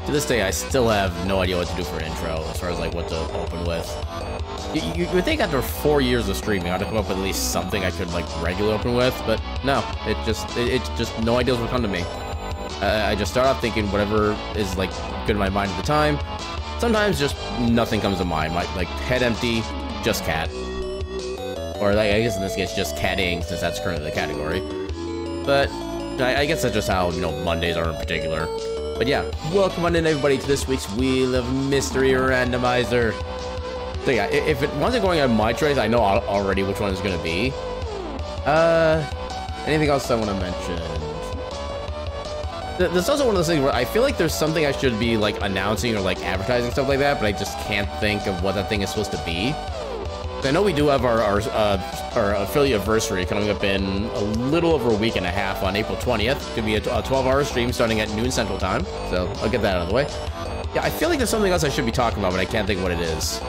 to this day, I still have no idea what to do for an intro, as far as, like, what to open with. You would think after 4 years of streaming, I'd come up with at least something I could, like, regularly open with, but no, it's just no ideas would come to me. I just start off thinking whatever is, like, good in my mind at the time. Sometimes just nothing comes to mind, like head empty, just cat. Or, like, I guess in this case, just catting, since that's currently the category. But I guess that's just how, you know, Mondays are in particular. But yeah, welcome on in, everybody, to this week's Wheel of Mystery Randomizer. So yeah, if it wasn't going on my choice, I know already which one it's going to be. Anything else I want to mention? There's also one of those things where I feel like there's something I should be, like, announcing or, like, advertising, stuff like that, but I just can't think of what that thing is supposed to be. I know we do have our affiliate anniversary coming up in a little over a week and a half on April 20th. It's going to be a 12-hour stream starting at noon Central Time, so I'll get that out of the way. Yeah, I feel like there's something else I should be talking about, but I can't think what it is.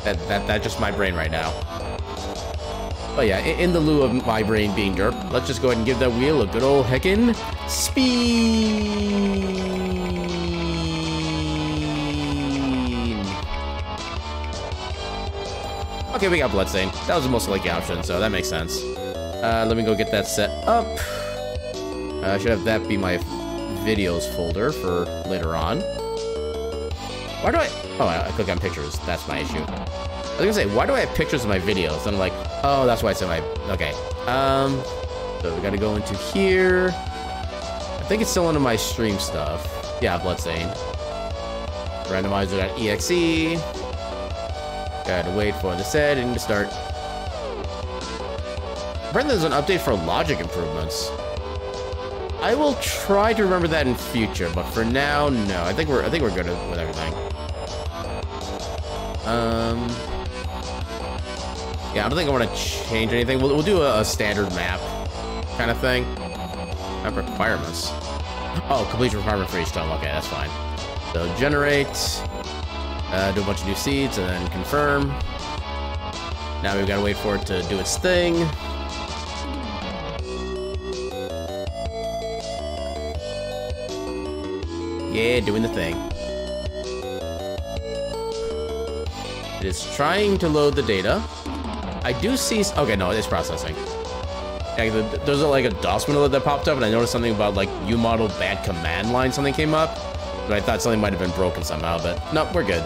That's just my brain right now. But yeah, in the lieu of my brain being derp, let's just go ahead and give that wheel a good old heckin' spin. Okay, we got Bloodstained. That was the most likely option, so that makes sense. Let me go get that set up. I should have that be my videos folder for later on. Why do I... Oh, I click on pictures. That's my issue. I was gonna say, why do I have pictures of my videos? And I'm like, oh, that's why I said my... Okay. So we gotta go into here. I think it's still under my stream stuff. Yeah, Bloodstained. Randomizer.exe. Gotta wait for the setting to start. Apparently there's an update for logic improvements. I will try to remember that in future, but for now, no. I think we're good with everything. Yeah, I don't think I want to change anything. We'll do a standard map kind of thing. Map requirements. Oh, complete requirement for each time. Okay, that's fine. So generate, do a bunch of new seeds, and then confirm. Now we've got to wait for it to do its thing. Yeah, doing the thing. It is trying to load the data. I do see... Okay, no, it's processing. Yeah, there's like a DOS window that popped up, and I noticed something about, like, U-model bad command line, something came up. But I thought something might have been broken somehow, but no, we're good.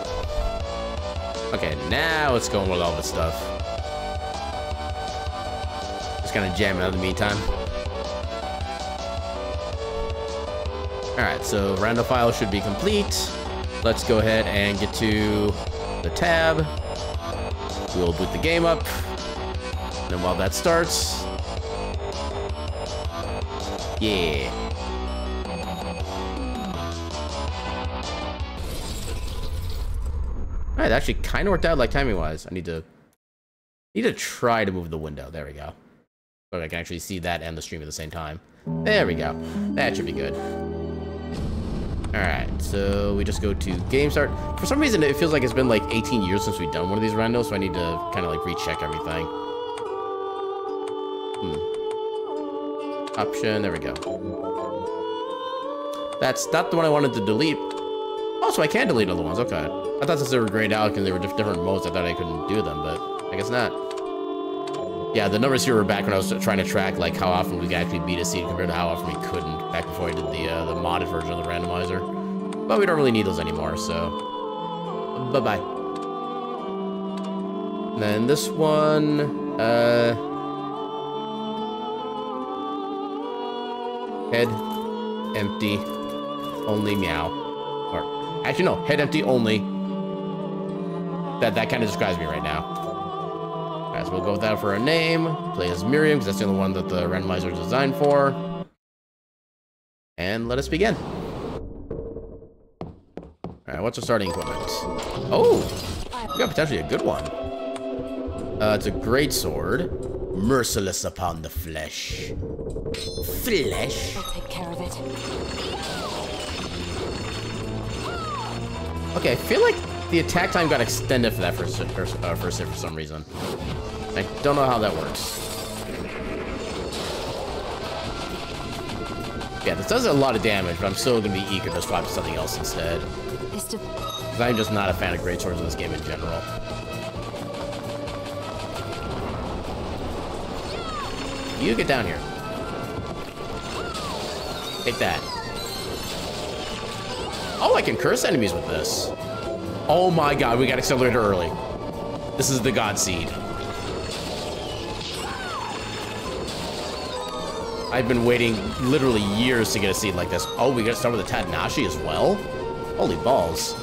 Okay, now it's going with all this stuff. Just kind of jamming out in the meantime. Alright, so random file should be complete. Let's go ahead and get to the tab. We'll boot the game up. And then while that starts... Yeah. Alright, that actually kind of worked out, like, timing-wise. I need to try to move the window. There we go. So I can actually see that and the stream at the same time. There we go. That should be good. Alright, so we just go to game start. For some reason, it feels like it's been like 18 years since we've done one of these randos, so I need to kind of like recheck everything. Option, there we go. That's not the one I wanted to delete. Oh, so I can delete other ones, okay. I thought since they were grayed out and they were different modes, I thought I couldn't do them, but I guess not. Yeah, the numbers here were back when I was trying to track like how often we could actually beat a seed compared to how often we couldn't back before I did the modded version of the randomizer. But we don't really need those anymore, so bye-bye. Then this one, head empty, only meow. Or actually no, head empty only. That kind of describes me right now. Alright, so we'll go with that for a name. Play as Miriam, because that's the only one that the randomizer is designed for. And let us begin. Alright, what's our starting equipment? Oh! We got potentially a good one. It's a great sword. Merciless upon the flesh. Flesh? I'll take care of it. Okay, I feel like the attack time got extended for that first hit for some reason. I don't know how that works. Yeah, this does a lot of damage, but I'm still gonna be eager to swap to something else instead. Because I'm just not a fan of greatswords in this game in general. You get down here. Take that. Oh, I can curse enemies with this. Oh my god, we got accelerator early. This is the god seed. I've been waiting literally years to get a seed like this. Oh, we gotta start with a Tadanashi as well? Holy balls.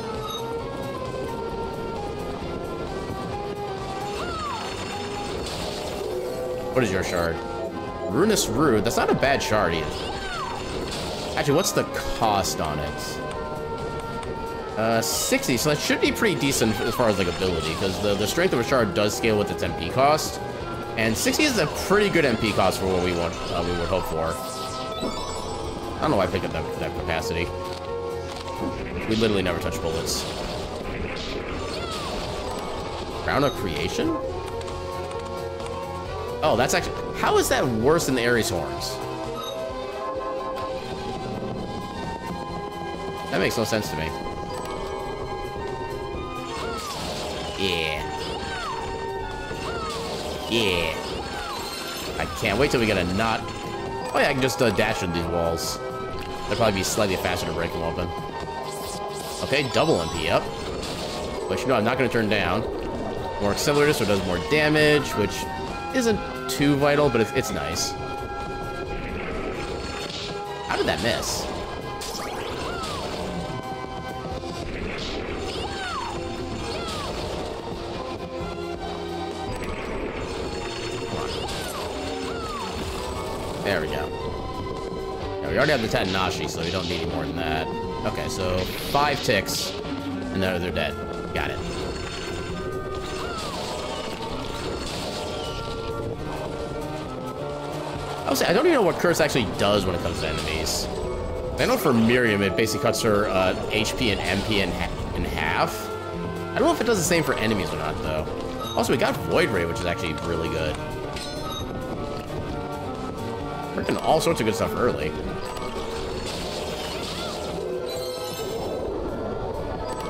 What is your shard? Ruinous Root. That's not a bad shard either. Actually, what's the cost on it? 60, so that should be pretty decent as far as like ability, because the strength of a shard does scale with its MP cost, and 60 is a pretty good MP cost for what we want. We would hope for. I don't know why I picked up that capacity. We literally never touch bullets. Crown of Creation? Oh, that's actually... How is that worse than the Ares Horns? That makes no sense to me. Yeah. Yeah. I can't wait till we get a knot. Oh yeah, I can just dash into these walls. That'd probably be slightly faster to break them open. Okay, double MP up. Which, you know, I'm not going to turn down. More accelerator, so it does more damage, which isn't too vital, but it's nice. How did that miss? There we go. Yeah, we already have the Tadanashi, so we don't need any more than that. Okay, so 5 ticks, and they're dead. Got it. I would say, I don't even know what Curse actually does when it comes to enemies. I know for Miriam, it basically cuts her HP and MP in half. I don't know if it does the same for enemies or not, though. Also, we got Void Ray, which is actually really good. Freaking all sorts of good stuff early.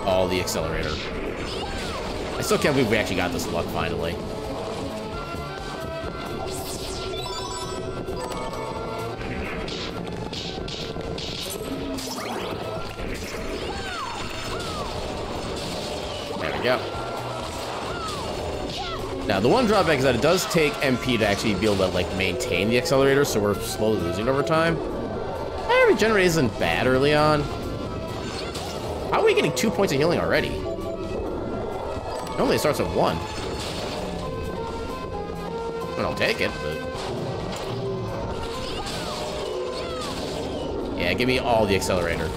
Oh, the accelerator. I still can't believe we actually got this luck finally. There we go. Now, the one drawback is that it does take MP to actually be able to, like, maintain the accelerator, so we're slowly losing over time. Regenerate isn't bad early on. How are we getting 2 points of healing already? Normally it starts at 1. I mean, I'll take it, but... Yeah, give me all the accelerator.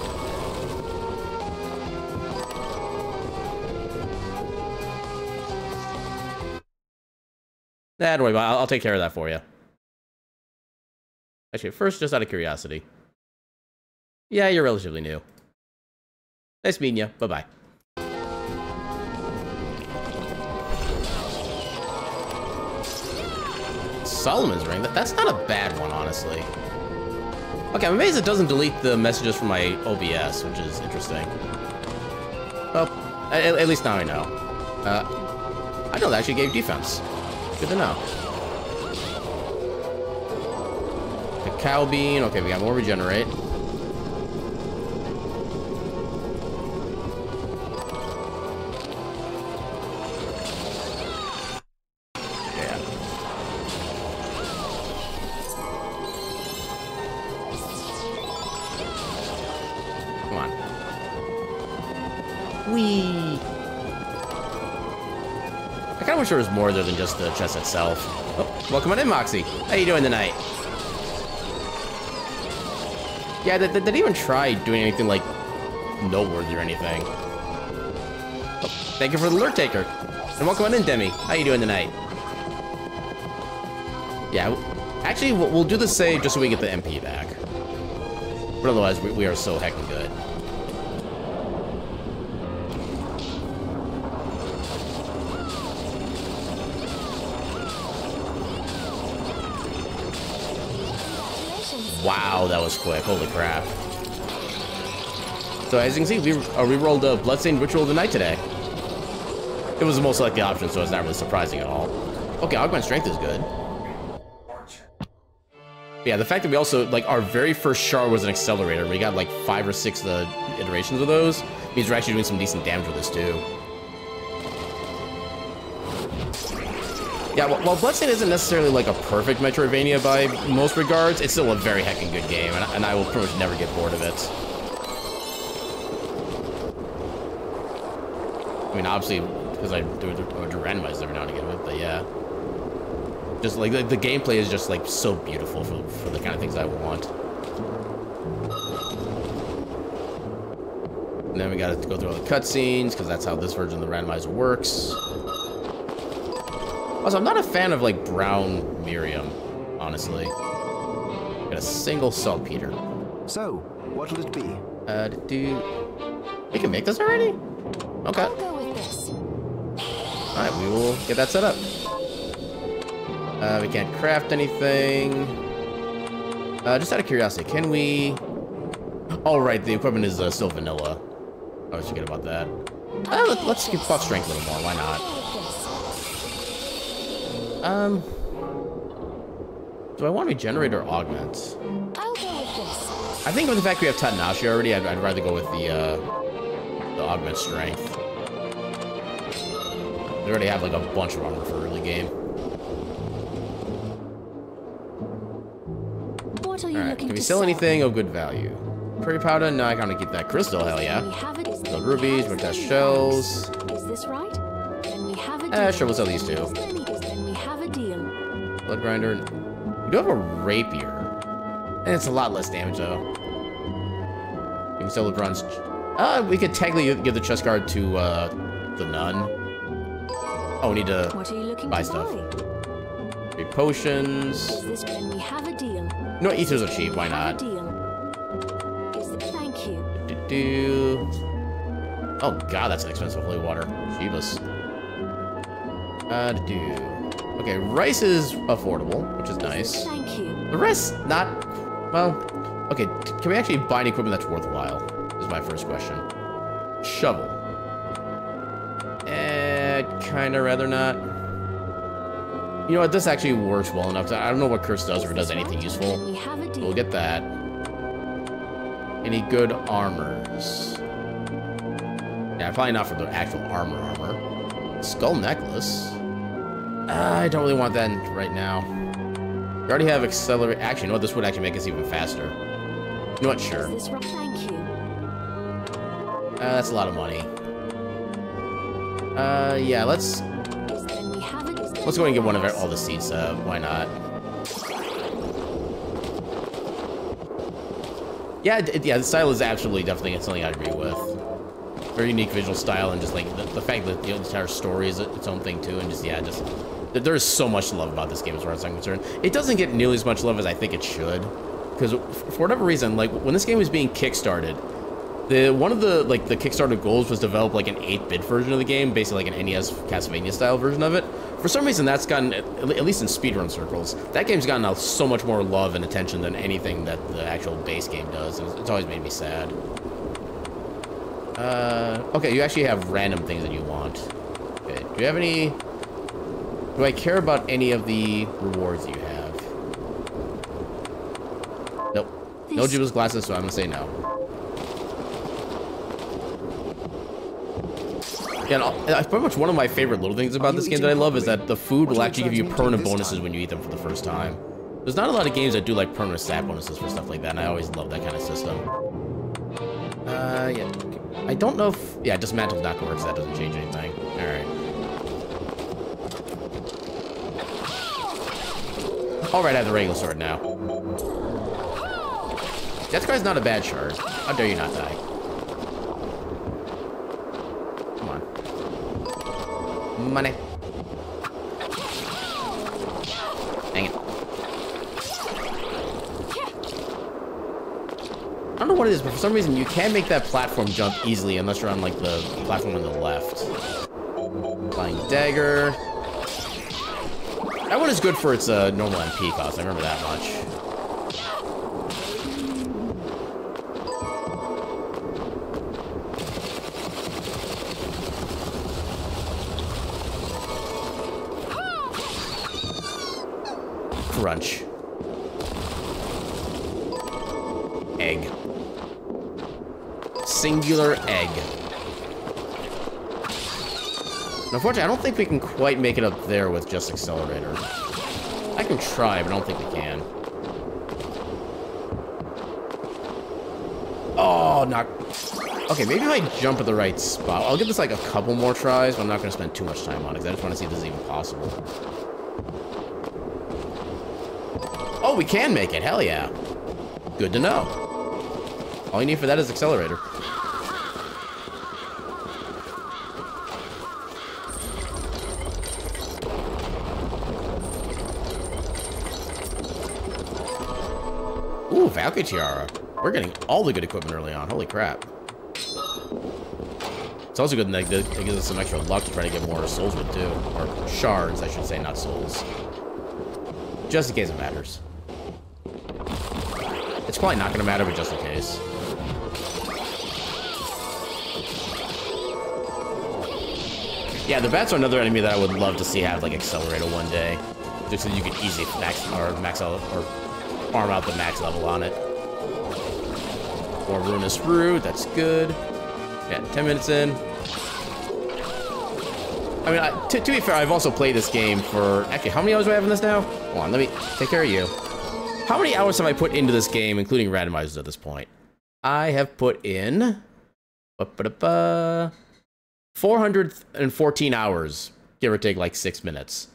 Nah, don't worry about it. I'll take care of that for you. Actually, first, just out of curiosity. Yeah, you're relatively new. Nice meeting you. Bye-bye. Solomon's Ring? That's not a bad one, honestly. Okay, I'm amazed it doesn't delete the messages from my OBS, which is interesting. Well, at least now I know. I know that actually gave defense. Good to know. Cacao Bean. Okay, we got more Regenerate. Yeah. Come on. Whee! I kind of wish there was more there than just the chest itself. Oh, welcome on in, Moxie. How you doing tonight? Yeah, they didn't even try doing anything, like, noteworthy or anything. Oh, thank you for the alert taker. And welcome on in, Demi. How you doing tonight? Yeah, actually, we'll do the save just so we get the MP back. But otherwise, we are so heckin' good. Wow, that was quick. Holy crap. So as you can see, we rolled a Bloodstained Ritual of the Night today. It was the most likely option, so it's not really surprising at all. Okay, Augment Strength is good. Yeah, the fact that we also, like, our very first shard was an accelerator. We got like 5 or 6 iterations of those. Means we're actually doing some decent damage with this too. Yeah, while Bloodstained isn't necessarily like a perfect Metroidvania by most regards, it's still a very heckin' good game, and I will pretty much never get bored of it. I mean, obviously, because I do randomizers every now and again with it, but yeah. Just like the gameplay is just like so beautiful for the kind of things I want. And then we gotta go through all the cutscenes, because that's how this version of the randomizer works. Also, I'm not a fan of like brown Miriam, honestly. Got a single saltpeter. So, what'll it be? We can make this already? Okay. I'll go with this. Alright, we will get that set up. We can't craft anything. Just out of curiosity, can we... Oh, right, the equipment is still vanilla. I always forget about that. Let's get buff strength a little more, why not? Do I want to regenerate or augment? I'll go with this. I think with the fact we have Tatanashi already, I'd rather go with the augment strength. We already have like a bunch of armor for early game. What are you Alright, looking can we to sell anything of good value? Prairie powder? No, I kind of keep that. Crystal, hell yeah. The rubies, which has shells. Is this right? Then we have a deal. Sure, we'll sell these two. Then we have a deal. Blood grinder. We do have a rapier. And it's a lot less damage, though. We can sell the bronze... we could technically give the chest guard to, the nun. Oh, we need to buy stuff. 3 potions. Then we have a deal. You know what? Ethers are cheap. Why not? Thank you. Oh, God, that's an expensive holy water. Jeebus. Okay, rice is affordable, which is nice. Thank you. The rest, not... Well, okay, can we actually buy any equipment that's worthwhile? Is my first question. Shovel. Kinda rather not. You know what, this actually works well enough. I don't know what Curse does or if it does anything useful. We'll get that. Any good armors? Yeah, probably not for the actual armor. Skull necklace. I don't really want that right now. We already have accelerate. Actually, you know what? This would actually make us even faster. You know what? Sure. Thank you. That's a lot of money. Yeah, let's go ahead and get one of all the seats. Why not? Yeah, the style is absolutely definitely something I agree with. Very unique visual style, and just like the fact that the entire story is its own thing too, and just there is so much to love about this game as far as I'm concerned. It doesn't get nearly as much love as I think it should, because for whatever reason, like when this game was being kickstarted, one of the Kickstarter goals was to develop like an 8-bit version of the game, basically like an NES Castlevania style version of it. For some reason, that's gotten, at least in speedrun circles, that game's gotten so much more love and attention than anything that the actual base game does, and it's always made me sad. Okay, you actually have random things that you want. Okay, do you have any... Do I care about any of the rewards you have? Nope. No Jubel's glasses, so I'm gonna say no. Yeah, pretty much one of my favorite little things about this game that I love is that the food will actually give you permanent bonuses when you eat them for the first time. There's not a lot of games that do like permanent stat bonuses for stuff like that, and I always love that kind of system. Yeah. I don't know if... Yeah, dismantle's not gonna work, so that doesn't change anything. Alright. Alright, I have the regular sword now. That guy's not a bad shard. How dare you not die? Come on. Money. Dang it. I don't know what it is, but for some reason you can't make that platform jump easily unless you're on like the platform on the left. Flying dagger. That one is good for its normal MP cost, I remember that much. crunch. Egg. Singular egg. Unfortunately, I don't think we can quite make it up there with just accelerator. I can try, but I don't think we can. Oh, not... Okay, maybe if I jump at the right spot. I'll give this like a couple more tries, but I'm not going to spend too much time on it, because I just want to see if this is even possible. Oh, we can make it. Hell yeah. Good to know. All you need for that is accelerator. Ooh, Valkyrie Tiara. We're getting all the good equipment early on. Holy crap. It's also good that it gives us some extra luck to try to get more souls with, too. Or shards, I should say, not souls. Just in case it matters. It's probably not going to matter, but just in case. Yeah, the bats are another enemy that I would love to see have, like, accelerator one day. Just so you could easily max out, or farm out the max level on it. More Ruinous Root, that's good. Yeah, 10 minutes in. I mean, to be fair, I've also played this game for... Actually, how many hours do I have in this now? Hold on, let me take care of you. How many hours have I put into this game, including randomizers at this point? I have put in... 414 hours, give or take like 6 minutes.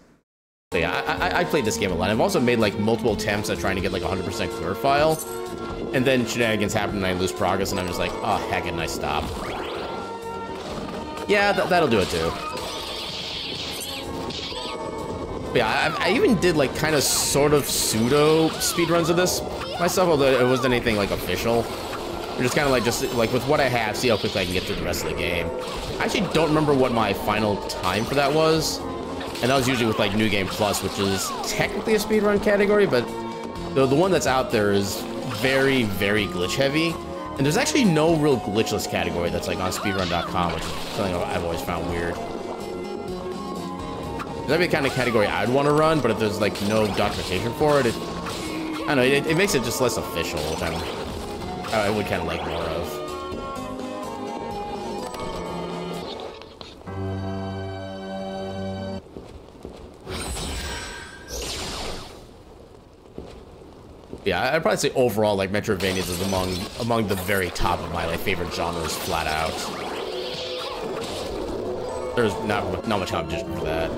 So yeah, I played this game a lot. I've also made like multiple attempts at trying to get like 100% clear file. And then shenanigans happen and I lose progress and I'm just like, oh, heck it, and I stop. Yeah, that'll do it too. But yeah, I even did like kind of sort of pseudo speedruns of this myself, although it wasn't anything like official. Just kind of like, just like with what I have, see how quickly I can get through the rest of the game. I actually don't remember what my final time for that was. And that was usually with like New Game Plus, which is technically a speedrun category, but the one that's out there is very, very glitch heavy. And there's actually no real glitchless category that's like on speedrun.com, which is something I've always found weird. That'd be the kind of category I'd want to run, but if there's like no documentation for it, I don't know, it makes it just less official, which I would kind of like more of. Yeah, I'd probably say overall, like Metroidvanias is among the very top of my like favorite genres, flat out. There's not much competition for that.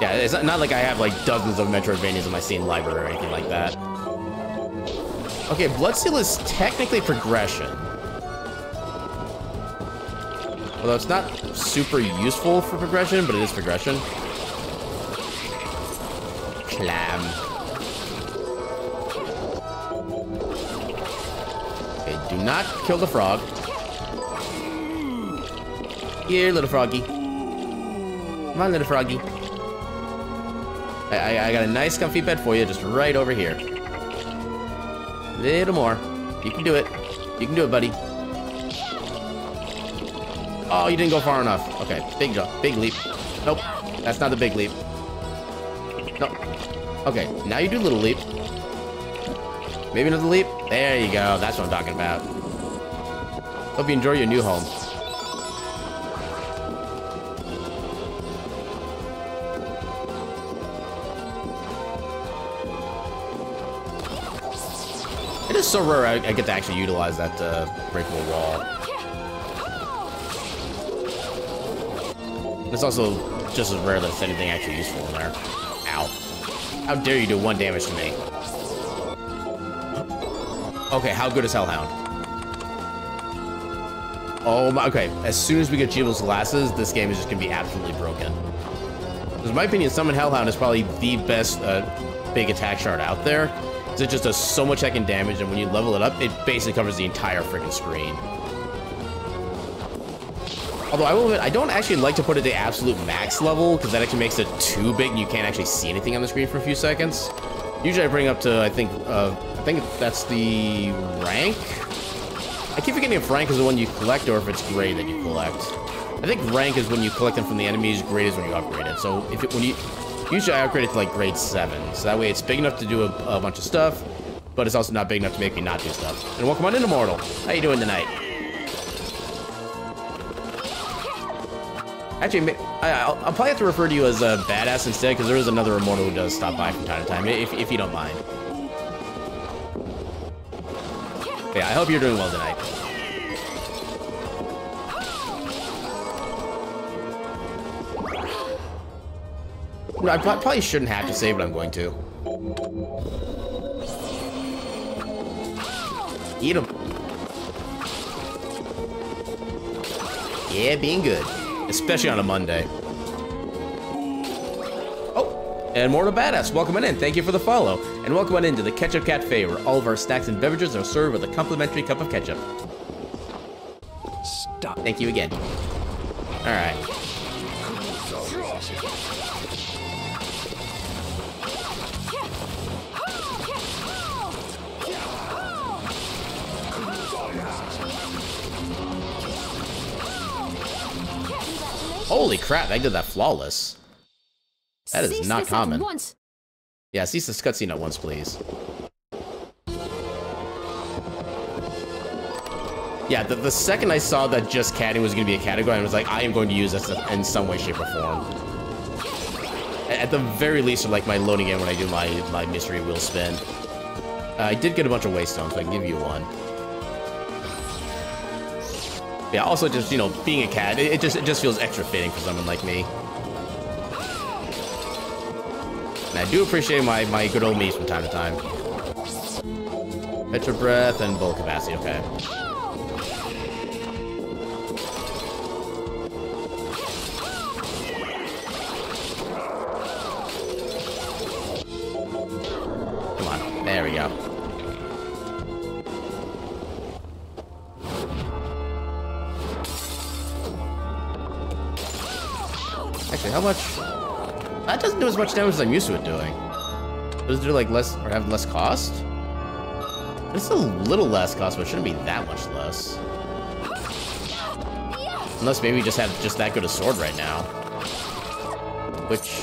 Yeah, it's not like I have like dozens of Metroidvanias in my Steam library or anything like that. Okay, Bloodstained is technically progression. Although it's not super useful for progression, but it is progression. Clam. Okay, do not kill the frog. Here, little froggy. Come on, little froggy. I got a nice comfy bed for you, just right over here. Little more. You can do it. You can do it, buddy. Oh, you didn't go far enough. Okay, big jump, big leap. Nope, that's not the big leap. Nope. Okay, now you do little leap. Maybe another leap. There you go. That's what I'm talking about. Hope you enjoy your new home. It is so rare I get to actually utilize that breakable wall. It's also just as rare that it's anything actually useful in there. Ow. How dare you do 1 damage to me? Okay, how good is Hellhound? Oh my, okay. As soon as we get Jeeble's glasses, this game is just gonna be absolutely broken. Because in my opinion, Summon Hellhound is probably the best big attack shard out there. It just does so much heckin' damage, and when you level it up, it basically covers the entire freaking screen. Although I will admit, I don't actually like to put it to absolute max level, because that actually makes it too big and you can't actually see anything on the screen for a few seconds. Usually I bring up to, I think that's the rank? I keep forgetting if rank is the one you collect or if it's grade that you collect. I think rank is when you collect them from the enemies, grade is when you upgrade it. So usually I upgrade it to like grade 7, so that way it's big enough to do a bunch of stuff, but it's also not big enough to make me not do stuff. And welcome on in, Immortal. How you doing tonight? Actually, I'll probably have to refer to you as a badass instead, because there is another Immortal who does stop by from time to time, if you don't mind. Yeah, I hope you're doing well tonight. No, I probably shouldn't have to say, but I'm going to. Eat him. Yeah, being good. Especially on a Monday. Oh, and Mortal Badass, welcome on in. Thank you for the follow. And welcome on into the Ketchup Cafe, where all of our snacks and beverages are served with a complimentary cup of ketchup. Stop. Thank you again. All right. Holy crap, I did that flawless. That is not common. Yeah, cease this cutscene at once, please. Yeah, the second I saw that just catting was going to be a category, I was like, I am going to use this in some way, shape, or form. At the very least, like my loading in when I do my mystery wheel spin. I did get a bunch of waystones, so I can give you one. Yeah, also just, you know, being a cat, it just feels extra fitting for someone like me. And I do appreciate my good old me's from time to time. Petra breath and bulk capacity, okay. Come on, there we go. Actually, how much? That doesn't do as much damage as I'm used to it doing. Does it do like less, or have less cost? It's a little less cost, but it shouldn't be that much less. Unless maybe we just have just that good a sword right now. Which,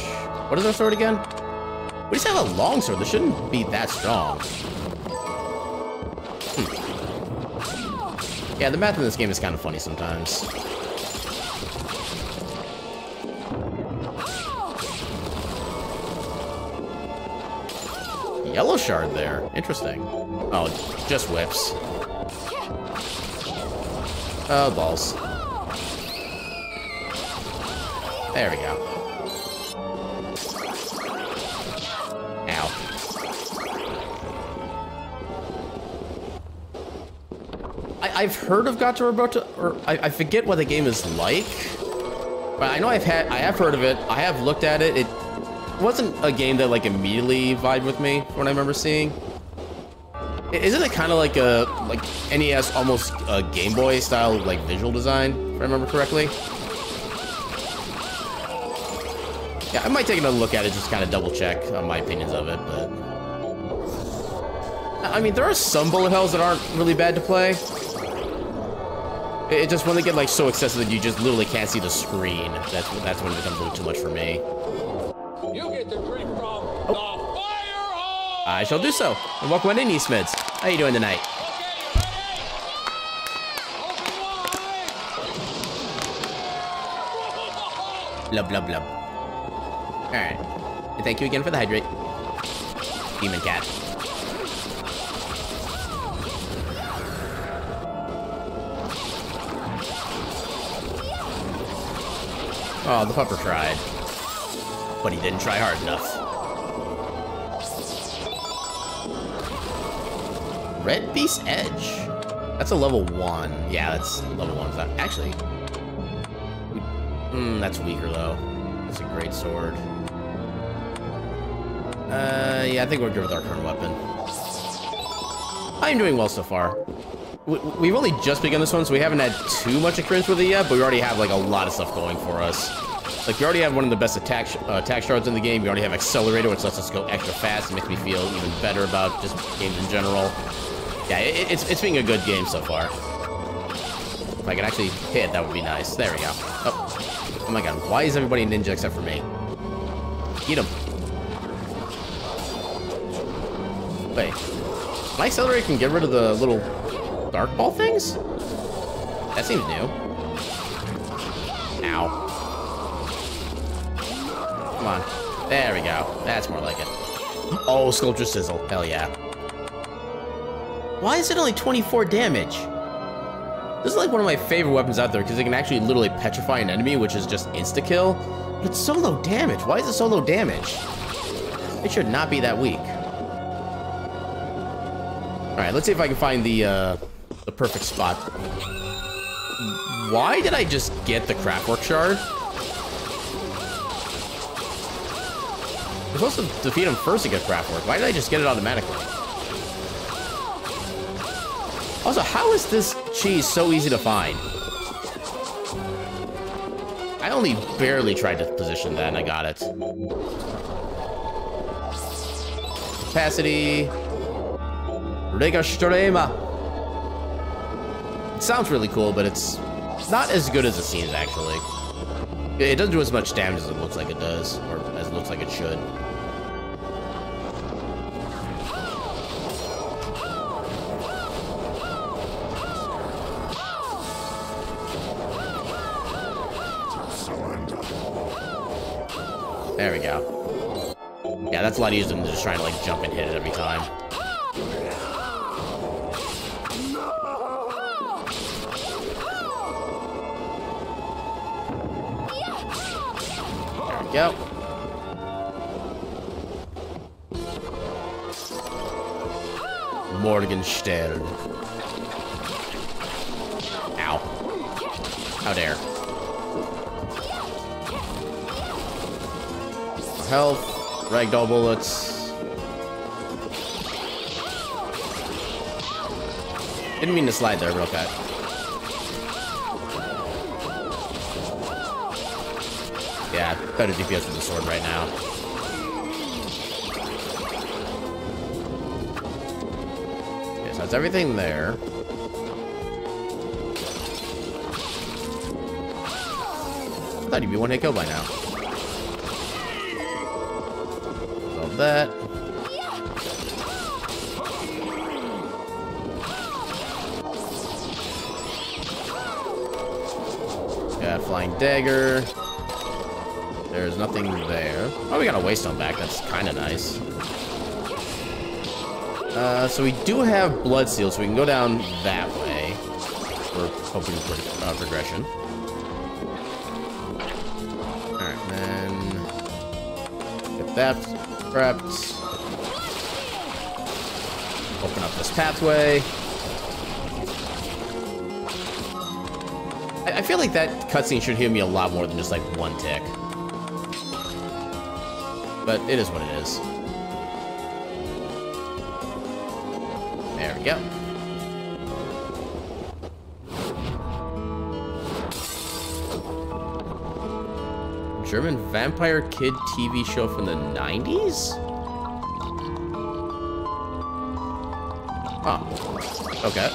what is our sword again? We just have a long sword. This shouldn't be that strong. Yeah, the math in this game is kind of funny sometimes. Yellow shard there. Interesting. Oh, just whips. Oh, balls. There we go. Ow. I've heard of Gacha Roboto, or I forget what the game is like. But I know I have heard of it. I have looked at it. It wasn't a game that like immediately vibed with me from what I remember seeing. Isn't it kind of like a NES, almost a Game Boy style like visual design, if I remember correctly? Yeah, I might take another look at it, just kind of double check on my opinions of it, but I mean, there are some bullet hells that aren't really bad to play. It just, when they get like so excessive that you just literally can't see the screen, that's when it becomes a little too much for me. You get the drink from the fire hole! I shall do so. And welcome on in, Eastmids. How you doing tonight? Blub, blub, blub. Alright. And thank you again for the hydrate. Demon cat. Oh, the pupper tried. But he didn't try hard enough. Red Beast Edge. That's a level 1. Yeah, that's level 1. Actually, that's weaker though. That's a great sword. Yeah, I think we're good with our current weapon. I'm doing well so far. we've only just begun this one, so we haven't had too much experience with it yet, but we already have like a lot of stuff going for us. Like, we already have one of the best attack shards in the game. We already have Accelerator, which lets us go extra fast and makes me feel even better about just games in general. Yeah, it's being a good game so far. If I could actually hit, that would be nice. There we go. Oh my god, why is everybody a ninja except for me? Eat him. Wait. My Accelerator can get rid of the little dark ball things? That seems new. Ow. Come on. There we go. That's more like it. Oh, Sculpture Sizzle. Hell yeah. Why is it only 24 damage? This is like one of my favorite weapons out there because it can actually literally petrify an enemy, which is just insta-kill. But it's so low damage. Why is it so low damage? It should not be that weak. Alright, let's see if I can find the perfect spot. Why did I just get the Craftwork Shard? We're supposed to defeat him first to get Craftwork. Why did I just get it automatically? Also, how is this cheese so easy to find? I only barely tried to position that and I got it. Capacity. Rega Strema. It sounds really cool, but it's not as good as it seems, actually. It doesn't do as much damage as it looks like it does, or as it looks like it should. There we go. Yeah, that's a lot easier than just trying to, like, jump and hit it every time. There we go. Morgenstern. Ow. How dare. Health, ragdoll bullets. Didn't mean to slide there, real quick. Yeah, better DPS with the sword right now. Okay, so that's everything there. I thought he'd be one hit kill by now. That. Got Flying Dagger. There's nothing there. Oh, we got a Waystone back. That's kind of nice. So we do have Blood Seal, so we can go down that way. We're hoping for progression. Alright, then get that prepped. Open up this pathway. I feel like that cutscene should heal me a lot more than just like one tick. But it is what it is. There we go. German Vampire Kid TV show from the 90s? Oh, okay.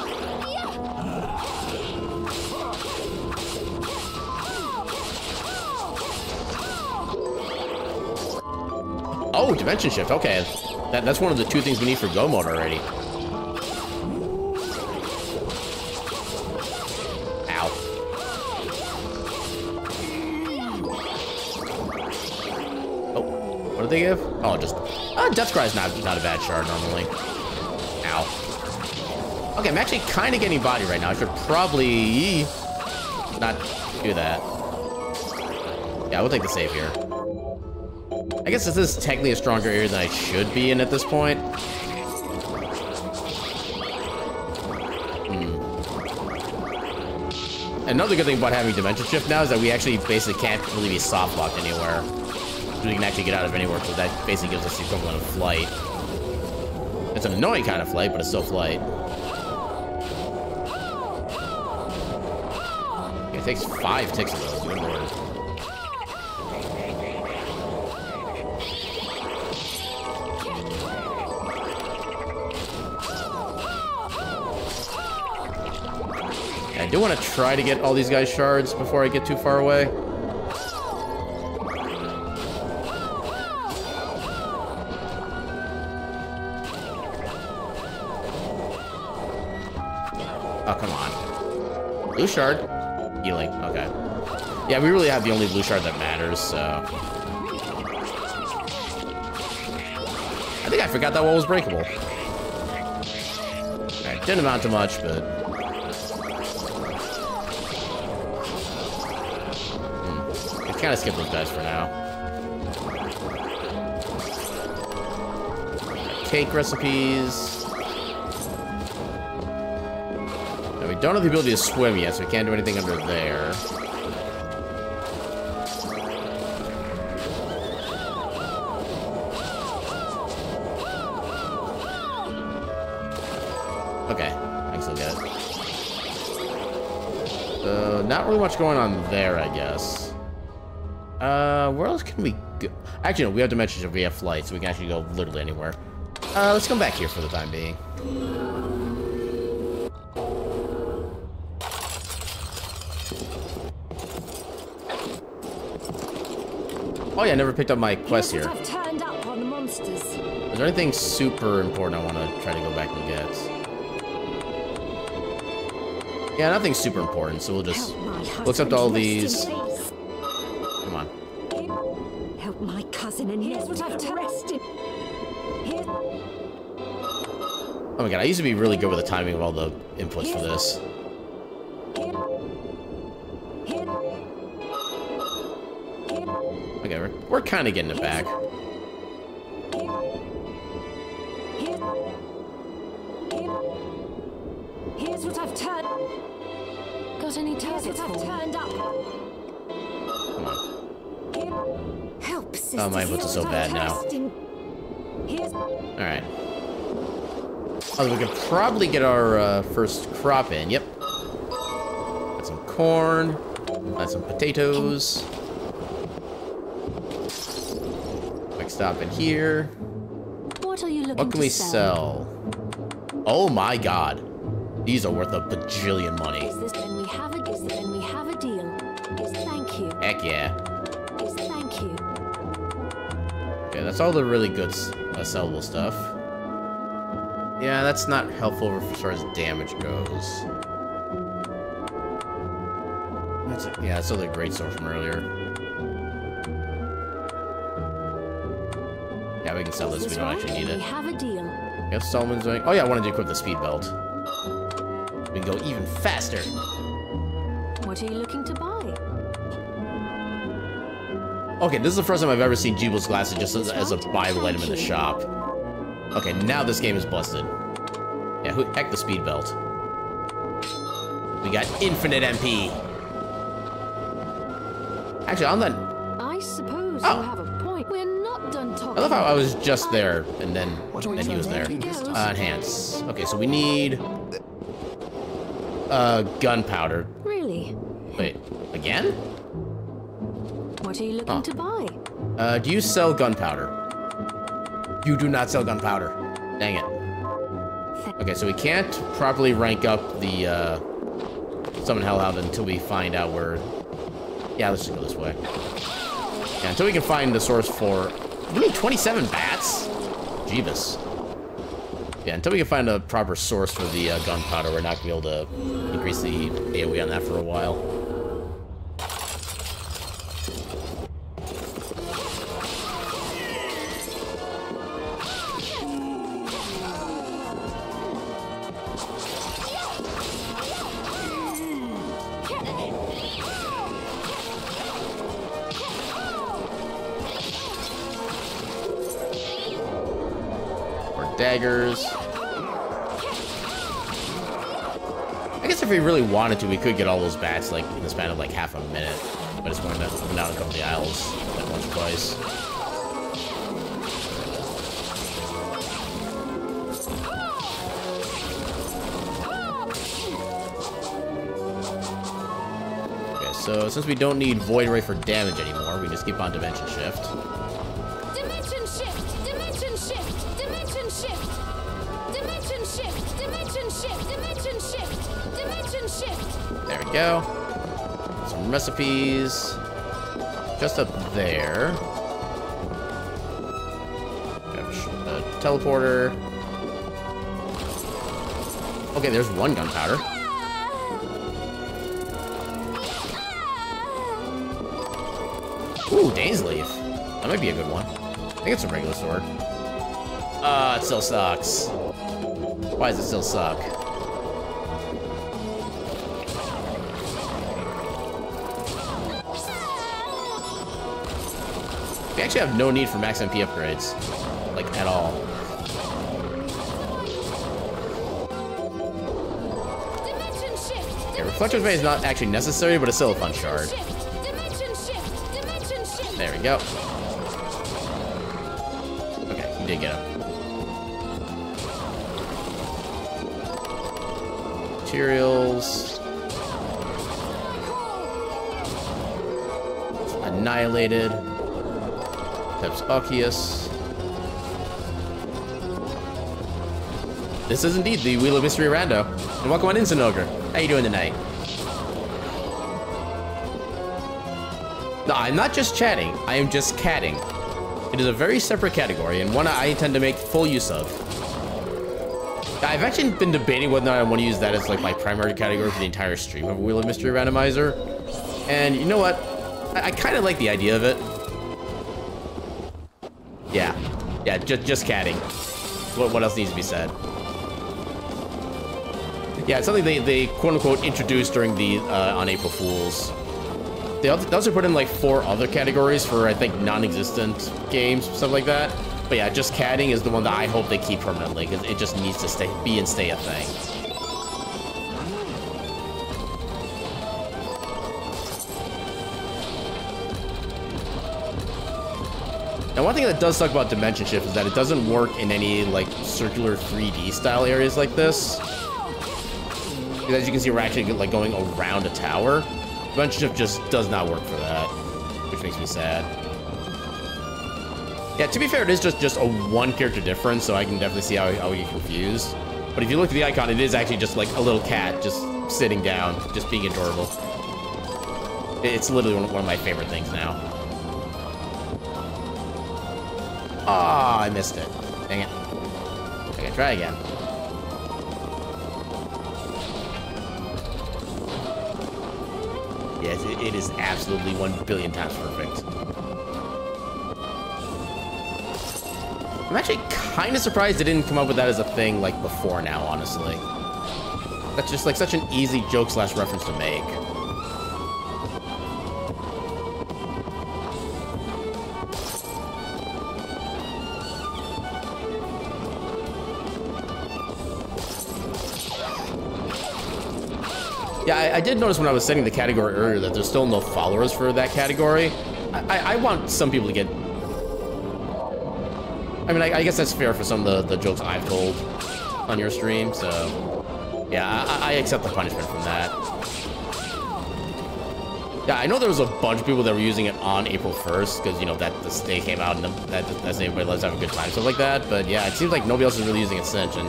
Oh, Dimension Shift, okay. That's one of the two things we need for Go Mode already. What did they give? Oh, just... Death Cry's not a bad shard normally. Ow. Okay, I'm actually kind of getting body right now. I should probably not do that. Yeah, we'll take the save here. I guess this is technically a stronger area than I should be in at this point. Another good thing about having Dimension Shift now is that we actually basically can't really be soft locked anywhere. We can actually get out of anywhere, so that basically gives us the equivalent of flight. It's an annoying kind of flight, but it's still flight. It takes 5 ticks of those. Good lord. I do want to try to get all these guys shards before I get too far away. Oh, come on. Blue shard. Healing. Okay. Yeah, we really have the only blue shard that matters, so... I think I forgot that wall was breakable. Alright, didn't amount to much, but... I kind of skip those guys for now. Cake recipes... We don't have the ability to swim yet, so we can't do anything under there. Okay, I can still get it. Not really much going on there, I guess. Where else can we go? Actually, no, we have dimensions if we have flight, so we can actually go literally anywhere. Let's come back here for the time being. Oh yeah, I never picked up my quest here. I've turned up on the monsters. Is there anything super important I want to try to go back and get? Yeah, nothing super important, so we'll just look up all these. Come on. Help my cousin, and here's what I've arrested. Oh my god, I used to be really good with the timing of all the inputs for this. Okay, we're kind of getting it back. Here's what I've turned. Got any targets for me? Turned up. Come on. Help, sister. Oh, my inputs are so bad now. Alright. Oh, we could probably get our first crop in. Yep. Got some corn. Got some potatoes. Quick stop in here. What are you looking What can we sell? Oh my god. These are worth a bajillion money. Is this then we have a then we have a deal? Is thank you. Heck yeah. Is thank you. Okay, that's all the really good sellable stuff. Yeah, that's not helpful as far as damage goes. Yeah, that's still the great sword from earlier. Yeah, we can sell this. We don't actually need it. We have a deal. Yes, Solomon's doing. Oh yeah, I wanted to equip the speed belt. We can go even faster. What are you looking to buy? Okay, this is the first time I've ever seen Jeeble's glasses just as a buyable item in the shop. Okay, now this game is busted. Yeah, heck the speed belt. We got infinite MP. Actually, on that... I suppose Oh. you have a point. We're not done talking. I love how I was just there, and then he was there. Goes. Enhance. Okay, so we need... gunpowder. Really? Wait, again? What are you looking to buy? Do you sell gunpowder? You do not sell gunpowder. Dang it. Okay, so we can't properly rank up the, Summon Hellhound until we find out where... Yeah, let's just go this way. Yeah, until we can find the source for... We need 27 bats? Jeebus. Yeah, until we can find a proper source for the gunpowder, we're not going to be able to increase the AoE on that for a while. Daggers. I guess if we really wanted to, we could get all those bats like in the span of like half a minute. But it's going to come down a couple of the aisles like once or twice. So since we don't need Void Ray for damage anymore, we just keep on Dimension Shift. Dimension shift! Dimension shift! Dimension shift! Dimension shift! Dimension shift! Dimension shift! Dimension shift! There we go. Some recipes. Just up there. A teleporter. Okay, there's one gunpowder. Ooh, Dane's Leaf. That might be a good one. I think it's a regular sword. It still sucks. Why does it still suck? We actually have no need for max MP upgrades. Like, at all. Okay, Reflector's Ray is not actually necessary, but it's still a fun shard. There we go. Okay, you did get him. Materials. Annihilated. Peps Arceus. This is indeed the Wheel of Mystery Rando. And welcome on in, Sinogre. How you doing tonight? No, I'm not just chatting. I am just catting. It is a very separate category, and one I intend to make full use of. I've actually been debating whether or not I want to use that as like my primary category for the entire stream of Wheel of Mystery Randomizer. And you know what? I kind of like the idea of it. Yeah, just catting. What else needs to be said? Yeah, it's something they quote-unquote introduced during the, on April Fools. They also put in like 4 other categories for, I think, non-existent games, stuff like that. But yeah, just catting is the one that I hope they keep permanently, because it just needs to stay a thing. Now, one thing that does suck about Dimension Shift is that it doesn't work in any, like, circular 3D style areas like this. Because as you can see, we're actually, like, going around a tower. Dimension Shift just does not work for that, which makes me sad. Yeah, to be fair, it is just a one-character difference, so I can definitely see how we get confused. But if you look at the icon, it is actually just, like, a little cat just sitting down, just being adorable. It's literally one of my favorite things now. Ah, I missed it. Dang it. Okay, try again. Yes, it is absolutely 1 billion times perfect. I'm actually kind of surprised they didn't come up with that as a thing, like, before now, honestly. That's just, like, such an easy joke/reference to make. Yeah, I did notice when I was setting the category earlier that there's still no followers for that category. I want some people to get... I mean, I guess that's fair for some of the jokes I've told on your stream, so... Yeah, I accept the punishment from that. Yeah, I know there was a bunch of people that were using it on April 1st, because, you know, this day came out and that's everybody loves having a good time, stuff like that. But yeah, it seems like nobody else is really using it since, and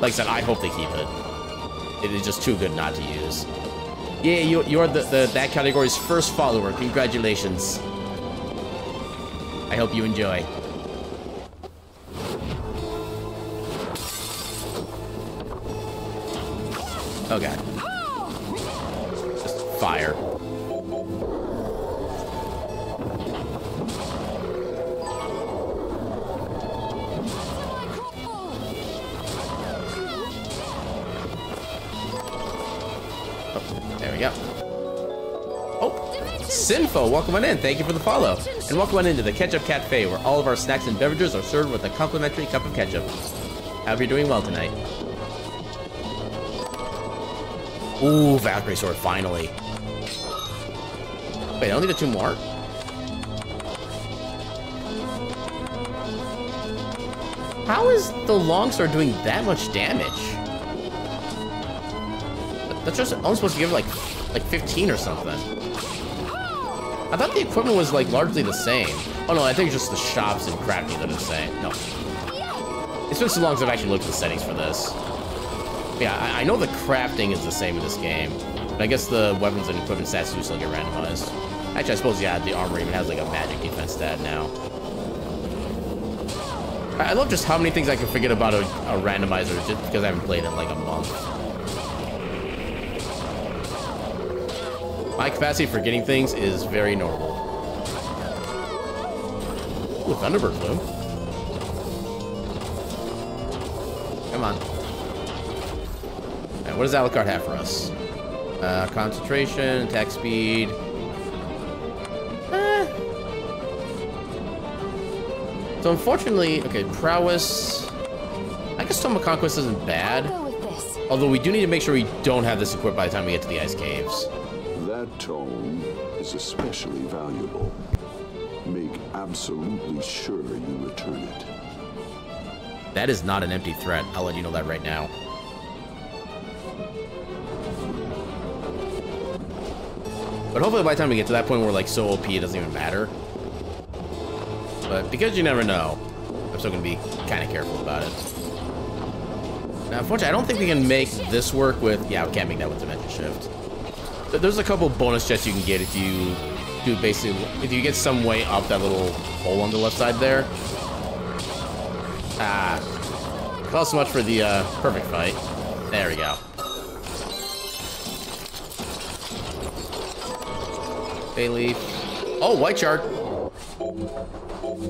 like I said, I hope they keep it. It is just too good not to use. Yeah, you're that category's first follower. Congratulations. I hope you enjoy. Oh god. Just fire. There we go. Oh, Sinfo, welcome on in. Thank you for the follow. And welcome on into the Ketchup Cafe, where all of our snacks and beverages are served with a complimentary cup of ketchup. I hope you're doing well tonight. Ooh, Valkyrie Sword, finally. Wait, I only did 2 more? How is the longsword doing that much damage? That's just only supposed to give like like 15 or something. I thought the equipment was like largely the same. Oh no, I think it's just the shops and crafting that are the same. No. It's been so long since I've actually looked at the settings for this. Yeah, I know the crafting is the same in this game. But I guess the weapons and equipment stats do still get randomized. Actually, I suppose, yeah, the armor even has like a magic defense stat now. I love just how many things I can forget about a randomizer just because I haven't played in like a month. My capacity for getting things is very normal. Ooh, Thunderbird Bloom. Come on. Alright, what does Alucard have for us? Concentration, attack speed. So unfortunately, okay, prowess. I guess Tome of Conquest isn't bad. I'll go with this. Although we do need to make sure we don't have this equipped by the time we get to the ice caves. That tome is especially valuable. Make absolutely sure you return it. That is not an empty threat. I'll let you know that right now. But hopefully by the time we get to that point where we're like so OP it doesn't even matter. But because you never know, I'm still gonna be kind of careful about it. Now, unfortunately, I don't think we can make this work with... Yeah, we can't make that with Dimension Shift. There's a couple bonus jets you can get if you do basically... If you get some way up that little hole on the left side there. Ah. Close much for the perfect fight. There we go. Bayleaf. Oh, white shard.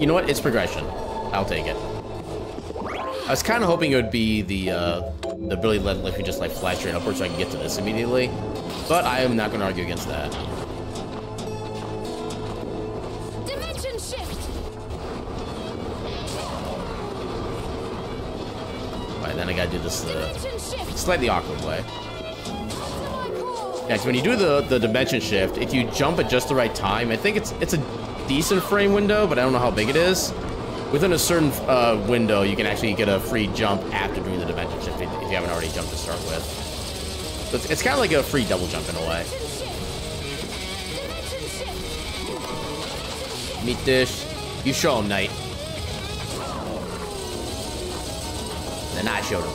You know what? It's progression. I'll take it. I was kind of hoping it would be the ability to let me just like fly straight upwards so I can get to this immediately. But I am not going to argue against that. Dimension shift. Alright, then I gotta do this the Dimension shift. slightly awkward way. To my core. Yeah, 'cause when you do the dimension shift, if you jump at just the right time, I think it's a decent frame window, but I don't know how big it is. Within a certain window, you can actually get a free jump after doing the dimension shift if you haven't already jumped to start with. So it's kind of like a free double jump in a way. Dimension shift. Meat dish. You show him, Knight. Then I showed him.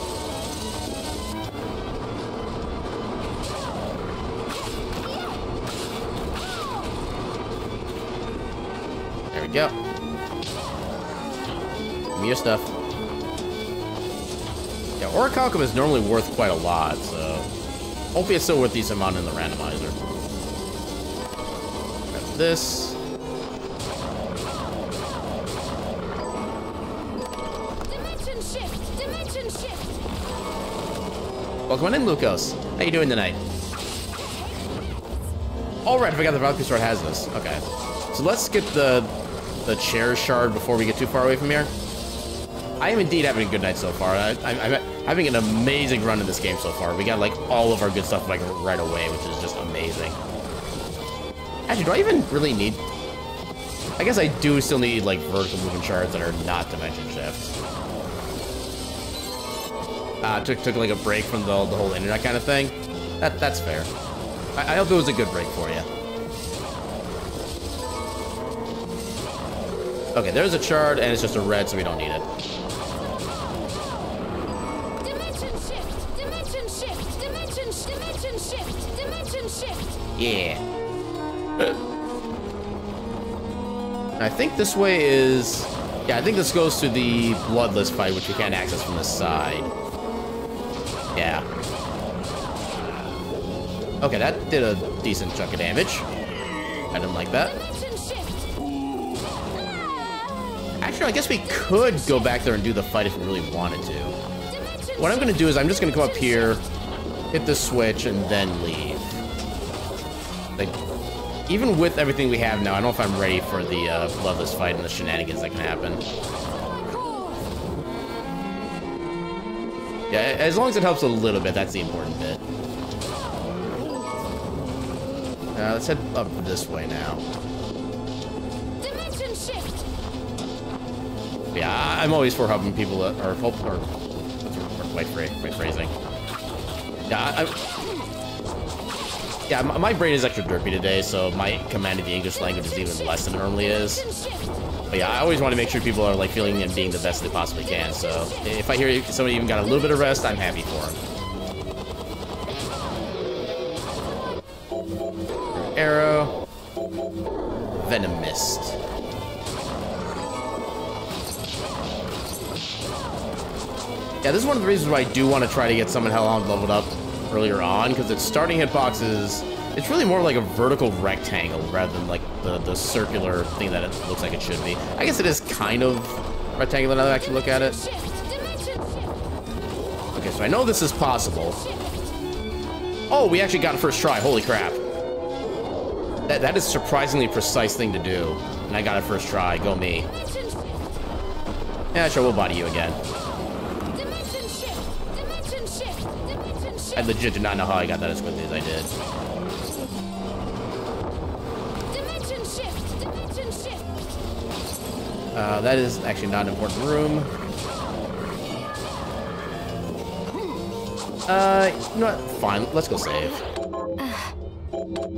There we go. Give me your stuff. Yeah, Orichalcum is normally worth quite a lot, so hopefully it's still worth a decent amount in the randomizer. Grab this. Dimension shift. Dimension shift. Welcome on in, Lucas. How you doing tonight? All right, I forgot the Valkyrie Sword has this. Okay, so let's get the chair shard before we get too far away from here. I am indeed having a good night so far. I'm having an amazing run in this game so far. We got like all of our good stuff like right away, which is just amazing. Actually, do I even really need... I guess I do still need like vertical movement shards that are not dimension shift. Took like a break from the whole internet kind of thing. That's fair. I hope it was a good break for you. Okay, there's a shard, and it's just a red, so we don't need it. Dimension shift. Dimension shift. Dimension shift. Dimension shift. Yeah. I think this way is... Yeah, I think this goes to the Bloodless fight, which we can't access from this side. Yeah. Okay, that did a decent chunk of damage. I didn't like that. Dimension shift. Actually, I guess we could go back there and do the fight if we really wanted to. Dimension What I'm going to do is I'm just going to come up here, hit the switch, and then leave. Like, even with everything we have now, I don't know if I'm ready for the Bloodless fight and the shenanigans that can happen. Yeah, as long as it helps a little bit, that's the important bit. Let's head up this way now. Dimension shift. Yeah, I'm always for helping people that are what's the right phrasing. Yeah, Yeah, my brain is extra derpy today, so my command of the English language is even less than it normally is. But yeah, I always want to make sure people are like feeling and being the best they possibly can. So if I hear somebody even got a little bit of rest, I'm happy for them. Arrow. Venom Mist. Yeah, this is one of the reasons why I do want to try to get Summon Hellhound leveled up earlier on, because its starting hitbox is, it's really more like a vertical rectangle rather than like the circular thing that it looks like it should be. I guess it is kind of rectangular now that I actually look at it. Okay, so I know this is possible. Oh, we actually got it first try. Holy crap. That is a surprisingly precise thing to do. And I got it first try. Go me. Yeah, sure, we'll body you again. I legit do not know how I got that as quickly as I did. That is actually not an important room. You know what? Fine, let's go save.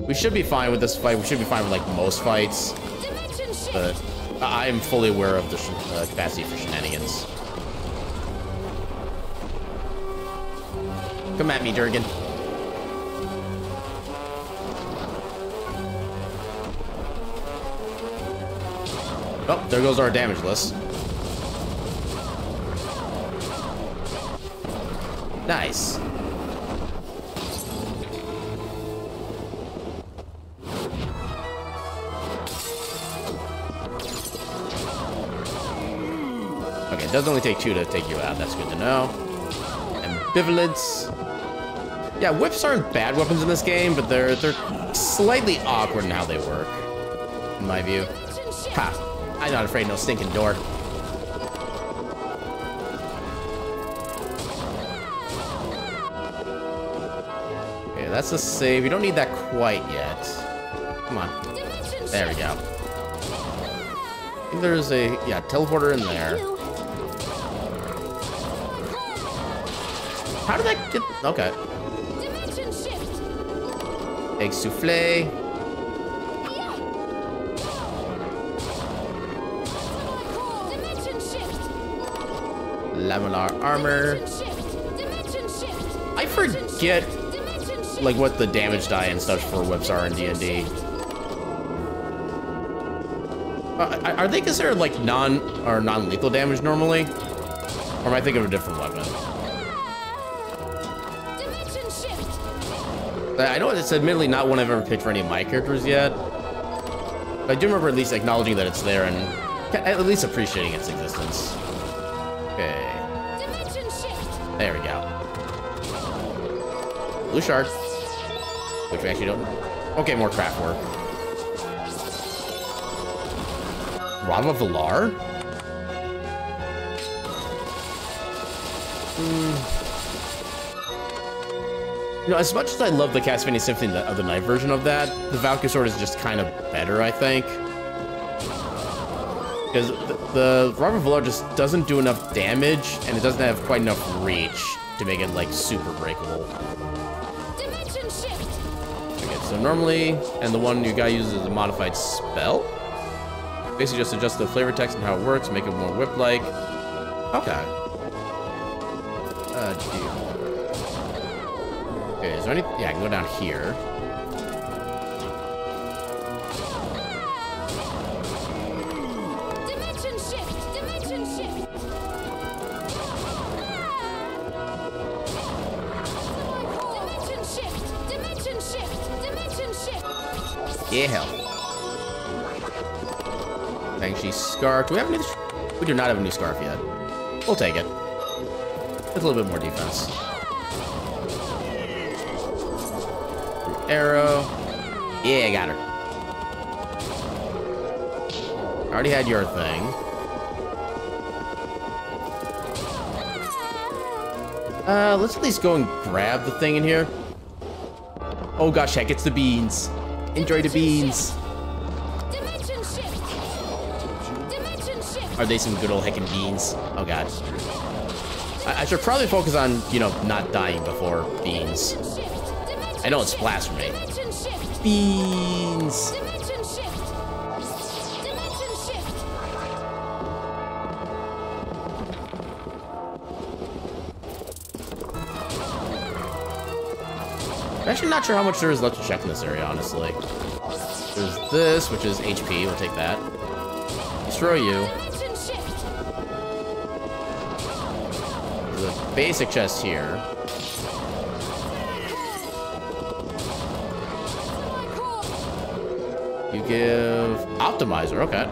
We should be fine with this fight. We should be fine with, like, most fights. But I am fully aware of the capacity for shenanigans. Come at me, Durgan. Oh, there goes our damage list. Nice. Okay, it does only take 2 to take you out. That's good to know. Ambivalence. Yeah, whips aren't bad weapons in this game, but they're slightly awkward in how they work, in my view. Ha! I'm not afraid of no stinking door. Okay, that's a save. You don't need that quite yet. Come on. There we go. I think there's a, yeah, teleporter in there. How did that get... Okay. Egg souffle. Laminar armor. I forget, like, what the damage die and stuff for whips are in D&D. Are they considered, like, non-lethal damage normally? Or am I thinking of a different weapon? I know it's admittedly not one I've ever picked for any of my characters yet. But I do remember at least acknowledging that it's there and at least appreciating its existence. Okay. There we go. Blue shard. Which we actually don't... Okay, more craft work. Rava Villar? You know, as much as I love the Castlevania Symphony, the other night version of that, the Valkyrie Sword is just kind of better, I think. Because the Rava Villar just doesn't do enough damage, and it doesn't have quite enough reach to make it, like, super breakable. Okay, so normally, and the one you gotta use is a modified spell. Basically just adjust the flavor text and how it works, make it more whip-like. Okay. Dude. Okay, is there any... Yeah, I can go down here. Dimension shift! Dimension shift! Dimension shift! Dimension shift! Dimension shift! Yeah, hell. Banshee Scarf. Do we have any... We do not have a new scarf yet. We'll take it. With a little bit more defense. Arrow. Yeah, I got her. Already had your thing. Let's at least go and grab the thing in here. Oh gosh, heck, it's the beans. Enjoy the beans. Are they some good old heckin' beans? Oh god. I should probably focus on, you know, not dying before beans. I know it's blasphemy. beans. Dimension shift. Dimension shift. I'm actually not sure how much there is left to check in this area, honestly. There's this, which is HP. We'll take that. Destroy you. Dimension shift. There's a basic chest here. You give Optimizer, okay.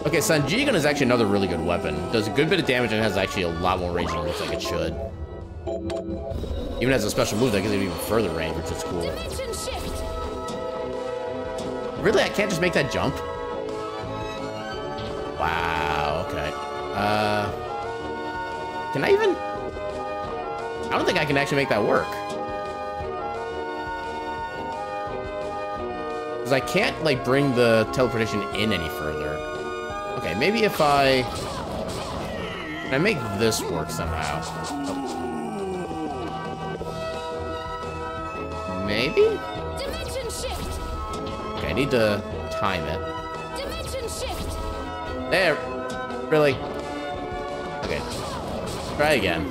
Okay, Sanjigan is actually another really good weapon. Does a good bit of damage and has actually a lot more range than it looks like it should. Even has a special move that gives it even further range, which is cool. Dimension shift. Really? I can't just make that jump? Wow, okay. Can I even... I don't think I can actually make that work. Because I can't, like, bring the teleportation in any further. Okay, maybe if I... Can I make this work somehow? Oh. Maybe? Dimension shift. Okay, I need to time it. Dimension shift. There. Really? Okay. Try again.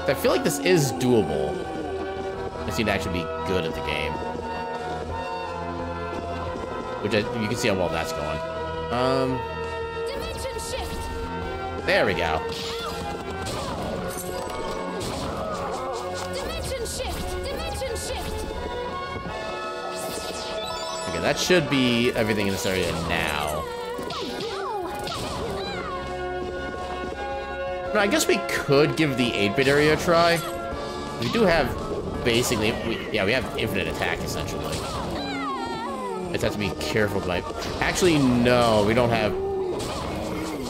I feel like this is doable. I just need to actually be good at the game. Which you can see how well that's going. Dimension shift. There we go. Dimension shift. Dimension shift. Okay, that should be everything in this area now. No, I guess we could give the 8-bit area a try. We do have basically, we have infinite attack essentially. I just have to be careful. Actually, no, we don't have.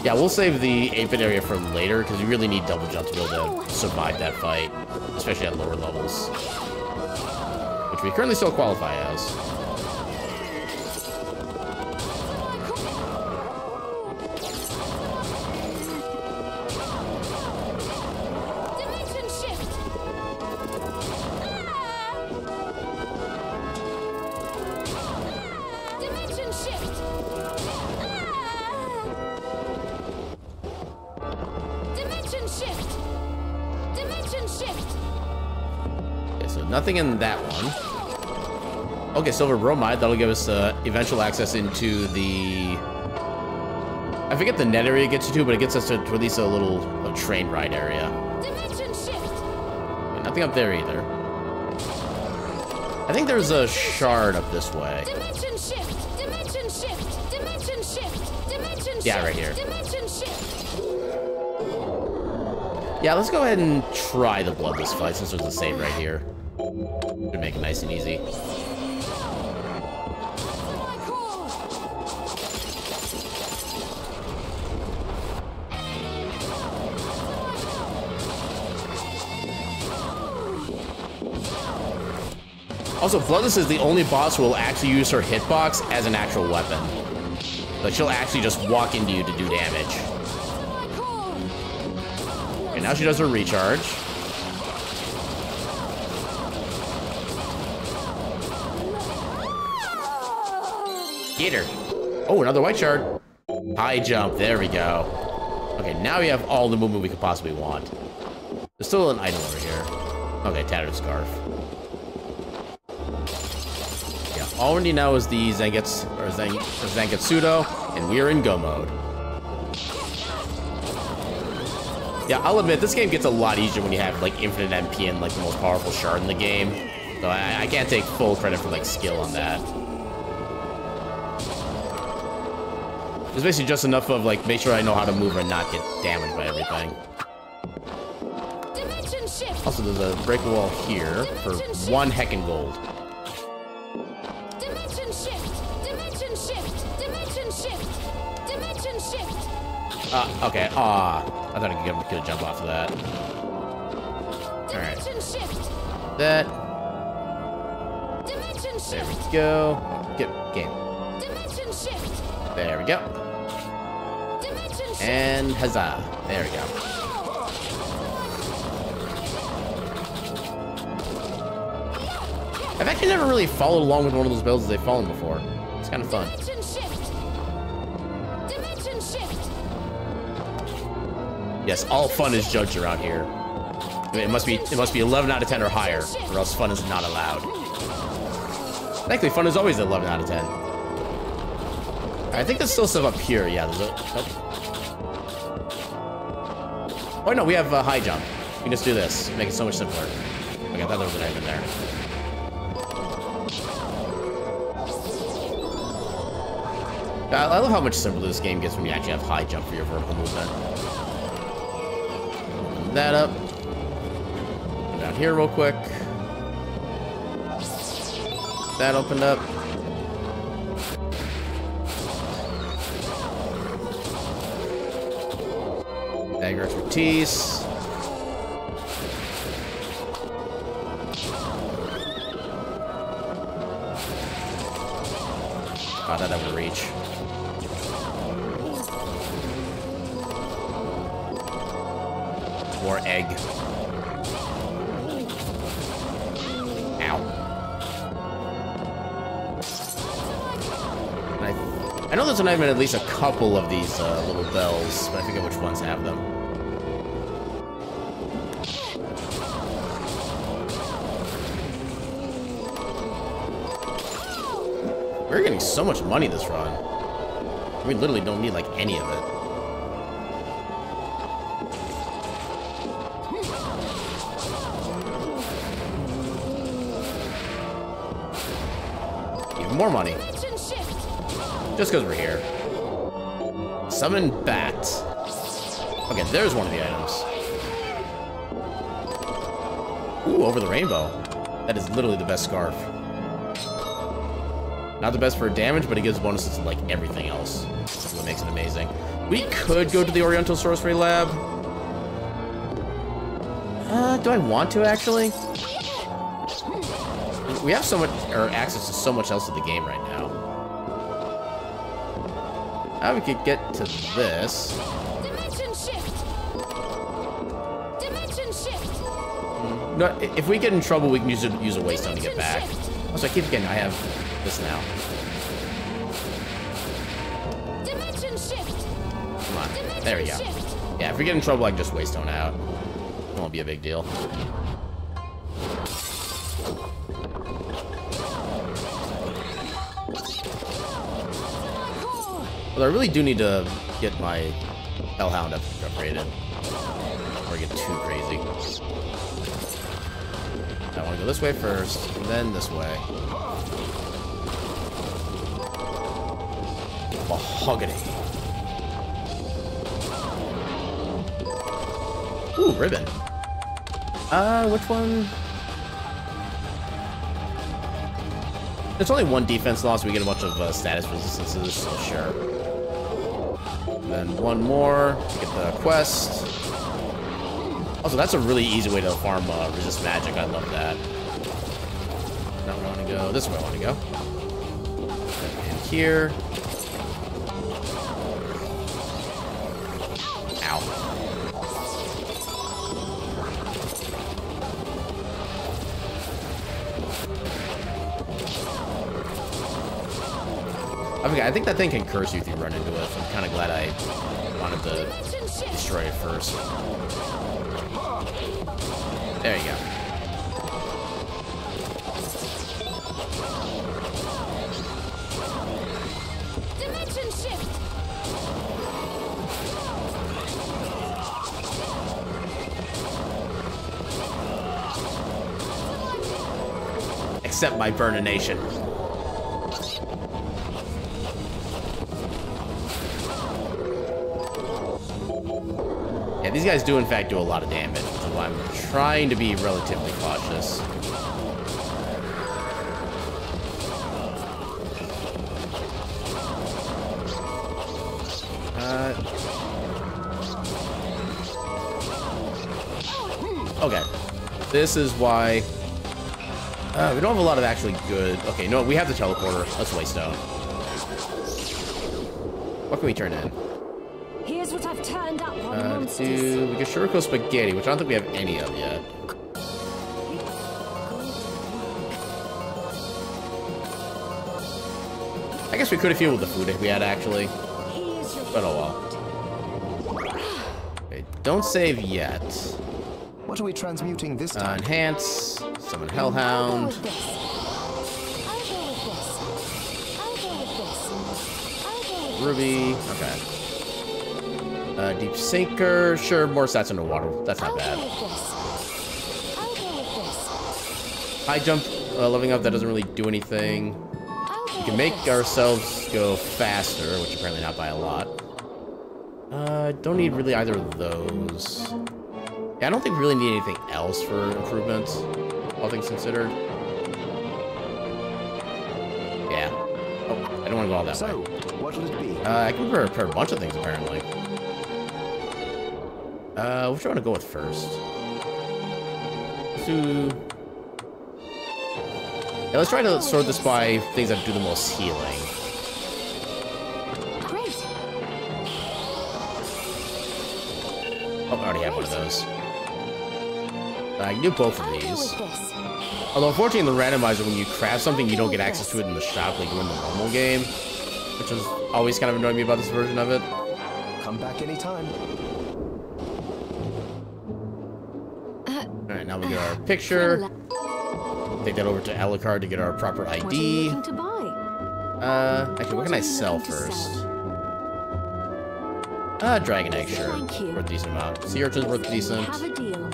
Yeah, we'll save the 8-bit area for later because we really need double jump to be able to survive that fight, especially at lower levels, which we currently still qualify as. Dimension shift. Dimension shift. Dimension shift. Dimension shift. Okay, so nothing in that one. Okay, silver bromide. That'll give us eventual access into the... I forget the net area it gets you to, but it gets us to at least a little train ride area. Dimension shift. Okay, nothing up there either. I think there's a shard up this way. Dimension shift. Dimension shift. Dimension shift. Dimension shift. Yeah, right here. Dimension shift. Yeah, let's go ahead and try the bloodless fight since there's a save right here. Should make it nice and easy. Also, Bloodless is the only boss who will actually use her hitbox as an actual weapon. Like, she'll actually just walk into you to do damage. Okay, now she does her recharge. Get her. Oh, another white shard. High jump. There we go. Okay, now we have all the movement we could possibly want. There's still an item over here. Okay, tattered scarf. Yeah, all we need now is the Zangetsudo, and we are in go mode. Yeah, I'll admit, this game gets a lot easier when you have, like, infinite MP and, like, the most powerful shard in the game. So I can't take full credit for, like, skill on that. It's basically just enough of, like, make sure I know how to move and not get damaged by everything. Dimension shift. Also, there's a break wall here for 1 heckin' gold. Dimension shift. Dimension shift. Dimension shift. Dimension shift. Okay. I thought I could get a jump off of that. Alright. Dimension shift. That. Dimension shift. There we go. Get game. Dimension shift. There we go. Dimension shift. And huzzah. There we go. I've actually never really followed along with one of those builds as they've fallen before. It's kind of fun. Dimension shift. Dimension shift. Yes, all fun is judged around here. I mean, it must be 11 out of 10 or higher, or else fun is not allowed. Thankfully, fun is always 11 out of 10. I think there's still stuff up here. Yeah, there's a... Oh, no, we have a high jump. We can just do this. Make it so much simpler. Okay, I thought there was an item in there. I love how much simpler this game gets when you actually have high jump for your vertical movement. Open that up. Go down here real quick. That opened up. Dagger expertise. Oh, that would reach. More egg. Ow. I know there's an item in at least a couple of these little bells, but I forget which ones have them. We're getting so much money this run. We literally don't need like any of it. Even more money. Just because we're here. Summon bat. Okay, there's one of the items. Ooh, over the rainbow. That is literally the best scarf. Not the best for damage, but it gives bonuses to like everything else. That's what makes it amazing. We could go to the Oriental Sorcery Lab. Do I want to actually? We have so much, or access to so much else of the game right now. Now we could get to this. Dimension shift. Dimension shift. No, if we get in trouble, we can use a waystone to get back. Also, I keep forgetting I have this now. Dimension shift. Come on. There we go. Yeah, if we get in trouble, I can just waystone out. It won't be a big deal. But I really do need to get my Hellhound upgraded before I get too crazy. I want to go this way first, and then this way. Mahogany. Ooh, ribbon. Which one? There's only one defense loss, so we get a bunch of status resistances, so sure. And then one more to get the quest. Also, that's a really easy way to farm resist magic. I love that. Now we want to go this way. I want to go. And here. Ow. I think that thing can curse you if you run into it. So I'm kind of glad I wanted to destroy it first. There you go. Dimension shift. Accept my burnination. Yeah, these guys do in fact do a lot of damage, so I'm trying to be relatively cautious. Okay. This is why... we don't have a lot of actually good... Okay, no, we have the teleporter. Let's waystone. What can we turn in? Here's what I've turned up on the monsters. We get Shuriken Spaghetti, which I don't think we have any of yet. I guess we could have healed with the food if we had, actually. But oh well. Okay, don't save yet. What are we transmuting this time? Enhance. Summon Hellhound. Ruby. Okay. Deep Sinker. Sure, more stats underwater. That's not bad. High jump, leveling up, that doesn't really do anything. We can make ourselves go faster, which apparently not by a lot. Don't need really either of those. Yeah, I don't think we really need anything else for improvements, all things considered. Yeah. Oh, I don't want to go all that way. So, what will it be? I can repair a bunch of things, apparently. Which do I want to go with first? Let's do... Yeah, let's try to sort this by things that do the most healing. Great. Oh, I already have one of those. I can do both of these. Although, unfortunately, in the randomizer, when you craft something, you don't get access to it in the shop like you do in the normal game. Which has always kind of annoyed me about this version of it. Come back anytime. Alright, now we get our picture. Take that over to Alucard to get our proper ID. What are you looking to buy? Actually, what can I sell first? Dragon Egg, sure. Worth a decent amount. Sea Urchin's worth decent. Have a deal.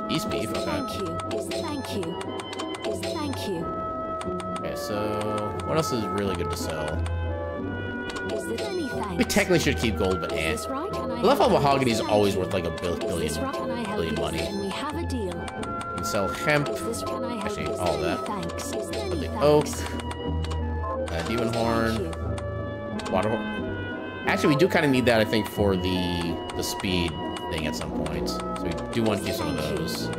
Beast Beef, okay. Thank you. Thank you. Okay, so what else is really good to sell? Is there any thanks? We technically should keep gold, but Is this right? Can I the level of have a mahogany is deal? always worth like a Is this right? Can I help billion you? money. Then we have a deal. You can sell hemp, Is this, can I help actually you? Is all there that. any thanks? Is there For any the thanks? oak, demon horn, Thank you. water horn. Actually, we do kind of need that, I think, for the speed thing at some point. So we do want to do some of those. Yeah,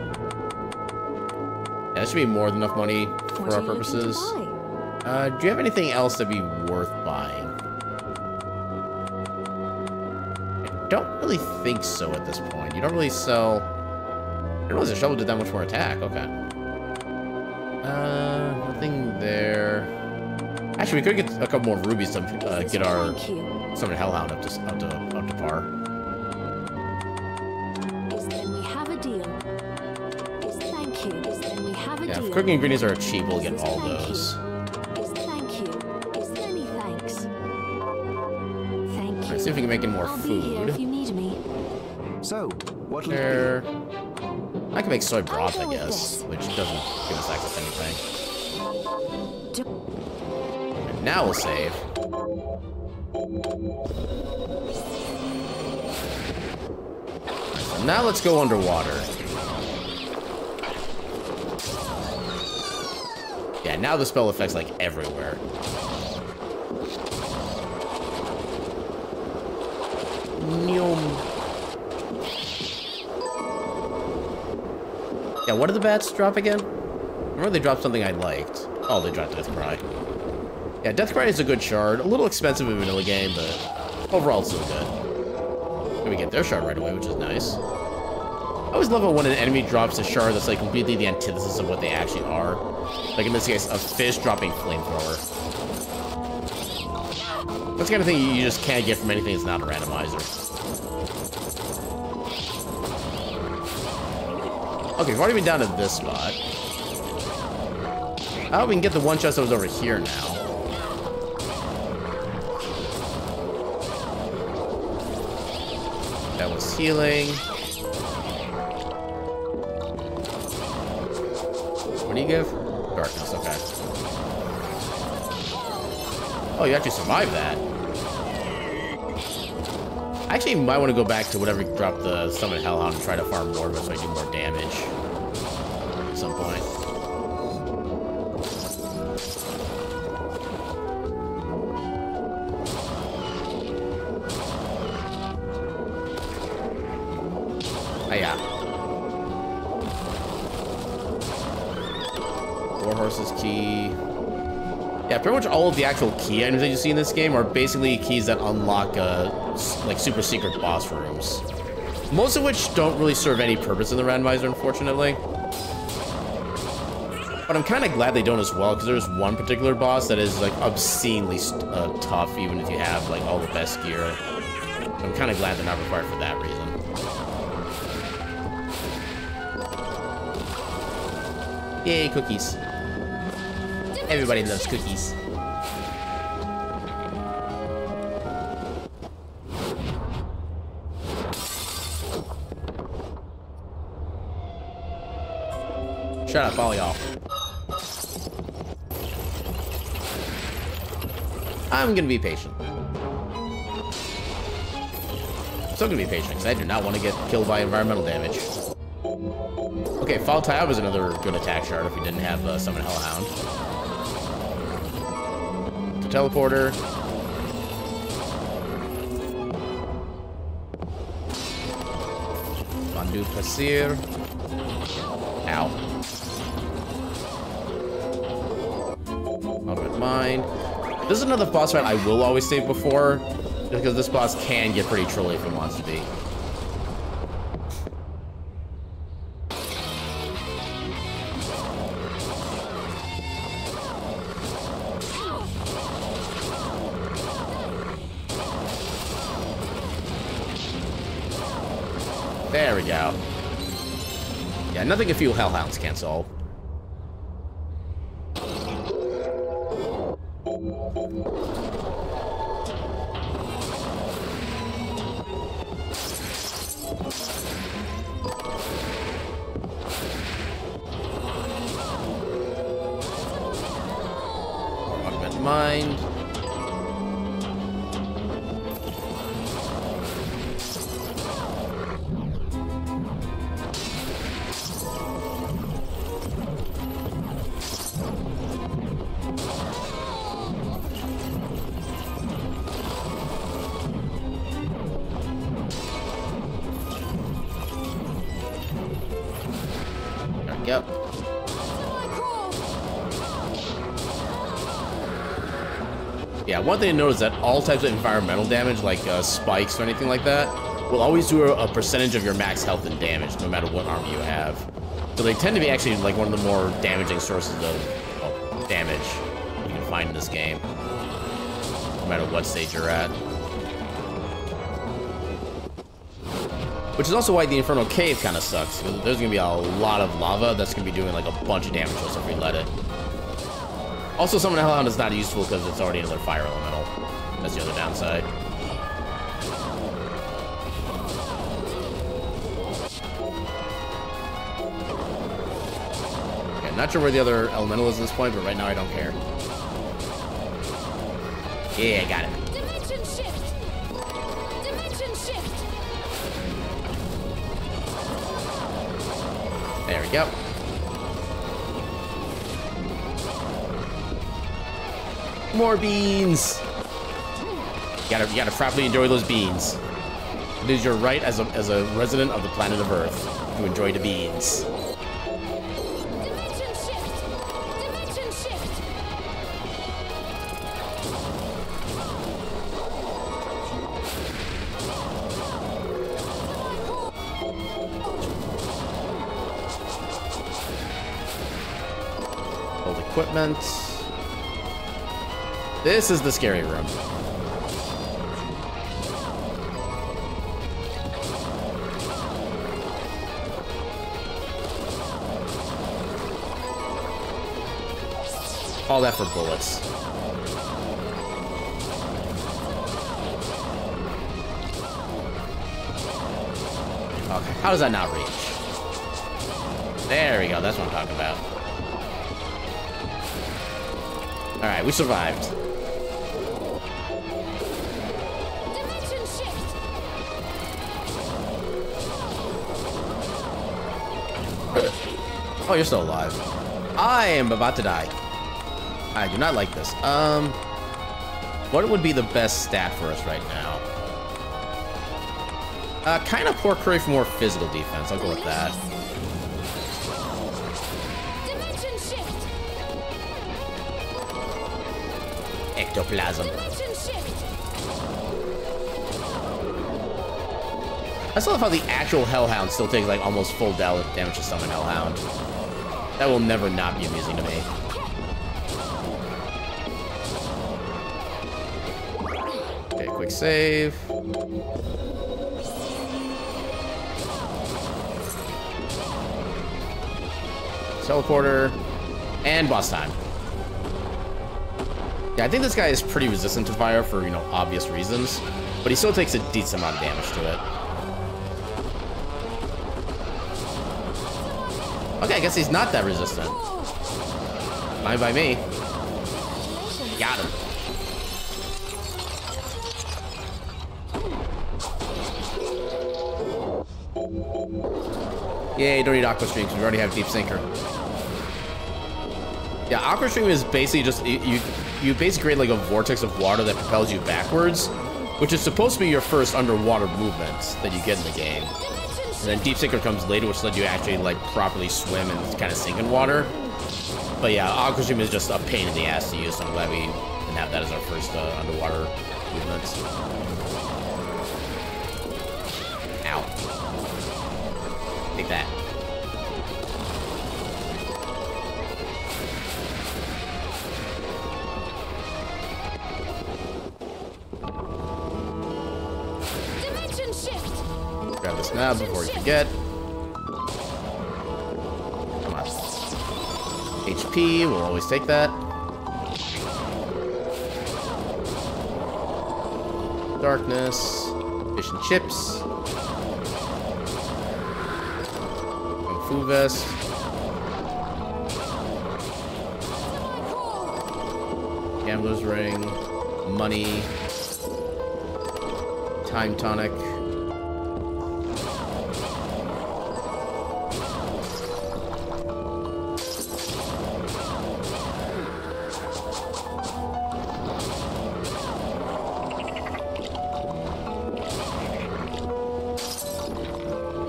that should be more than enough money for What our are you looking to purposes. buy? Do you have anything else that'd be worth buying? I don't really think so at this point. You don't really sell... I didn't realize the shovel did that much more attack. Okay. Nothing there. Actually, we could get a couple more rubies to get our Thank you. summon Hellhound up to par. Then we have a deal. Thank you. Then we have a Yeah, deal. if cooking ingredients are cheap, we'll get all Thank those. Thank you. Is there any thanks? Thank you. Let's see if we can make any more I'll be here food. if you need me. So, what will it There. be? I can make soy broth, I'll I go with guess, this. which doesn't give us access to anything. Do- And now we'll save. So now let's go underwater. Yeah, now the spell affects like everywhere. Neom. Yeah, what did the bats drop again? Remember they dropped something I liked. Oh, they dropped Deathcry. Yeah, Deathcry is a good shard. A little expensive in a vanilla game, but overall it's still good. And we get their shard right away, which is nice. I always love it when an enemy drops a shard that's like completely the antithesis of what they actually are. Like in this case, a fish dropping flamethrower. That's the kind of thing you just can't get from anything that's not a randomizer. Okay, we've already been down to this spot. Oh, we can get the one chest that was over here now. That was healing. What do you give? Darkness, okay. Oh, you actually survived that. I actually might want to go back to whatever dropped the Summon Hellhound and try to farm more of it so I do more damage at some point. Ah, yeah. Warhorse's key. Yeah, pretty much all of the actual key items that you see in this game are basically keys that unlock, like, super secret boss rooms. Most of which don't really serve any purpose in the randomizer, unfortunately. But I'm kind of glad they don't as well, because there's one particular boss that is like obscenely tough, even if you have like all the best gear. So I'm kind of glad they're not required for that reason. Yay, cookies. Everybody loves cookies. Shut up, all y'all. I'm gonna be patient. I'm still gonna be patient, because I do not want to get killed by environmental damage. Okay, Fall Tile was another good attack shard if we didn't have Summon Hellhound. The teleporter. Bandu Pasir. Ow. Ultimate Mind. This is another boss fight I will always save before, because this boss can get pretty trolly if it wants to be. There we go. Yeah, nothing a few Hellhounds can't solve. Augment Mind. Yep. Yeah, one thing to note is that all types of environmental damage, like spikes or anything like that, will always do a percentage of your max health and damage, no matter what armor you have. So they tend to be actually like one of the more damaging sources of damage you can find in this game, no matter what stage you're at. Which is also why the Infernal Cave kind of sucks, because there's going to be a lot of lava that's going to be doing like a bunch of damage to us if we let it. Also, Summon Hellhound is not useful because it's already another fire elemental. That's the other downside. Okay, not sure where the other elemental is at this point, but right now I don't care. Yeah, I got it. Dimension shift. Dimension shift. There we go. More beans. You gotta properly enjoy those beans. It is your right as a resident of the planet of Earth to enjoy the beans. Dimension shift. Dimension shift. Old equipment. This is the scary room. All that for bullets. Okay, how does that not reach? There we go, that's what I'm talking about. Alright, we survived. Dimension shift. Oh, you're still alive. I am about to die. I do not like this. What would be the best stat for us right now? Kind of poor curry for more physical defense. I'll go with that. Dimension shift. Ectoplasm. Dimension shift. I still love how the actual Hellhound still takes like almost full damage to summon Hellhound. That will never not be amusing to me. Okay, quick save. Teleporter. And boss time. Yeah, I think this guy is pretty resistant to fire for, you know, obvious reasons. But he still takes a decent amount of damage to it. Okay, I guess he's not that resistant. Fine by me. Got him. Yay, don't need Aqua Stream because we already have Deep Sinker. Yeah, Aqua Stream is basically just, you basically create like a vortex of water that propels you backwards, which is supposed to be your first underwater movement that you get in the game. And then Deep Sinker comes later, which lets you actually like properly swim and kind of sink in water. But yeah, Aqua Stream is just a pain in the ass to use, so I'm glad we can have that as our first underwater movements. Ow. Take that. Dimension shift. Grab this now before you forget. Come on. HP, we'll always take that. Darkness. Fish and chips. Kung Fu vest. Gambler's ring. Money. Time tonic.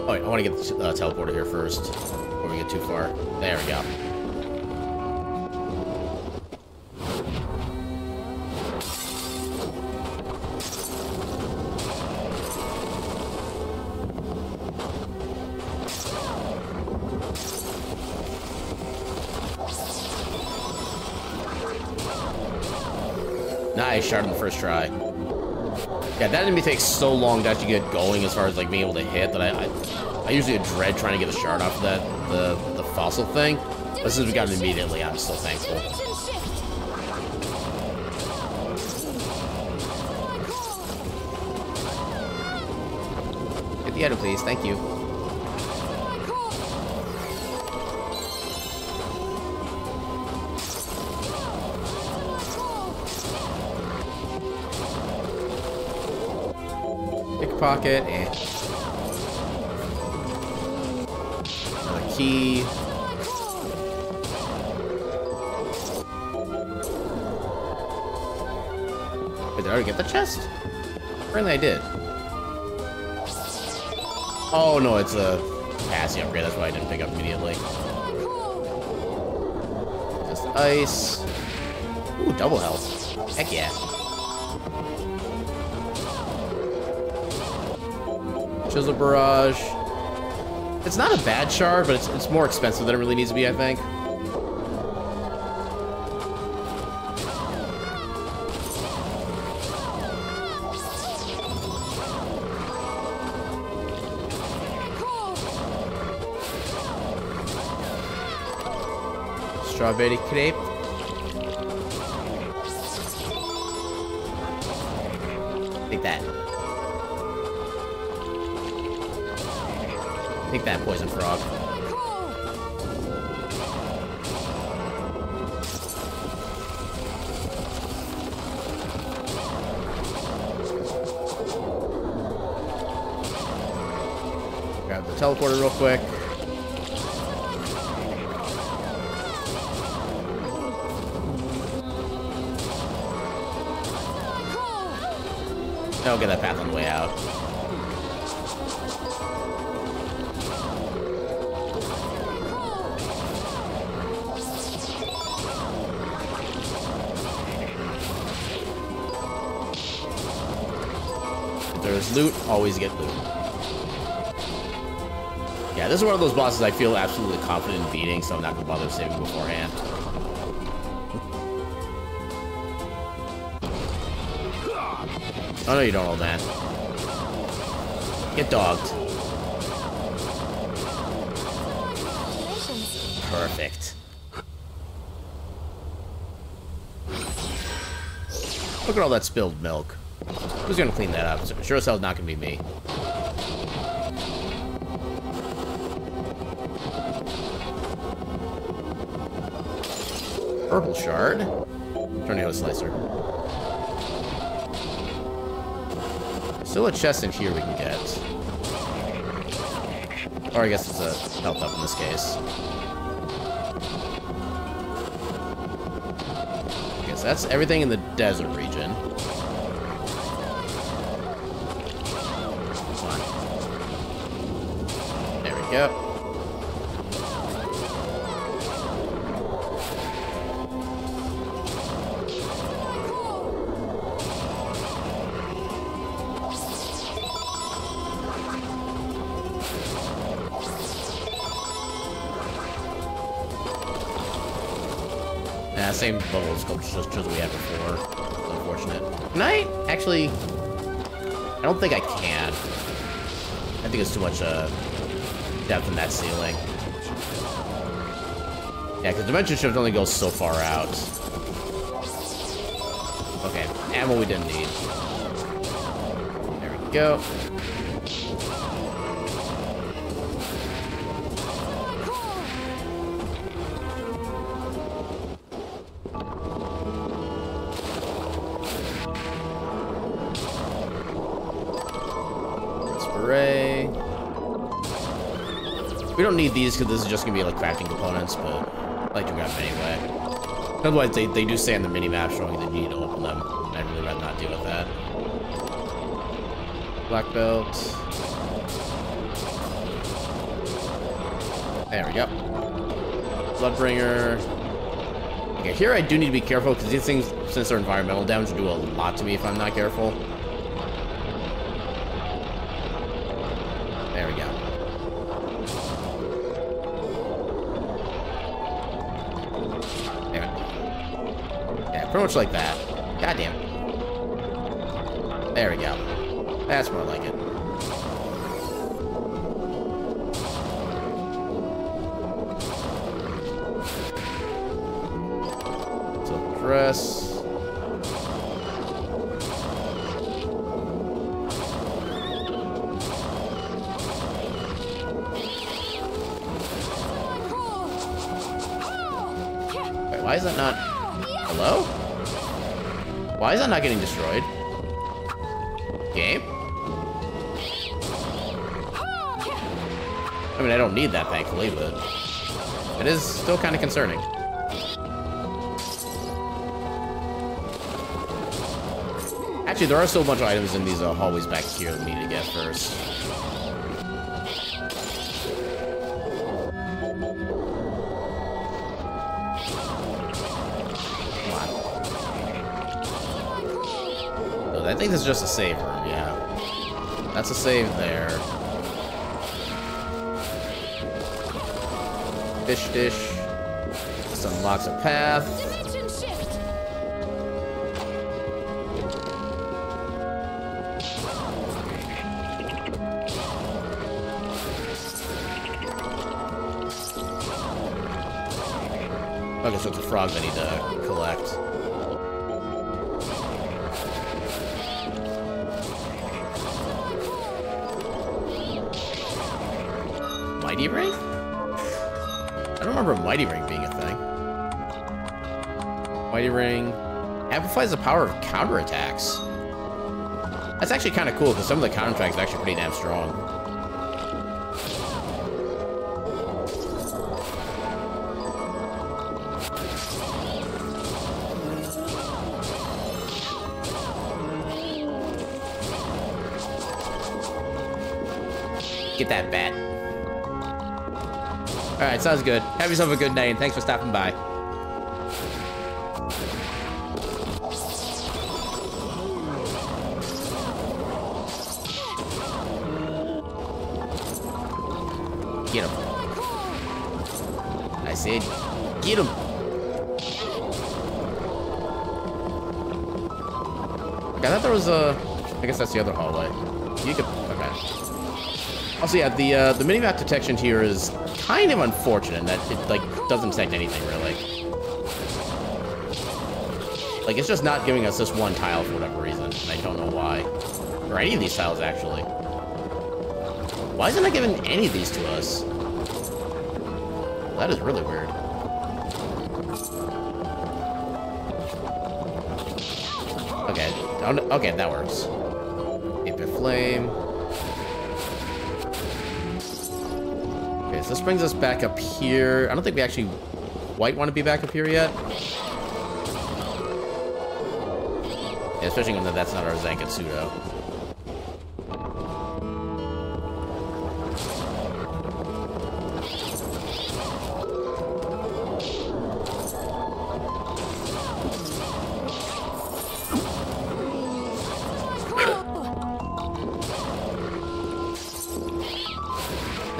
Oh, wait, I want to get the teleporter here first before we get too far. There we go. Nice, shard on the first try. Yeah, that enemy takes so long to actually get going as far as like being able to hit that I usually dread trying to get a shard off of that the fossil thing. But since we got it immediately, I'm still thankful. Get the item, please. Thank you. Pickpocket and another key. Wait, did I already get the chest? Apparently I did. Oh no, it's a passy upgrade, that's why I didn't pick up immediately. Just ice. Ooh, double health. Heck yeah. Chisel Barrage. It's not a bad shard, but it's more expensive than it really needs to be, I think. Strawberry crepe. Take that. Take that, poison frog. Grab the teleporter real quick. I'll get that path on the way out. If there's loot, always get loot. Yeah, this is one of those bosses I feel absolutely confident in beating, so I'm not gonna bother saving beforehand. Oh no, you don't, old man. Get dogged. Perfect. Look at all that spilled milk. Who's gonna clean that up? Sure as hell's not gonna be me. Purple shard. Tornado slicer. Still a chest in here we can get. Or I guess it's a health up in this case. I guess that's everything in the desert region. Come on. There we go. Same level of sculpture just as we had before. It's unfortunate. Can I actually? I don't think I can. I think it's too much depth in that ceiling. Yeah, because Dimension Shift only goes so far out. Okay, ammo we didn't need. There we go. We don't need these because this is just gonna be like crafting components, but I like to grab them anyway. Otherwise, they do say on the mini-map showing that you need to open them. And I'd really rather not deal with that. Black belt. There we go. Bloodbringer. Okay, here I do need to be careful because these things, since they're environmental damage, do a lot to me if I'm not careful. There we go. Pretty much like that. Goddamn. There we go. That's more like it. Silk dress. Wait, why is that not? Hello? Why is that not getting destroyed? Game? I mean, I don't need that, thankfully, but it is still kind of concerning. Actually, there are still a bunch of items in these hallways back here that we need to get first. I think this is just a save room, yeah. That's a save there. Fish dish. This unlocks a path. Dimension shift. Okay, so it's a frog I need to collect. Mighty Ring? I don't remember Mighty Ring being a thing. Mighty Ring amplifies the power of counterattacks. That's actually kind of cool because some of the counterattacks are actually pretty damn strong. Get that bat. Alright, sounds good. Have yourself a good night, and thanks for stopping by. Get him. I said, get him. Okay, I thought there was a... I guess that's the other hallway. You could... Okay. Also, yeah, the minimap detection here is kind of unfortunate in that it, like, doesn't detect anything, really. Like, it's just not giving us this one tile for whatever reason, and I don't know why. Or any of these tiles, actually. Why isn't it giving any of these to us? That is really weird. Okay, okay, that works. 8-bit flame. Okay, so this brings us back up here. I don't think we actually quite want to be back up here yet. Yeah, especially when that's not our Zankatsudo.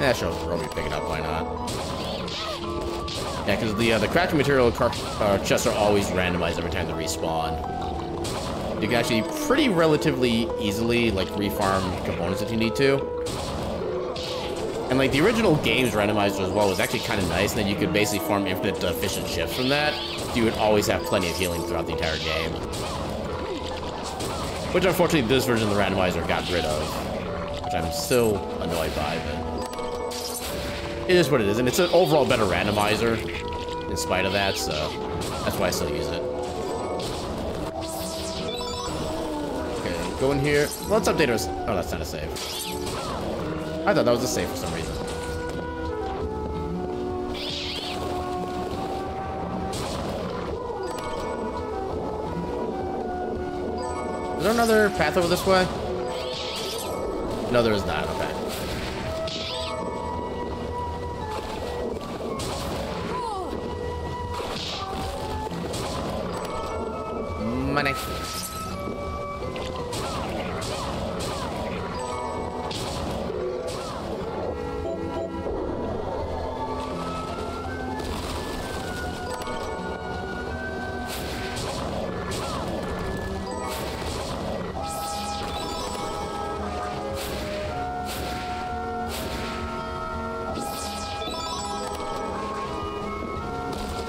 Yeah, sure, we'll be picking up, why not? Yeah, because the crafting material chests are always randomized every time they respawn. You can actually pretty relatively easily, like, refarm components if you need to. And, like, the original game's randomizer as well was actually kind of nice, and then you could basically farm infinite efficient shifts from that. So you would always have plenty of healing throughout the entire game. Which, unfortunately, this version of the randomizer got rid of. Which I'm still annoyed by, but... it is what it is, and it's an overall better randomizer in spite of that, so that's why I still use it. Okay, go in here. Let's update our... oh, that's not a save. I thought that was a save for some reason. Is there another path over this way? No, there is not. Okay. Money.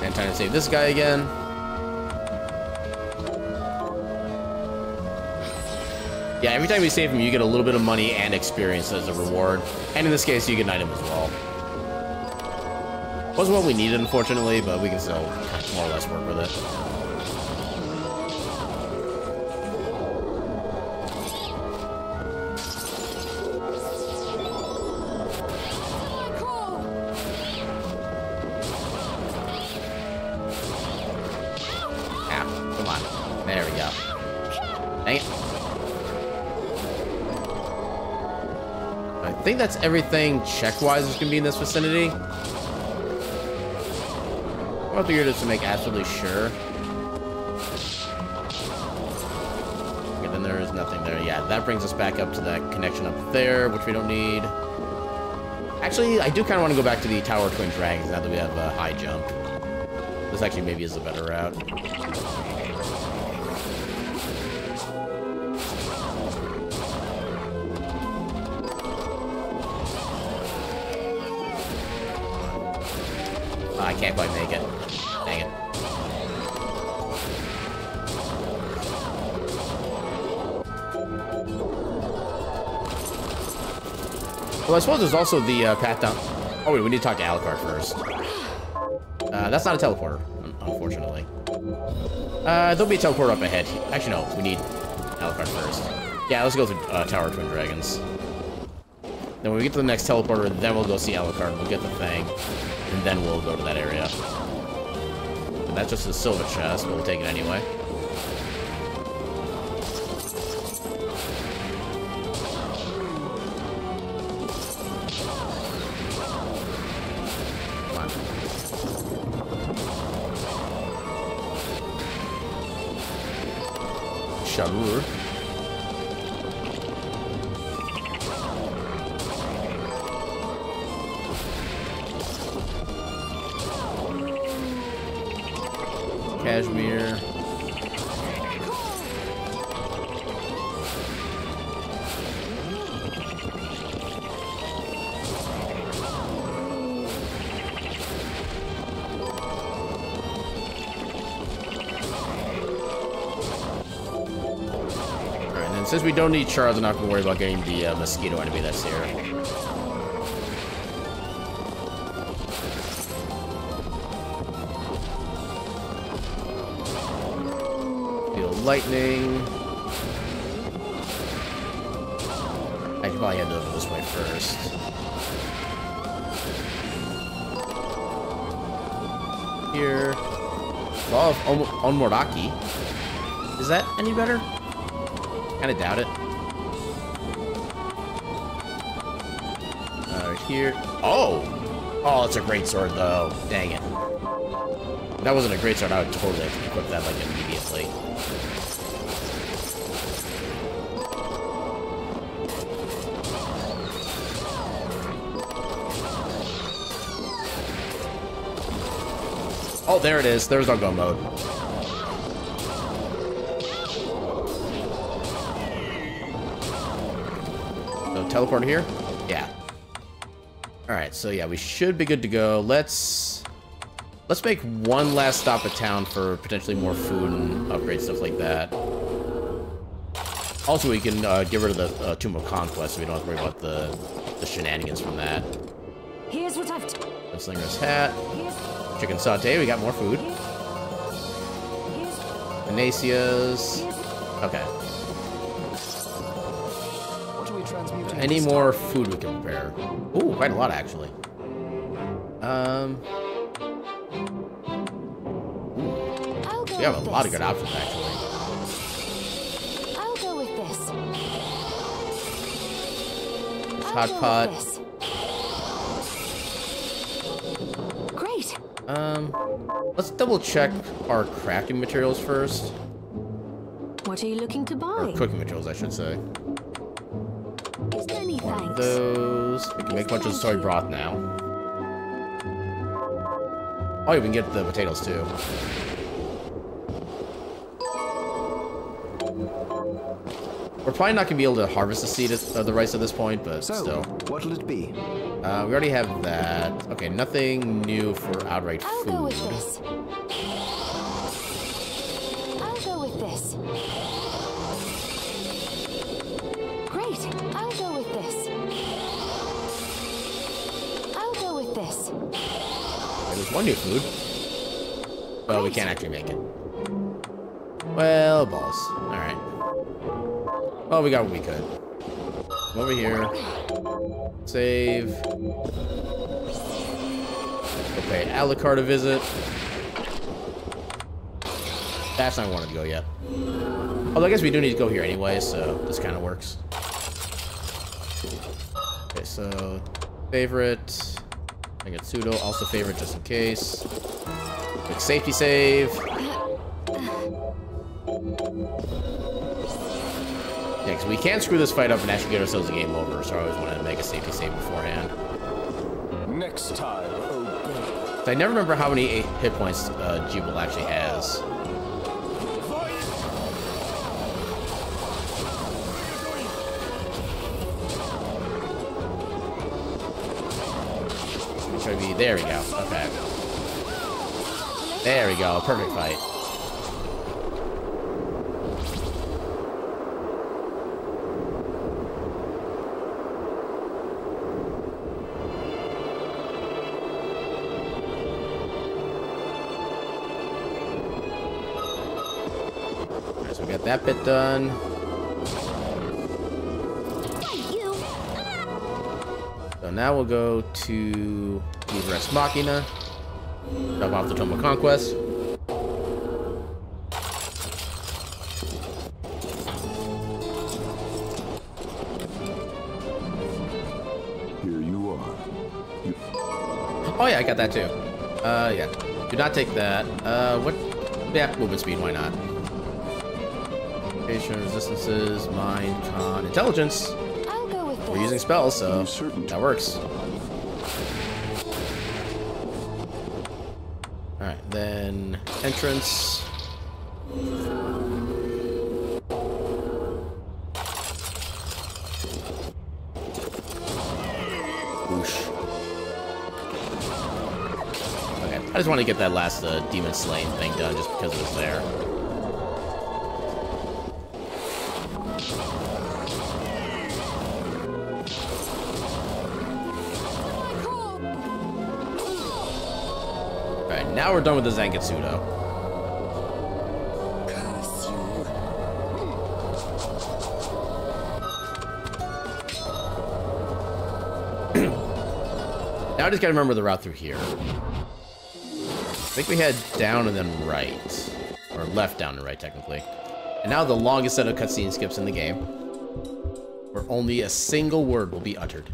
And time to save this guy again. Yeah, every time you save him, you get a little bit of money and experience as a reward. And in this case, you get an item as well. Wasn't what we needed, unfortunately, but we can still more or less work with it. Ah, come on. There we go. Dang it. I think that's everything check-wise that's gonna be in this vicinity. I'll have to hear this to make absolutely sure. Okay, then there is nothing there. Yeah, that brings us back up to that connection up there, which we don't need. Actually, I do kind of want to go back to the Tower of Twin Dragons now that we have a high jump. This actually maybe is the better route. I can't quite make it. Dang it. Well, I suppose there's also the path down... oh, wait, we need to talk to Alucard first. That's not a teleporter, unfortunately. There'll be a teleporter up ahead. Actually, no, we need Alucard first. Yeah, let's go to Tower of Twin Dragons. Then when we get to the next teleporter, then we'll go see Alucard, we'll get the thing, and then we'll go to that area. And that's just a silver chest, but we'll take it anyway. Come on. Sharur. Cashmere. Since we don't need shards, I'm not going to worry about getting the mosquito enemy that's here. Feel lightning. I should probably head over this way first. Here. Law of Onmoraki. Is that any better? Kinda doubt it. Here. Oh! Oh, it's a great sword, though. Dang it. If that wasn't a great sword, I would totally equip that, like, immediately. Oh, there it is. There's our go mode. Teleport here? Yeah. Alright, so yeah, we should be good to go. Let's make one last stop at town for potentially more food and upgrade stuff like that. Also, we can get rid of the Tomb of Conquest so we don't have to worry about the shenanigans from that. Here's what I've Gunslinger's hat. Chicken saute, we got more food. Inacias. Okay. Any more food we can prepare? Ooh, quite a lot actually. Ooh. We have a lot of good options actually. I'll go with this. Hot pot. Great. Let's double check our crafting materials first. What are you looking to buy? Or cooking materials, I should say. Many thanks. Those. We can make a bunch of soy broth now. Oh, yeah, we can get the potatoes too. We're probably not gonna be able to harvest the seed of the rice at this point, but so, still. What'll it be? We already have that. Okay, nothing new for outright I'll food. go with this. I'll go with this. Great. I'll go with this. I'll go with this. There's one new food. Well, we can't actually make it. Well, balls. Alright. Well, we got what we could. Come over here. Save. Go pay Alucard a visit. That's not where I wanted to go yet. Although I guess we do need to go here anyway, so this kind of works. Okay, so favorite. I get pseudo, also favorite just in case. Quick safety save. Yeah, because we can't screw this fight up and actually get ourselves a game over, so I always wanted to make a safety save beforehand. Next time, oh God. So I never remember how many hit points Jubal actually has. There we go. Okay. There we go. Perfect fight. Alright, so we got that bit done. So now we'll go to Res Machina. Drop off the Tomb of Conquest. Here you are. Oh yeah, I got that too. Yeah. Do not take that. What? Yeah, movement speed, why not? Patient resistances, mind, con, intelligence. I'll go with this. We're using spells, so that works. Alright, then entrance. Whoosh. Okay, I just want to get that last demon slaying thing done just because it was there. Alright, now we're done with the Zangetsudo. Now I just gotta remember the route through here. I think we head down and then right. Or left, down, and right, technically. And now the longest set of cutscene skips in the game, where only a single word will be uttered.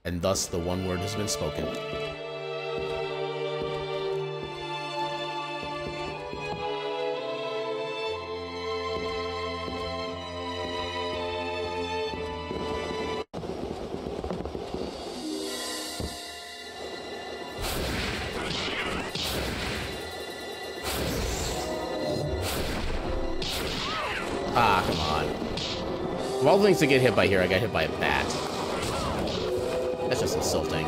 And thus the one word has been spoken. Ah, come on. Of all the things to get hit by here, I got hit by a bat. That's just insulting.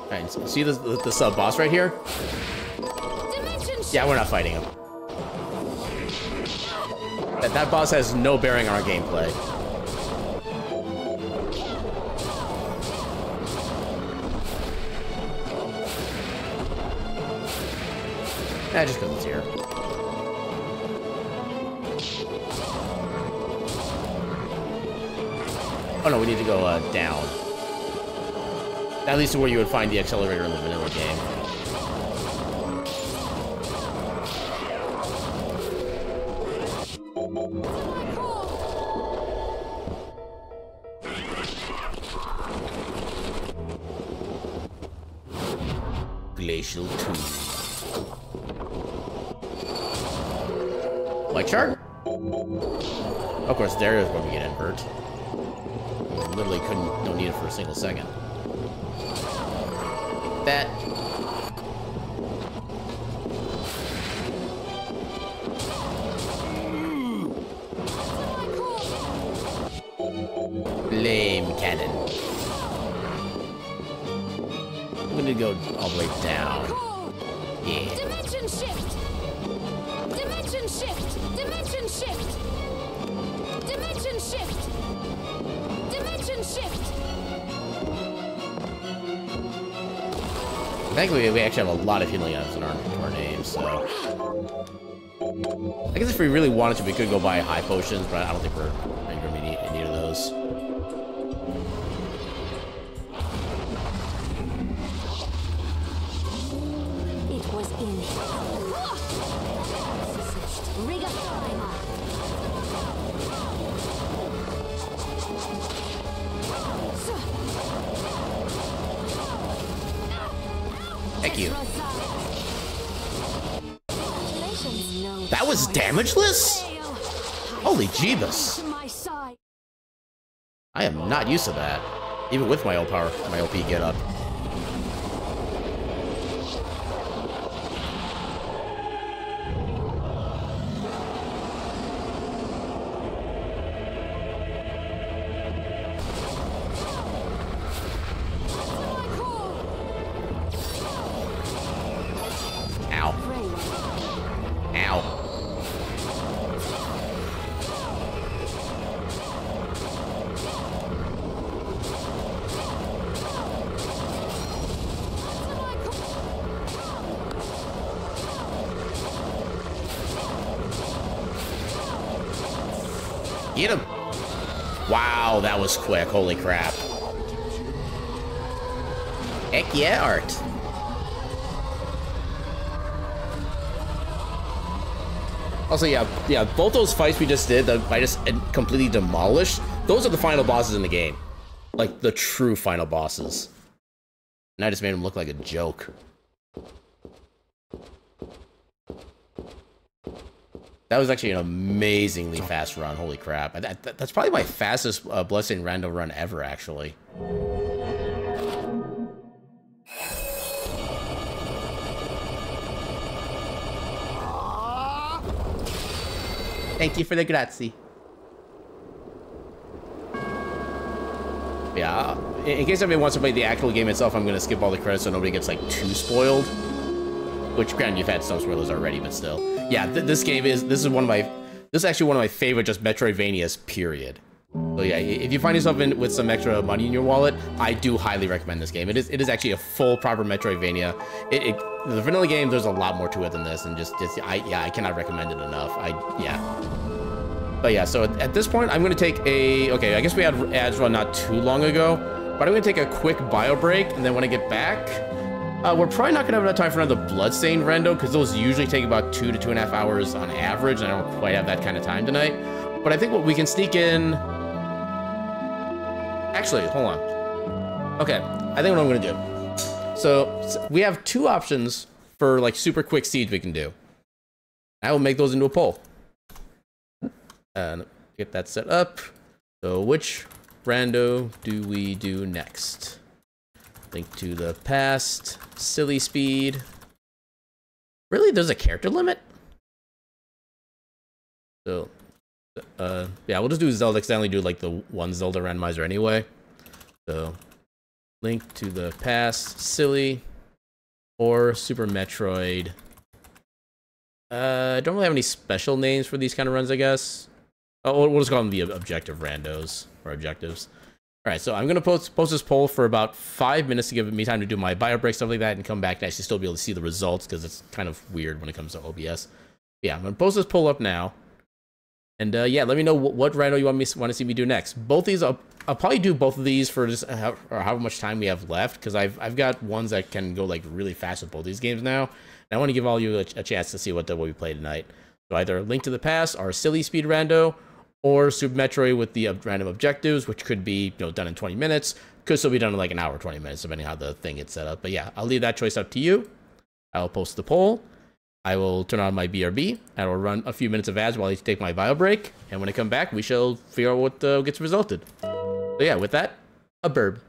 Alright, see the sub-boss right here? Yeah, we're not fighting him. That boss has no bearing on our gameplay. Just because it's here. Oh no, we need to go down. That leads to where you would find the accelerator in the vanilla game. Glacial 2. Light chart? Of course, there is where we get invert. We literally don't need it for a single second. That. Flame cannon. I'm gonna go all the way down. Yeah. Dimension shift! Dimension shift! Dimension shift! Dimension shift! Dimension shift! Thankfully, we actually have a lot of healing items in our names, so... I guess if we really wanted to, we could go buy high potions, but I don't think we're going to be in need of those. It was in Riga Prima. Thank you. That was damageless? Holy Jeebus. I am not used to that. Even with my OP get up. Get him! Wow, that was quick. Holy crap. Heck yeah, Art. Also, yeah, both those fights we just did that I just completely demolished, those are the final bosses in the game. Like, the true final bosses. And I just made them look like a joke. That was actually an amazingly fast run. Holy crap. That's probably my fastest Bloodstained random run ever, actually. Thank you for the grazie. Yeah, in case anybody wants to play the actual game itself, I'm going to skip all the credits so nobody gets, like, too spoiled. Which, granted, you've had some spoilers already, but still. Yeah, this is actually one of my favorite just Metroidvanias, period. So yeah, if you find yourself with some extra money in your wallet, I do highly recommend this game. It is actually a full, proper Metroidvania. The vanilla game, there's a lot more to it than this, and I cannot recommend it enough. But yeah, so at this point, I'm gonna take okay, I guess we had ads run not too long ago, but I'm gonna take a quick bio break, and then when I get back, we're probably not gonna have enough time for another Bloodstained rendo, because those usually take about 2 to 2.5 hours on average, and I don't quite have that kind of time tonight. But I think what we can sneak in... Actually, hold on. Okay, I think what I'm gonna do. So we have 2 options for like super quick seeds we can do. I will make those into a poll. And get that set up. So which rando do we do next? Link to the past, silly speed. Really, there's a character limit? So, yeah, we'll just do Zelda, because I only do like the one Zelda randomizer anyway. So, Link to the past, silly, or Super Metroid. I don't really have any special names for these kind of runs, I guess. Oh, we'll just call them the objective randos, or objectives. Alright, so I'm going to post this poll for about 5 minutes to give me time to do my bio break, stuff like that, and come back and actually still be able to see the results, because it's kind of weird when it comes to OBS. Yeah, I'm going to post this poll up now. And yeah, let me know what rando you want to see me do next. Both these, I'll probably do both of these for just however much time we have left, because I've got ones that can go like really fast with both these games now. And I want to give all you a chance to see what we play tonight. So either Link to the Past, or Silly Speed Rando, or Super Metroid with the random objectives, which could be done in 20 minutes, could still be done in like an hour, 20 minutes, depending on how the thing gets set up. But yeah, I'll leave that choice up to you. I'll post the poll. I will turn on my BRB, and I will run a few minutes of ads while I take my bio break. And when I come back, we shall figure out what gets resulted. So yeah, with that, a burb.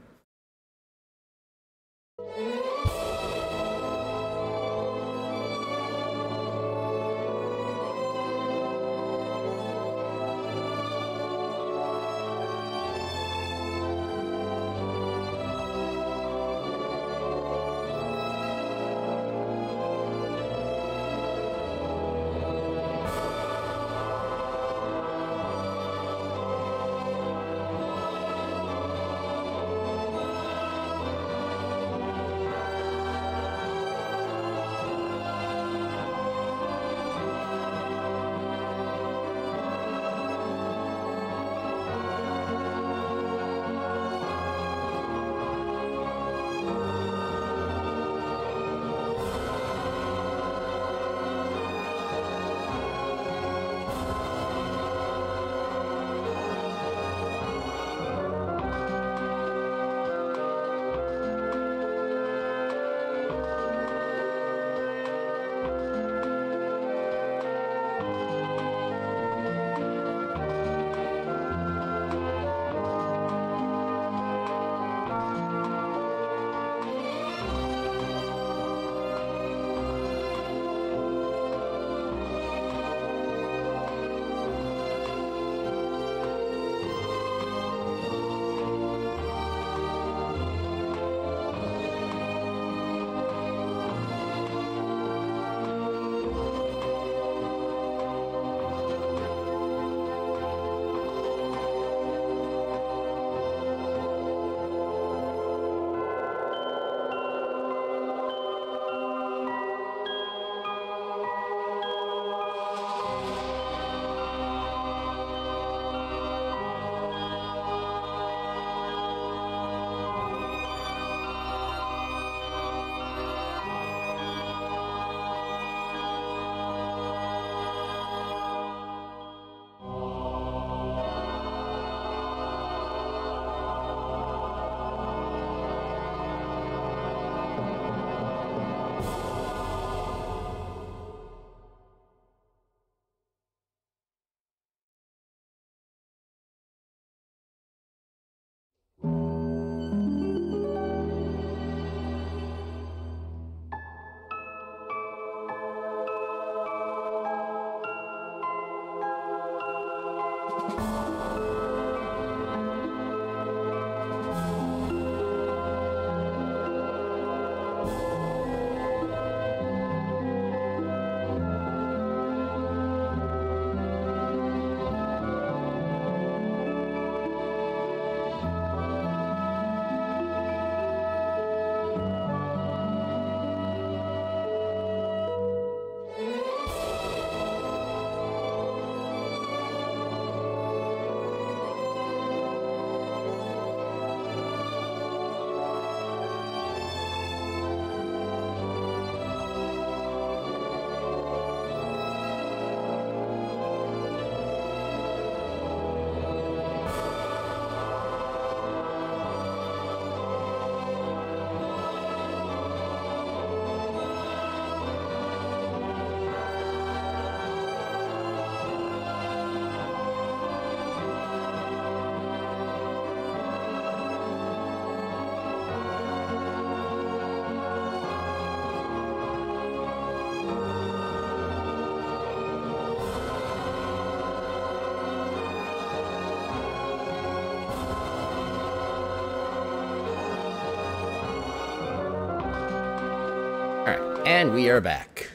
And we are back.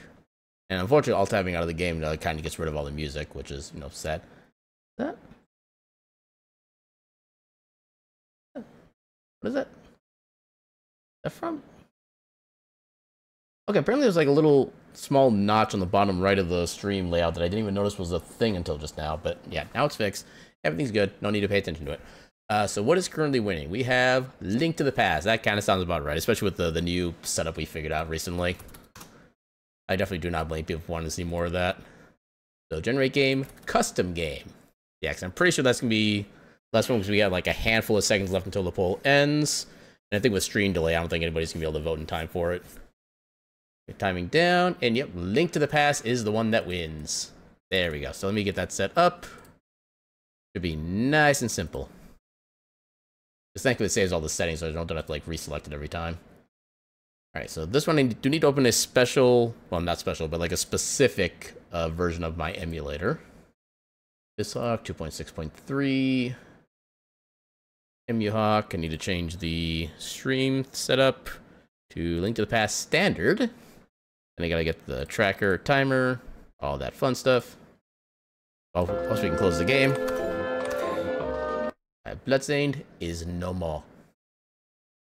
And unfortunately, alt-tabbing out of the game kind of gets rid of all the music, which is, sad. That? What is that? That from? Okay, apparently there's like a little small notch on the bottom right of the stream layout that I didn't even notice was a thing until just now. But yeah, now it's fixed. Everything's good. No need to pay attention to it. So what is currently winning? We have Link to the Past. That kind of sounds about right, especially with the new setup we figured out recently. I definitely do not blame people for wanting to see more of that. So generate game, custom game. Yeah, because I'm pretty sure that's going to be last one because we have like a handful of seconds left until the poll ends. And I think with stream delay, I don't think anybody's going to be able to vote in time for it. Get timing down, and yep, Link to the Past is the one that wins. There we go. So let me get that set up. Should be nice and simple. Just thankfully it saves all the settings so I don't have to like reselect it every time. Alright, so this one I do need to open a special, well not special, but like a specific version of my emulator. BizHawk 2.6.3. EmuHawk, I need to change the stream setup to Link to the Past standard. And I gotta get the tracker, timer, all that fun stuff. Also we can close the game. Bloodstained is no more.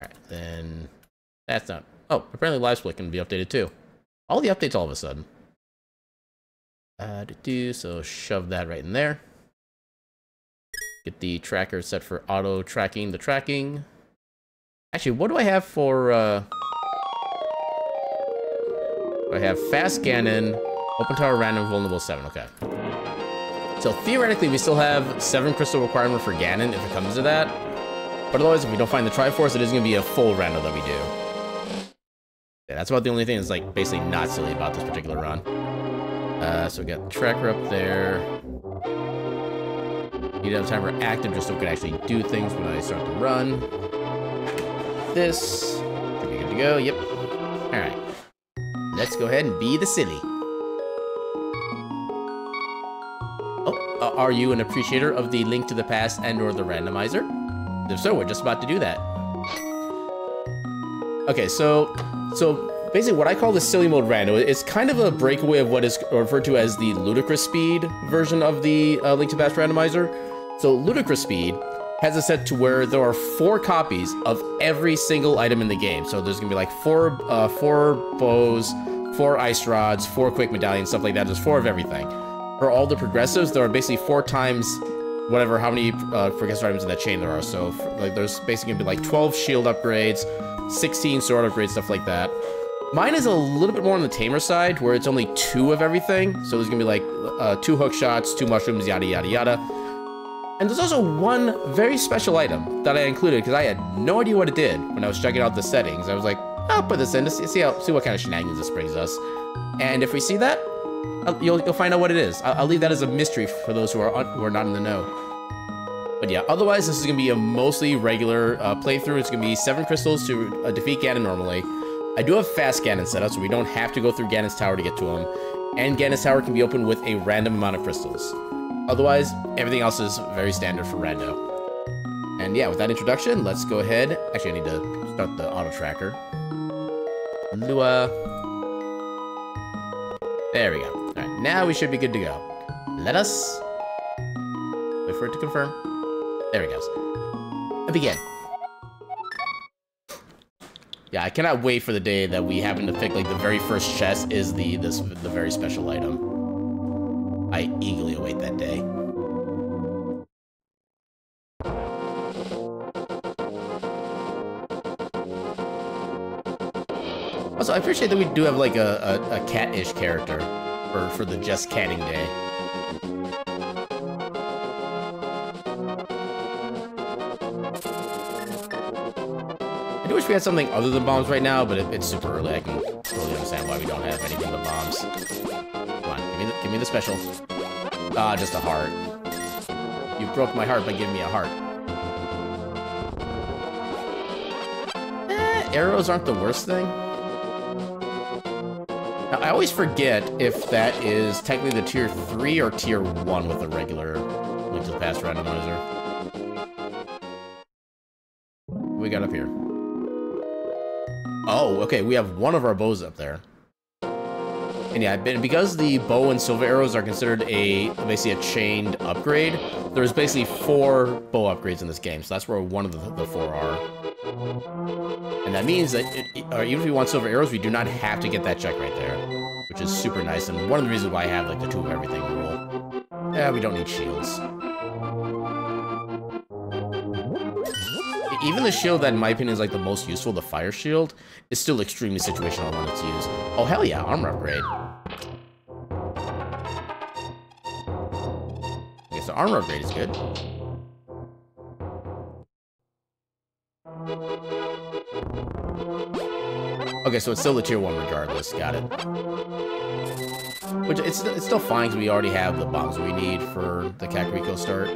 Alright, then that's not. Oh, apparently Live Split can be updated too. All the updates all of a sudden. So shove that right in there. Get the tracker set for auto tracking the tracking. Actually, what do I have for I have Fast Ganon, Open Tower Random, Vulnerable 7, okay. So theoretically, we still have 7 crystal requirement for Ganon if it comes to that. But otherwise, if we don't find the Triforce, it is going to be a full random that we do. Yeah, that's about the only thing that's like basically not silly about this particular run. So we got the tracker up there. Need to have timer active just so we can actually do things when I start to run. This should be good to go. Yep. All right. Let's go ahead and be the silly. Are you an appreciator of the Link to the Past and/or the randomizer? If so, we're just about to do that. Okay, so basically what I call the silly mode random, it's kind of a breakaway of what is referred to as the ludicrous speed version of the Link to the Past randomizer. So ludicrous speed has it set to where there are 4 copies of every single item in the game. So there's gonna be like 4 bows, 4 ice rods, 4 quick medallions, stuff like that. There's 4 of everything. For all the progressives, there are basically 4 times whatever, how many progressive items in that chain there are. So like there's basically gonna be like 12 shield upgrades, 16 sword upgrades, stuff like that. Mine is a little bit more on the tamer side, where it's only 2 of everything. So there's gonna be like 2 hook shots, 2 mushrooms, yada yada yada. And there's also one very special item that I included because I had no idea what it did when I was checking out the settings. I was like, I'll put this in to see what kind of shenanigans this brings us. And if we see that, you'll find out what it is. I'll leave that as a mystery for those who are not in the know. But yeah, otherwise this is gonna be a mostly regular playthrough. It's gonna be 7 crystals to defeat Ganon normally. I do have Fast Ganon set up, so we don't have to go through Ganon's Tower to get to him. And Ganon's Tower can be opened with a random amount of crystals. Otherwise, everything else is very standard for rando. And yeah, with that introduction, let's go ahead. Actually, I need to start the auto tracker. Lua. There we go. All right, now we should be good to go. Let us wait for it to confirm. There it goes. And begin. Yeah, I cannot wait for the day that we happen to pick like the very first chest is the very special item. I eagerly await that day. Also, I appreciate that we do have like a cat-ish character for the just catting day. I do wish we had something other than bombs right now, but it's super early. I can totally understand why we don't have anything but bombs. Come on, give me the special. Ah, just a heart. You broke my heart by giving me a heart. Arrows aren't the worst thing. Now, I always forget if that is technically the tier 3 or tier 1 with the regular Link to the Past randomizer. What we got up here? Oh, okay, we have one of our bows up there. And yeah, because the bow and silver arrows are considered basically a chained upgrade, there's basically 4 bow upgrades in this game, so that's where one of the 4 are. And that means that even if we want silver arrows, we do not have to get that check right there, which is super nice, and one of the reasons why I have like the 2 of everything rule. Yeah, we don't need shields. Even the shield that, in my opinion, is like the most useful, the fire shield, is still extremely situational when it's used. Oh, hell yeah, armor upgrade. Okay, so armor upgrade is good. Okay, so it's still the tier 1 regardless, got it. Which, it's still fine, because we already have the bombs we need for the Kakariko start.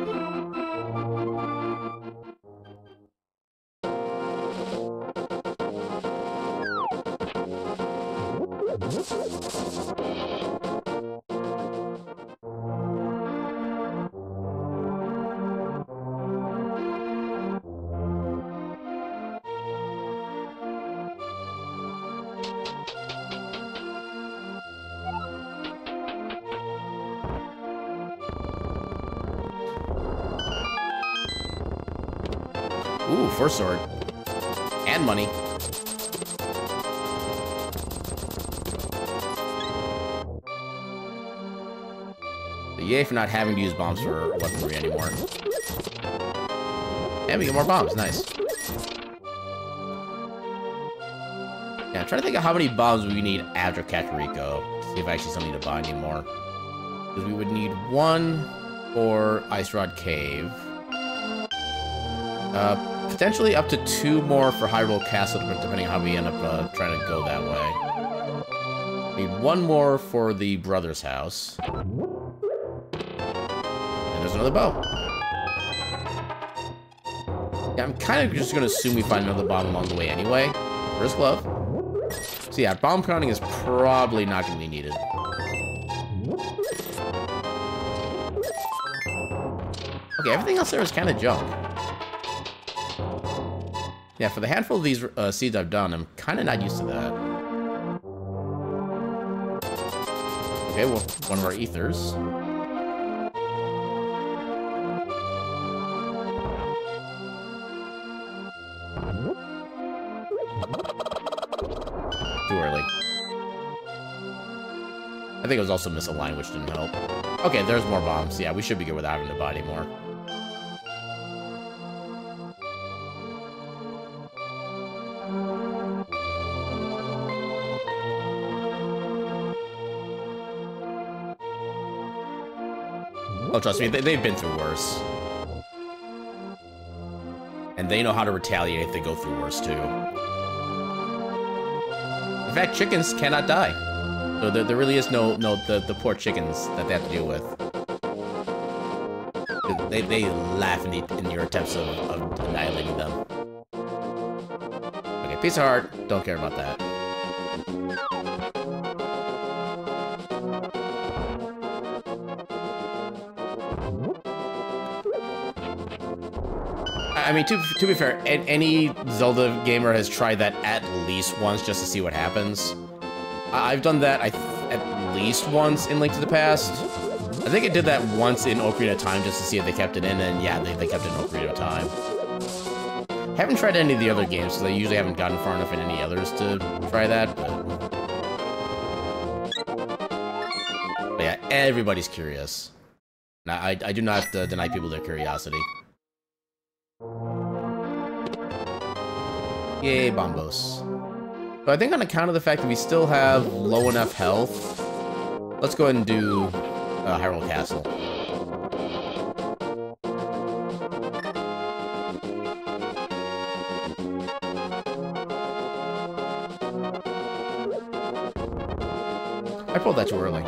Ooh, first sword. And money. But yay for not having to use bombs for weaponry anymore. And we get more bombs, nice. Yeah, I'm trying to think of how many bombs we need after Kakariko. See if I actually still need to buy any more. Because we would need 1 for Ice Rod Cave. Potentially up to 2 more for Hyrule Castle, depending on how we end up trying to go that way. Need 1 more for the brother's house. And there's another bow. Yeah, I'm kind of just going to assume we find another bomb along the way anyway. First glove. So yeah, bomb counting is probably not going to be needed. Okay, everything else there is kind of junk. Yeah, for the handful of these seeds I've done, I'm kind of not used to that. Okay, well, 1 of our ethers. Too early. I think it was also misaligned, which didn't help. Okay, there's more bombs. Yeah, we should be good without having to buy anymore. Oh, trust me, they've been through worse. And they know how to retaliate if they go through worse, too. In fact, chickens cannot die. So there really is the poor chickens that they have to deal with. They laugh in your attempts of annihilating them. Okay, piece of heart, don't care about that. I mean, to be fair, any Zelda gamer has tried that at least once just to see what happens. I've done that at least once in Link to the Past. I think I did that once in Ocarina of Time just to see if they kept it in, and yeah, they kept it in Ocarina of Time. Haven't tried any of the other games, because I usually haven't gotten far enough in any others to try that, but yeah, everybody's curious. Now, I do not deny people their curiosity. Yay, Bombos. But I think on account of the fact that we still have low enough health, let's go ahead and do Hyrule Castle. I pulled that too early.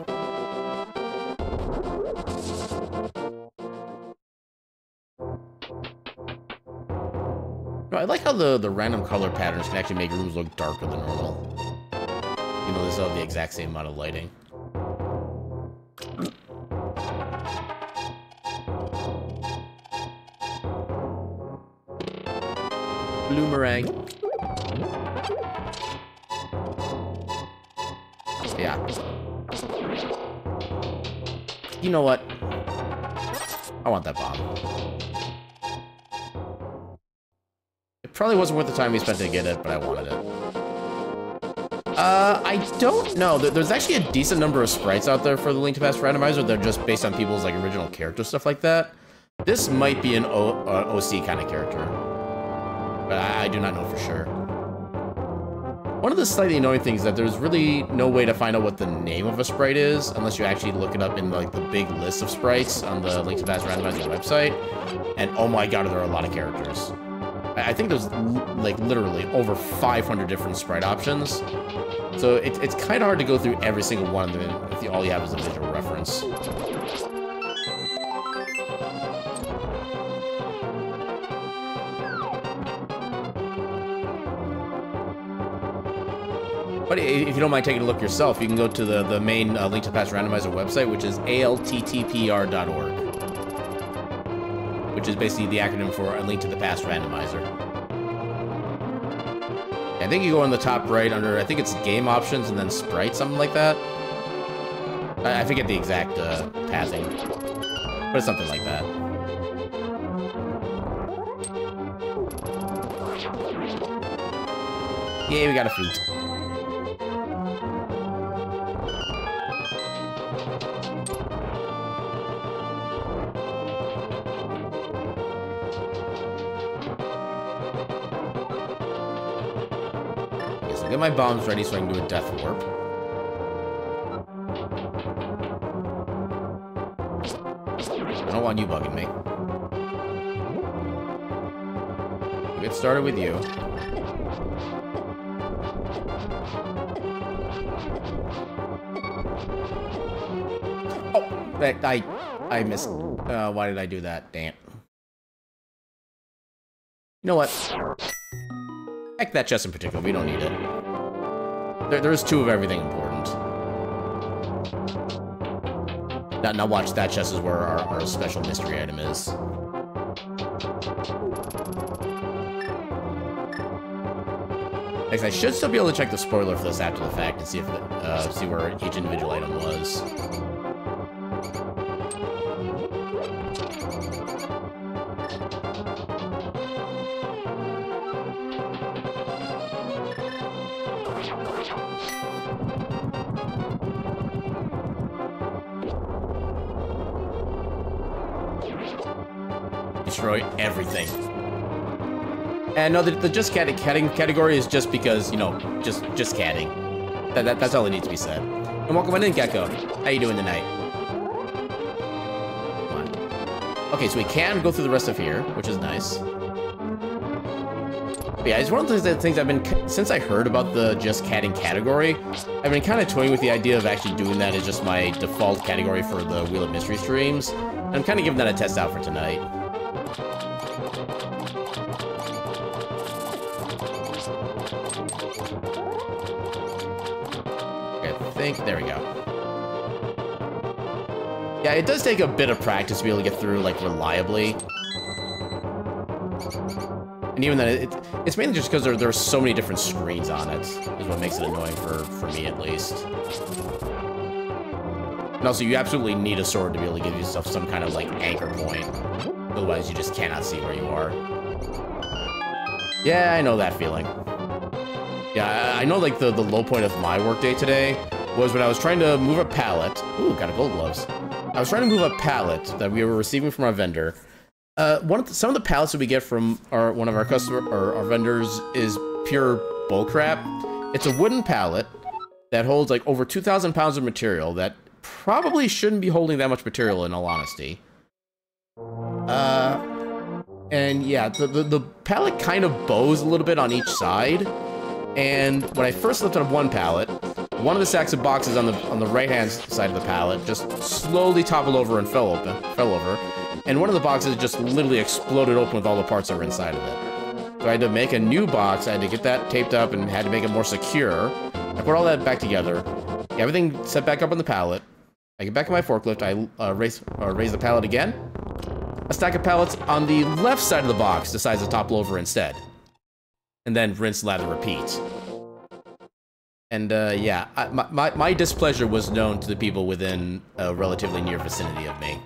I like how the random color patterns can actually make rooms look darker than normal. You know, they still have the exact same amount of lighting. Bloomerang. Yeah. You know what? I want that bomb. It probably wasn't worth the time we spent to get it, but I wanted it. I don't know. There's actually a decent number of sprites out there for the Link to Past randomizer. They're just based on people's like original character stuff like that. This might be an OC kind of character, but I do not know for sure. One of the slightly annoying things is that there's really no way to find out what the name of a sprite is unless you actually look it up in like the big list of sprites on the Link to Past randomizer website. And oh my god, there are a lot of characters. I think there's like literally over 500 different sprite options. So it's kind of hard to go through every single one of them if all you have is a visual reference. But if you don't mind taking a look yourself, you can go to the main Link to Past randomizer website, which is alttpr.org, which is basically the acronym for A Link to the Past randomizer. I think you go on the top right under, I think it's game options and then sprite, something like that. I forget the exact pathing, but it's something like that. Yeah, we got a fruit. Get my bombs ready so I can do a death warp. I don't want you bugging me. We'll get started with you. Oh, I missed. Why did I do that? Damn. You know what? Heck that chest in particular, we don't need it. There's two of everything important. Now watch, that chest is where our special mystery item is. Next, I should still be able to check the spoiler for this after the fact and see if see where each individual item was. Destroy everything. And no, the just catting category is just because, you know, just catting. That's all it needs to be said. And welcome on in, Gecko. How you doing tonight? Come on. Okay, so we can go through the rest of here, which is nice. But yeah, it's one of the things I've been, since I heard about the just catting category, I've been kind of toying with the idea of actually doing that as just my default category for the Wheel of Mystery streams. And I'm kind of giving that a test out for tonight. There we go. Yeah, it does take a bit of practice to be able to get through, like, reliably. And even then, it's mainly just because there are so many different screens on it, is what makes it annoying for me, at least. And also, you absolutely need a sword to be able to give yourself some kind of, like, anchor point. Otherwise, you just cannot see where you are. Yeah, I know that feeling. Yeah, I know, like, the low point of my workday today was when I was trying to move a pallet. Ooh, got a gold gloves. I was trying to move a pallet that we were receiving from our vendor. Some of the pallets that we get from one of our our vendors is pure bullcrap. It's a wooden pallet that holds like over 2,000 pounds of material that probably shouldn't be holding that much material, in all honesty. And yeah, the pallet kind of bows a little bit on each side. And when I first lifted up one pallet, one of the sacks of boxes on the right-hand side of the pallet just slowly toppled over and fell over. And one of the boxes just literally exploded open with all the parts that were inside of it. So I had to make a new box, I had to get that taped up and had to make it more secure. I put all that back together, everything set back up on the pallet. I get back on my forklift, I raise the pallet again. A stack of pallets on the left side of the box decides to topple over instead. And then rinse, lather, repeat. And yeah, my displeasure was known to the people within a relatively near vicinity of me.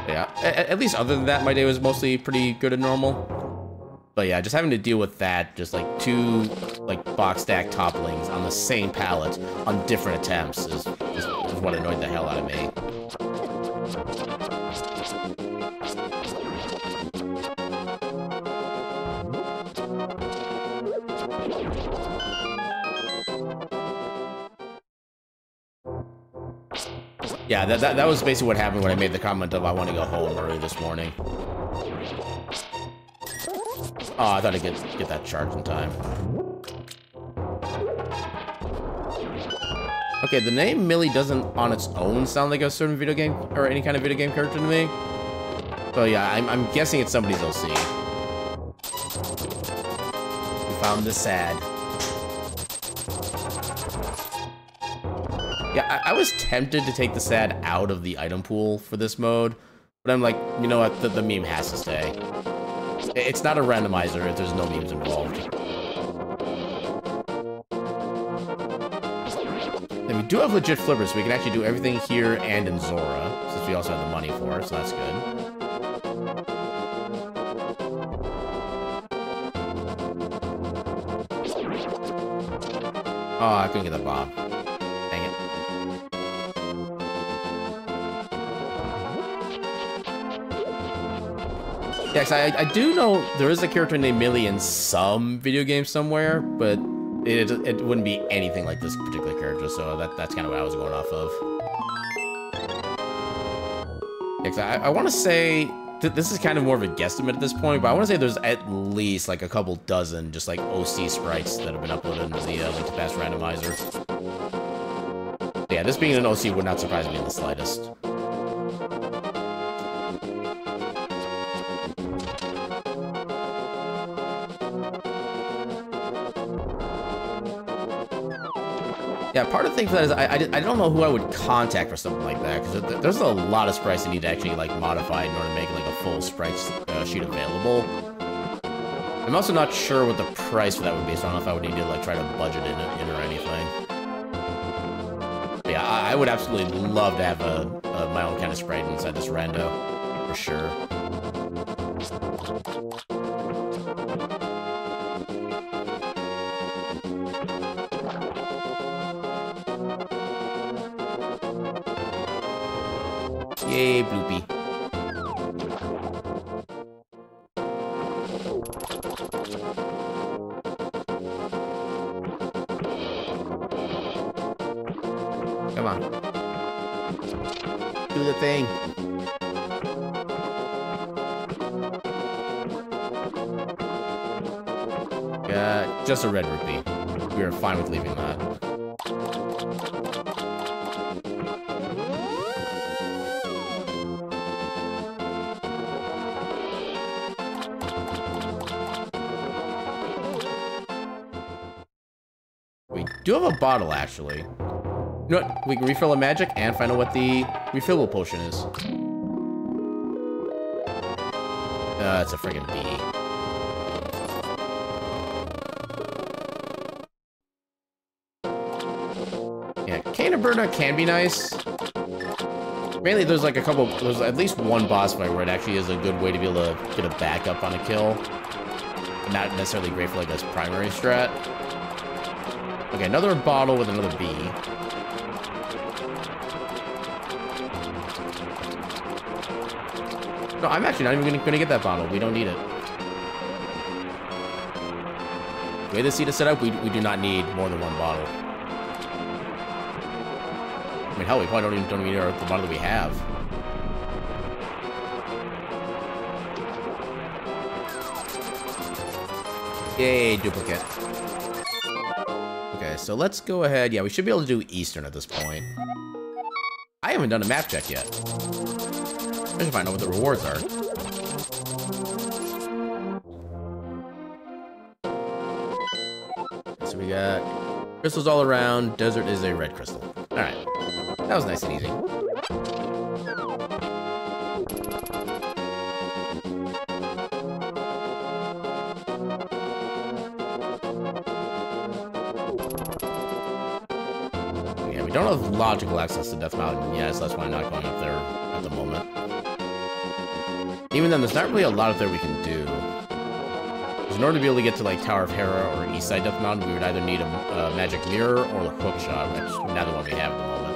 Yeah, at least other than that, my day was mostly pretty good and normal. But yeah, just having to deal with that, just like two like box stack topplings on the same pallet on different attempts is what annoyed the hell out of me. Yeah, that was basically what happened when I made the comment of I want to go home early this morning. Oh, I thought I'd get that charged in time. Okay, the name Millie doesn't on its own sound like a certain video game or any kind of video game character to me. So yeah, I'm guessing it's somebody's OC. We found the sad. Yeah, I was tempted to take the sad out of the item pool for this mode, but I'm like, you know what, the meme has to stay. It's not a randomizer if there's no memes involved. Then we do have legit flippers, so we can actually do everything here and in Zora, since we also have the money for it, so that's good. Oh, I couldn't get that bomb. Dang it. Yeah, 'cause I do know there is a character named Millie in some video game somewhere, but it wouldn't be anything like this particular character, so that's kind of what I was going off of. Yeah, 'cause I want to say, this is kind of more of a guesstimate at this point, but I want to say there's at least like a couple dozen just like OC sprites that have been uploaded into the Link to Past randomizer. Yeah, this being an OC would not surprise me in the slightest. Yeah, part of the thing for that is I don't know who I would contact for something like that, because there's a lot of sprites that need to actually like modify in order to make like a full sprite sheet available. I'm also not sure what the price for that would be, so I don't know if I would need to like try to budget it in or anything. But yeah, I would absolutely love to have my own kind of sprite inside this rando, for sure. Yay, Bloopy. Come on. Do the thing. Just a red rupee. We are fine with leaving that. We do have a bottle, actually. You know what? We can refill a magic and find out what the refillable potion is. It's a friggin' bee. Yeah, Cane of Burnout can be nice. Mainly, there's like there's at least one boss fight where it actually is a good way to be able to get a backup on a kill. Not necessarily great for like this primary strat. Okay, another bottle with another bee. No, I'm actually not even gonna get that bottle. We don't need it. The way the seat is set up, we do not need more than one bottle. I mean, hell, we probably don't even need the bottle that we have. Yay, duplicate. Okay, so let's go ahead. Yeah, we should be able to do Eastern at this point. I haven't done a map check yet. I should find out what the rewards are. So we got crystals all around. Desert is a red crystal. Alright. That was nice and easy. We don't have logical access to Death Mountain yet, so that's why I'm not going up there at the moment. Even then, there's not really a lot up there we can do. Because in order to be able to get to, like, Tower of Hera or Eastside Death Mountain, we would either need a magic mirror or a hook shot, which is neither one we have at the moment.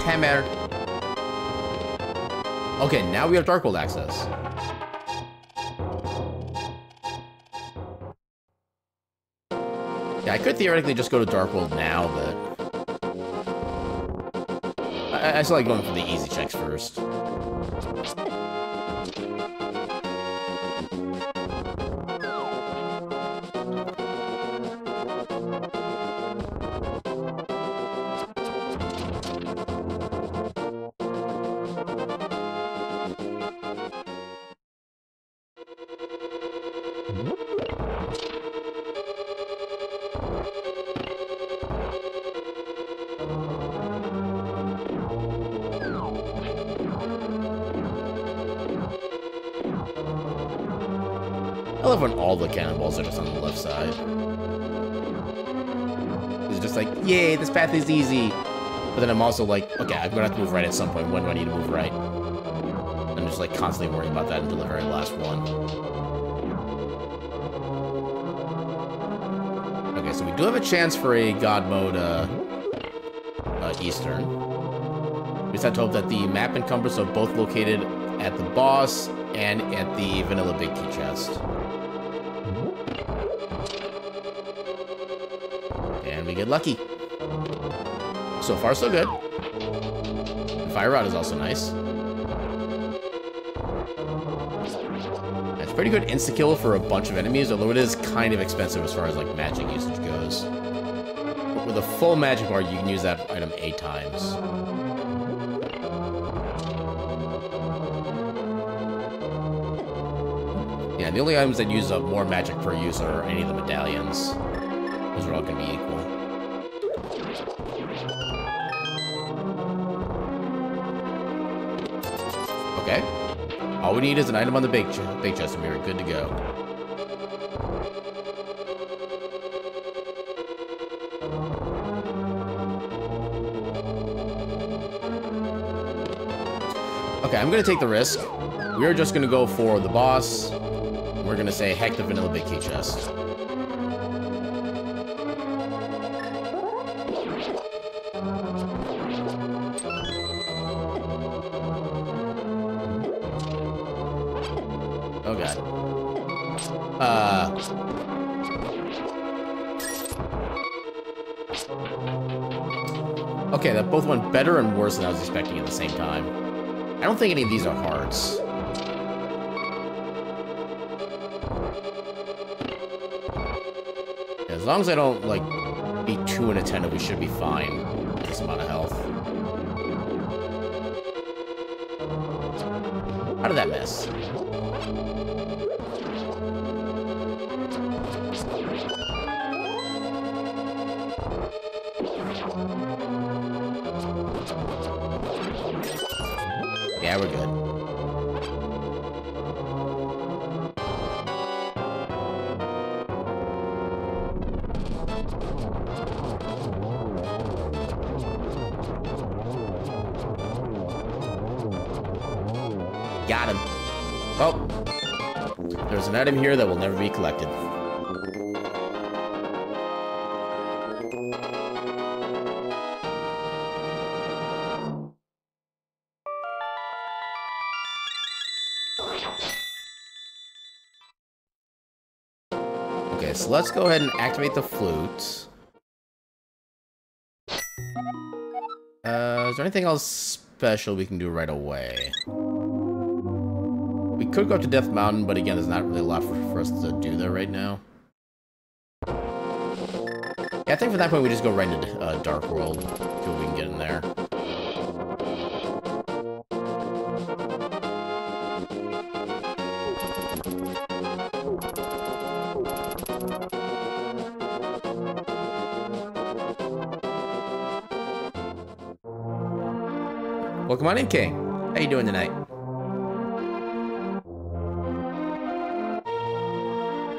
Hammer. Okay, now we have Dark World access. Yeah, I could theoretically just go to Dark World now, but I still like going for the easy checks first. I love when all the cannonballs are just on the left side. It's just like, yay, this path is easy. But then I'm also like, okay, I'm gonna have to move right at some point. When do I need to move right? I'm just like constantly worrying about that until the very last one. Okay, so we do have a chance for a God mode Eastern. We just have to hope that the map and compass are both located at the boss and at the vanilla big key chest. And we get lucky. So far, so good. The Fire Rod is also nice. It's pretty good insta-kill for a bunch of enemies, although it is kind of expensive as far as, like, magic usage goes. But with a full magic bar, you can use that item 8 times. Yeah, the only items that use up more magic per use are any of the medallions. Those are all going to be equal. Okay. All we need is an item on the big chest, and we're good to go. Okay, I'm going to take the risk. We're just going to go for the boss. We're going to say, heck the vanilla big key chest. Oh god. Okay, that both went better and worse than I was expecting at the same time. I don't think any of these are hearts. As long as I don't, like, be too inattentive, we should be fine with this amount of health. How did that miss? Yeah, we're good. Got him. Oh. There's an item here that will never be collected. Okay, so let's go ahead and activate the flute. Is there anything else special we can do right away? We could go up to Death Mountain, but again, there's not really a lot for us to do there right now. Yeah, I think for that point, we just go right into Dark World. See what we can get in there. Well, come on in, King. How you doing tonight?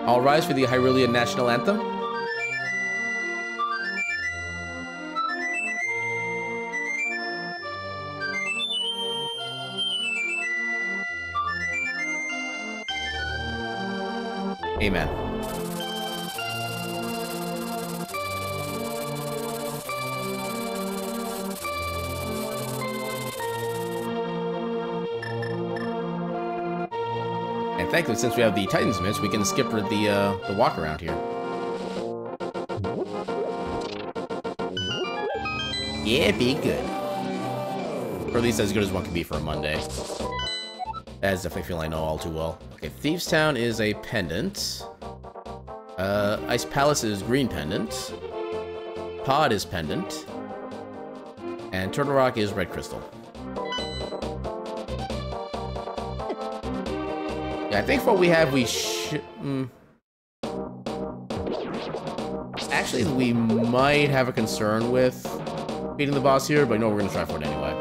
All rise for the Hyrulean national anthem. Amen. And thankfully, since we have the Titan's Mist, we can skip the walk around here. Yeah, be good. Or at least as good as one can be for a Monday. That's definitely a feeling I know all too well. Okay, Thieves Town is a pendant. Ice Palace is green pendant. Pod is pendant. And Turtle Rock is red crystal. Yeah, I think for what we have, we should... Actually, we might have a concern with beating the boss here, but no, we're gonna try for it anyway.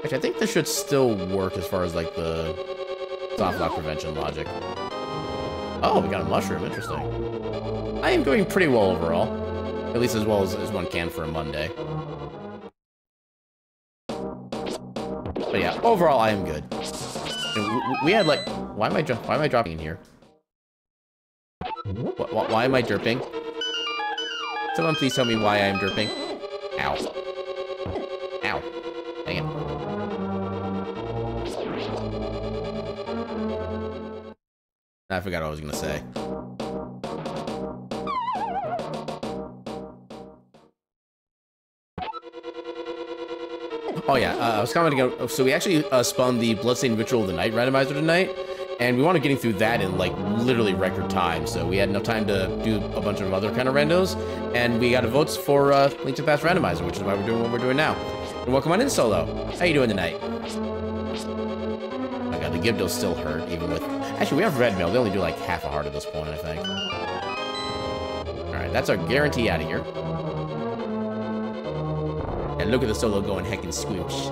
Actually, I think this should still work as far as, like, the soft lock prevention logic. Oh, we got a mushroom. Interesting. I am doing pretty well overall. At least as well as one can for a Monday. But yeah, overall, I am good. And we had, like... Why am I dropping in here? Why am I derping? Someone please tell me why I am derping. Ow. Ow. Dang it. I forgot what I was gonna say. Oh yeah, I was commenting on, so we actually spun the Bloodstained Ritual of the Night randomizer tonight, and we wanted getting through that in like literally record time, so we had enough time to do a bunch of other kind of randos, and we got votes for Link to the Past randomizer, which is why we're doing what we're doing now. And welcome on in, Solo. How you doing tonight? Oh my god, the Gibdos still hurt, even with... Actually, we have Red Mail. They only do like half a heart at this point, I think. Alright, that's our guarantee out of here. And look at the Solo going heckin' squoosh.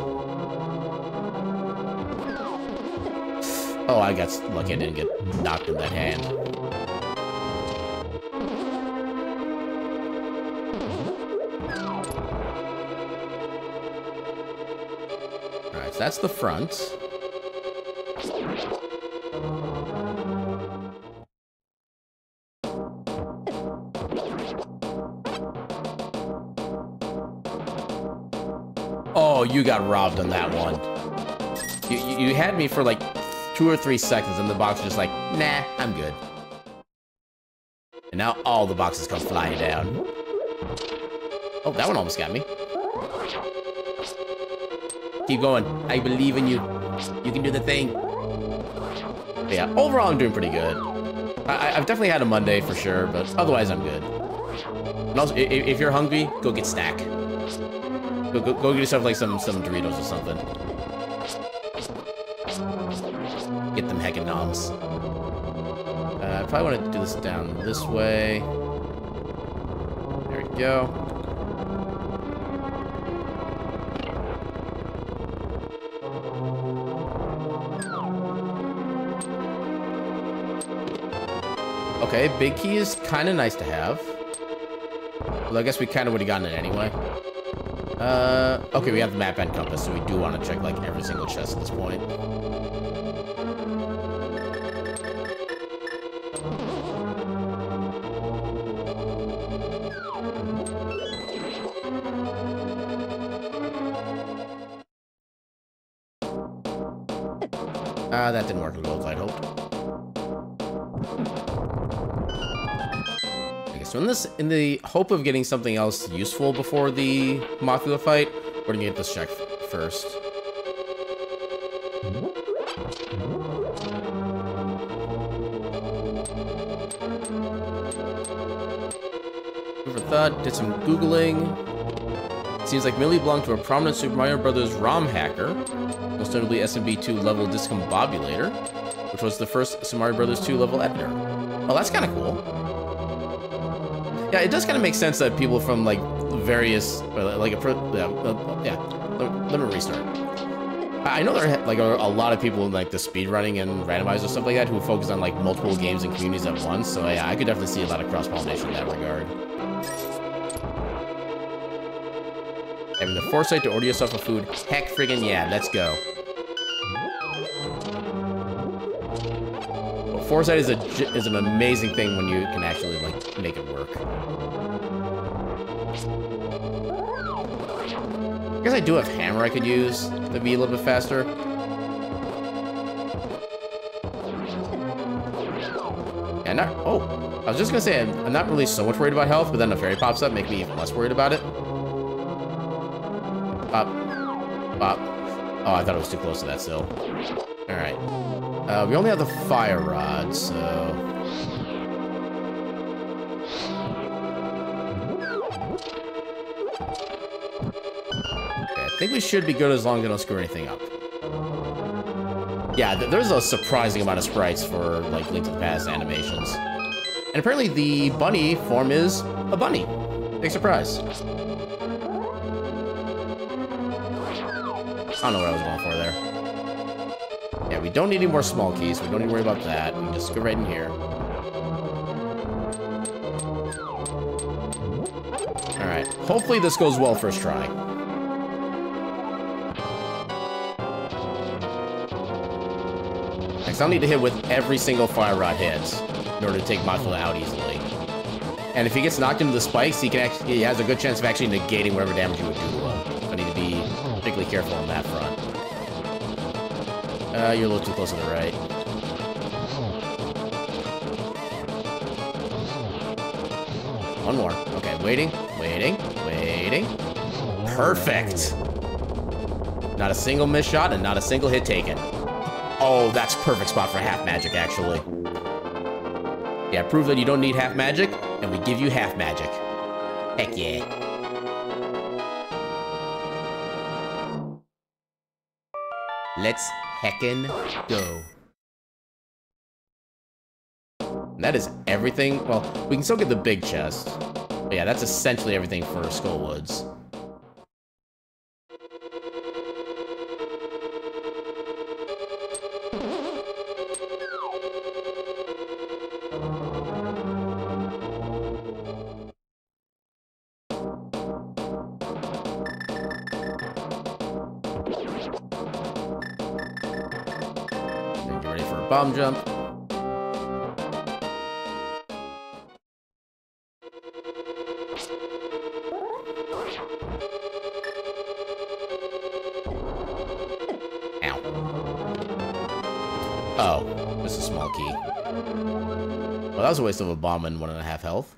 Oh, I got lucky I didn't get knocked in that hand. Alright, so that's the front. Oh, you got robbed on that one. You had me for like 2 or 3 seconds, and the box was just like, nah, I'm good. And now all the boxes come flying down. Oh, that one almost got me. Keep going. I believe in you. You can do the thing. But yeah, overall, I'm doing pretty good. I've definitely had a Monday for sure, but otherwise, I'm good. And also, if you're hungry, go get Stack. Go get yourself like some Doritos or something. Get them heckin' noms. I probably want to do this down this way. There we go. Okay, big key is kind of nice to have. Well, I guess we kind of would have gotten it anyway. Okay, we have the map and compass, so we do want to check, like, every single chest at this point. That didn't work as well as I'd hoped. So in the hope of getting something else useful before the Mothula fight, we're gonna get this checked first. Food for thought, did some Googling. Seems like Millie belonged to a prominent Super Mario Bros. ROM hacker, most notably SMB2 level Discombobulator, which was the first Super Mario Bros. 2 level editor. Oh, that's kind of cool. Yeah, it does kind of make sense that people from, like, various, like, let me restart. I know there are like a lot of people in like the speedrunning and randomizers stuff like that who focus on like multiple games and communities at once. So yeah, I could definitely see a lot of cross-pollination in that regard. Having the foresight to order yourself a food, heck friggin' yeah, let's go. Well, foresight is an amazing thing when you can actually like make it work. I guess I do have hammer I could use to be a little bit faster. And oh, I was just gonna say I'm not really so much worried about health, but then the fairy pops up, make me even less worried about it. Pop, pop. Oh, I thought it was too close to that still. All right, we only have the fire rod, so. I think we should be good as long as we don't screw anything up. Yeah, there's a surprising amount of sprites for, like, Link to the Past animations. And apparently the bunny form is a bunny. Big surprise. I don't know what I was going for there. Yeah, we don't need any more small keys, so we don't need to worry about that. We can just go right in here. Alright, hopefully this goes well first try. I'll need to hit with every single fire rod hits in order to take Mothula out easily. And if he gets knocked into the spikes, he has a good chance of actually negating whatever damage you would do to him. So I need to be particularly careful on that front. You're a little too close to the right. One more. Okay, waiting, waiting, waiting. Perfect! Not a single missed shot and not a single hit taken. Oh, that's perfect spot for half magic, actually. Yeah, prove that you don't need half magic, and we give you half magic. Heck yeah. Let's heckin' go. And that is everything. Well, we can still get the big chest. But yeah, that's essentially everything for Skullwoods. Bomb jump. Ow. Oh, this is a small key. Well, that was a waste of a bomb and 1.5 health.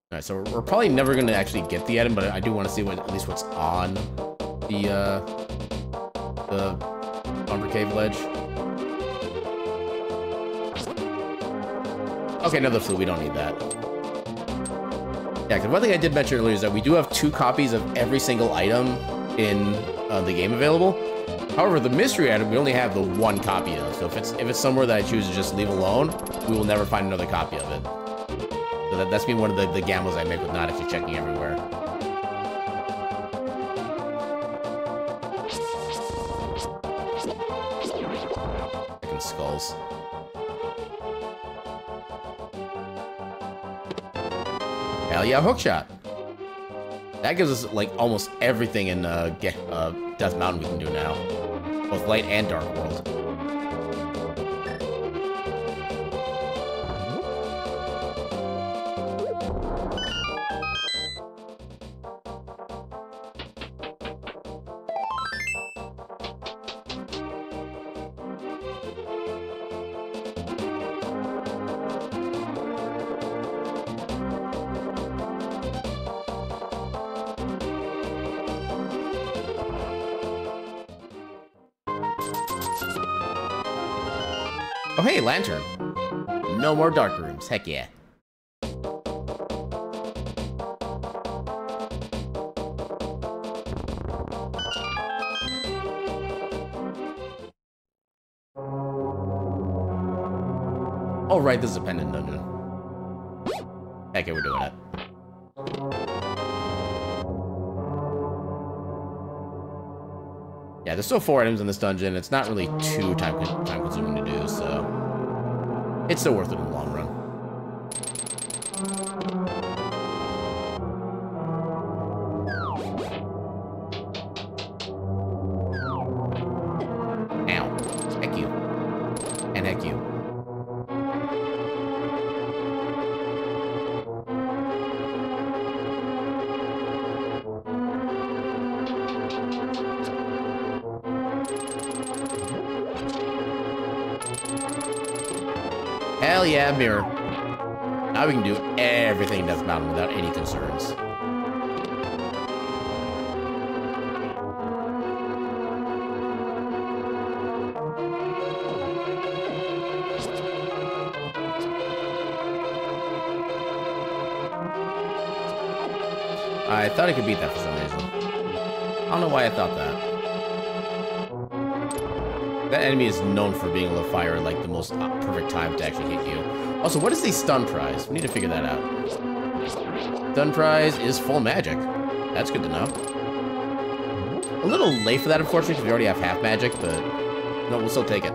Alright, so we're probably never going to actually get the item, but I do want to see at least what's on the Umber Cave ledge. Okay, another flute. We don't need that. Yeah, because one thing I did mention earlier is that we do have 2 copies of every single item in the game available. However, the mystery item, we only have the 1 copy of. So if it's somewhere that I choose to just leave alone, we will never find another copy of it. So that's been one of the gambles I make with not actually checking everywhere. Freaking skulls. Hell yeah, hookshot. That gives us like almost everything in Death Mountain we can do now. Both light and dark world. Oh, hey, lantern. No more dark rooms. Heck yeah. Oh, right, this is a pendant dungeon. Okay, we're doing it. Yeah, there's still 4 items in this dungeon. It's not really too time-consuming to do, so it's still worth it in the long run. Ow. Heck you. And heck you. Hell yeah, mirror. Now we can do everything in Death Mountain without any concerns. I thought I could beat that for some reason. I don't know why I thought that. That enemy is known for being able to fire at, like, the most perfect time to actually hit you. Also, what is the stun prize? We need to figure that out. Stun prize is full magic. That's good to know. A little late for that, unfortunately, because we already have half magic, but no, we'll still take it.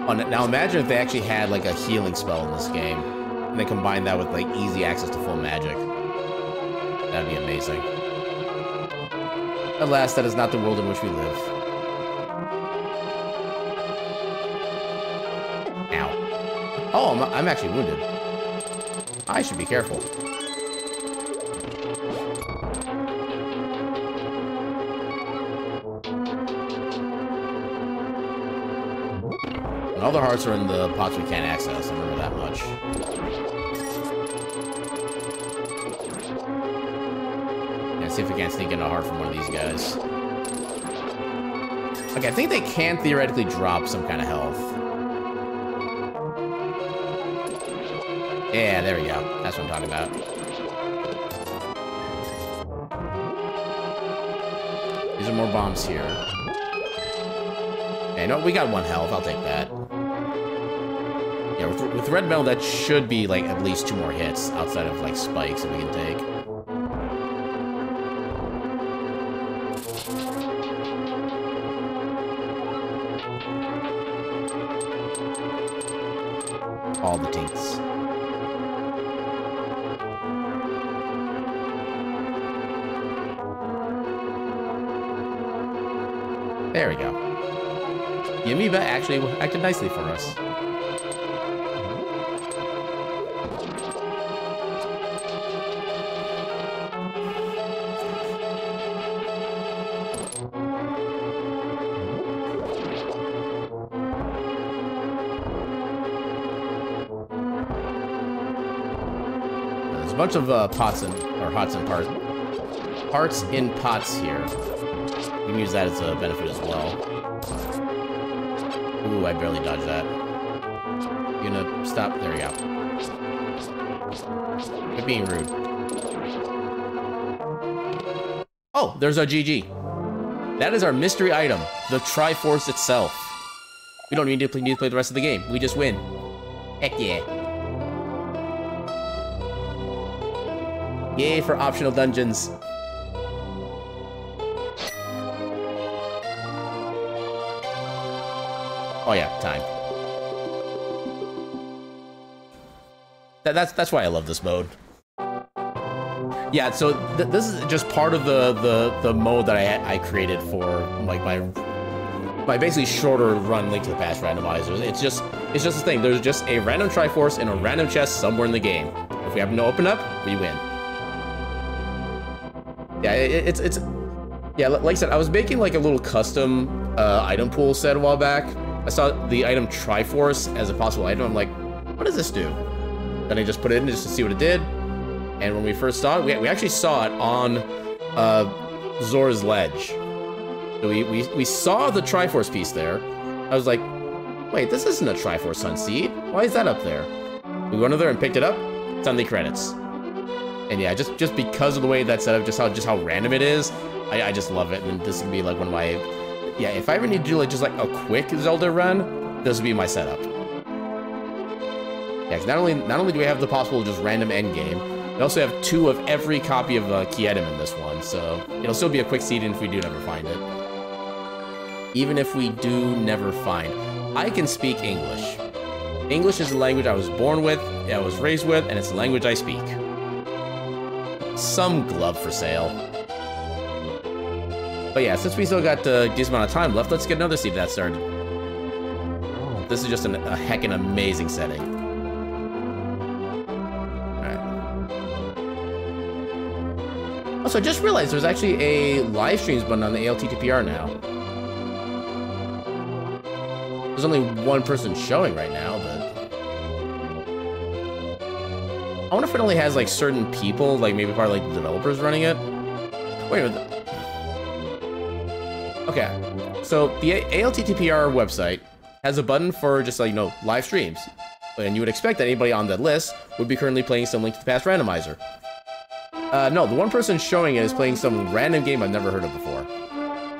Oh, now imagine if they actually had, like, a healing spell in this game, and they combined that with, like, easy access to full magic. That'd be amazing. Alas, that is not the world in which we live. Ow. Oh, I'm actually wounded. I should be careful. And all the hearts are in the pots we can't access, I remember that much. See if we can't sneak in a heart from one of these guys. Okay, I think they can theoretically drop some kind of health. Yeah, there we go. That's what I'm talking about. These are more bombs here. Okay, no, we got 1 health. I'll take that. Yeah, with red metal, that should be, like, at least 2 more hits outside of, like, spikes that we can take. All the tinks. There we go. The amoeba actually acted nicely for us. There's a bunch of pots and parts in pots here. We can use that as a benefit as well. Ooh, I barely dodged that. You gonna stop? There we go. Quit being rude. Oh, there's our GG. That is our mystery item, the Triforce itself. We don't need to play the rest of the game. We just win. Heck yeah. Yay for optional dungeons. Oh yeah, time. That's why I love this mode. Yeah, so this is just part of the mode that I created for like my basically shorter run Link to the Past randomizers. It's just this thing. There's just a random Triforce in a random chest somewhere in the game. If we happen to open up, we win. Yeah, it's yeah. Like I said, I was making like a little custom item pool set a while back. I saw the item Triforce as a possible item. I'm like, what does this do? Then I just put it in just to see what it did. And when we first saw it, we actually saw it on Zora's Ledge. So we saw the Triforce piece there. I was like, wait, this isn't a Triforce Sun Seed. Why is that up there? We went over there and picked it up. It's on the credits. And yeah, just because of the way that's set up, just how random it is, I just love it. And this would be like one of my... Yeah, if I ever need to do like just like a quick Zelda run, this would be my setup. Yeah, 'cause not only do we have the possible just random endgame, we also have 2 of every copy of key item in this one, so it'll still be a quick seed in if we do never find it. Even if we do never find. I can speak English. English is the language I was born with, I was raised with, and it's the language I speak. Some glove for sale. But yeah, since we still got a decent amount of time left, let's get another seed that started. This is just a heckin' amazing setting. Also, I just realized there's actually a live streams button on the ALTTPR now. There's only one person showing right now, but... I wonder if it only has, like, certain people, like, maybe part of, like, the developers running it? Wait a minute. Okay, so the ALTTPR website has a button for just, like, you know, live streams. And you would expect that anybody on that list would be currently playing some Link to the Past randomizer. No, the one person showing it is playing some random game I've never heard of before.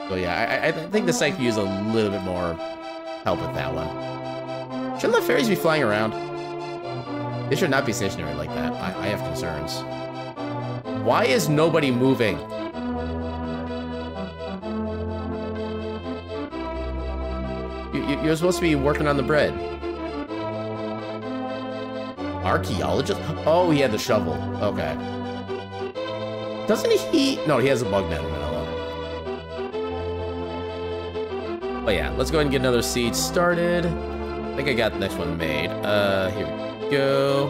So yeah, I think the site could use a little bit more help with that one. Shouldn't the fairies be flying around? They should not be stationary like that. I have concerns. Why is nobody moving? You're supposed to be working on the bread. Archaeologist? Oh, he had the shovel. Okay. Doesn't he? No, he has a bug net in vanilla. But yeah, let's go ahead and get another seed started. I think I got the next one made. Here we go.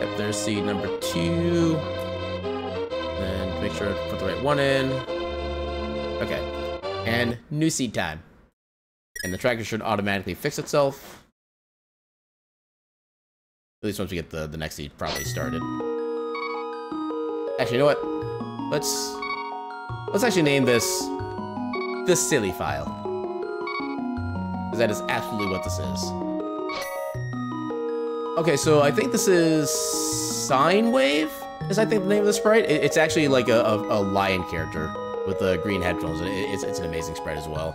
Yep, there's seed number 2. And make sure to put the right one in. Okay. And new seed time. And the tracker should automatically fix itself. At least once we get the next seed probably started. Actually, you know what? Let's actually name this the silly file. Because that is absolutely what this is. Okay, so I think this is Sine Wave, is I think the name of the sprite. It's actually like a lion character with the green headphones. It's an amazing sprite as well.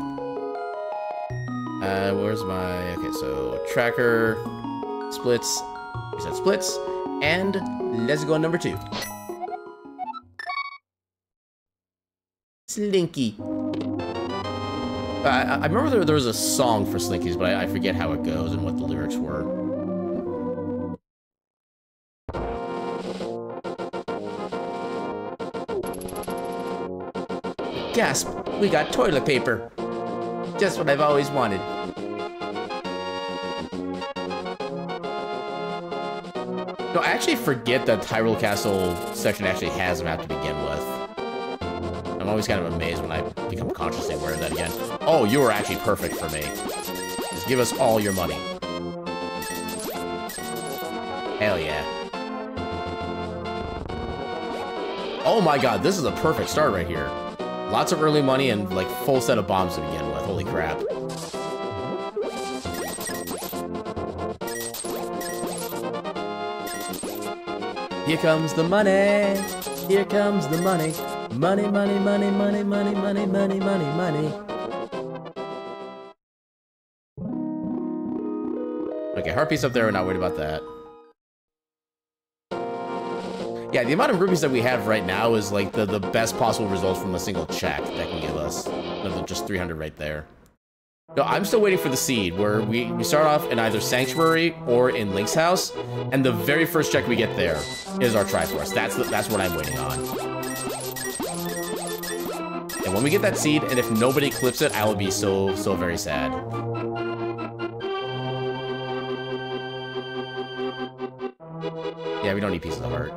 Where's my... Okay, so tracker, splits, reset splits, and let's go on number 2. Slinky. I remember there was a song for Slinkies, but I forget how it goes and what the lyrics were. Gasp! We got toilet paper! Just what I've always wanted. No, I actually forget that Hyrule Castle section actually has a map to begin with. I'm always kind of amazed when I become consciously aware of that again. Oh, you are actually perfect for me. Just give us all your money. Hell yeah. Oh my god, this is a perfect start right here. Lots of early money and like full set of bombs to begin with. Holy crap. Here comes the money. Here comes the money. Money, money, money, money, money, money, money, money, money. Okay, Harpy's up there. We're not worried about that. Yeah, the amount of rupees that we have right now is like the best possible results from a single check that can give us. Another just 300 right there. No, I'm still waiting for the seed where we start off in either Sanctuary or in Link's house, and the very first check we get there is our Triforce. That's what I'm waiting on. And when we get that seed, and if nobody clips it, I will be so very sad. Yeah, we don't need pieces of heart.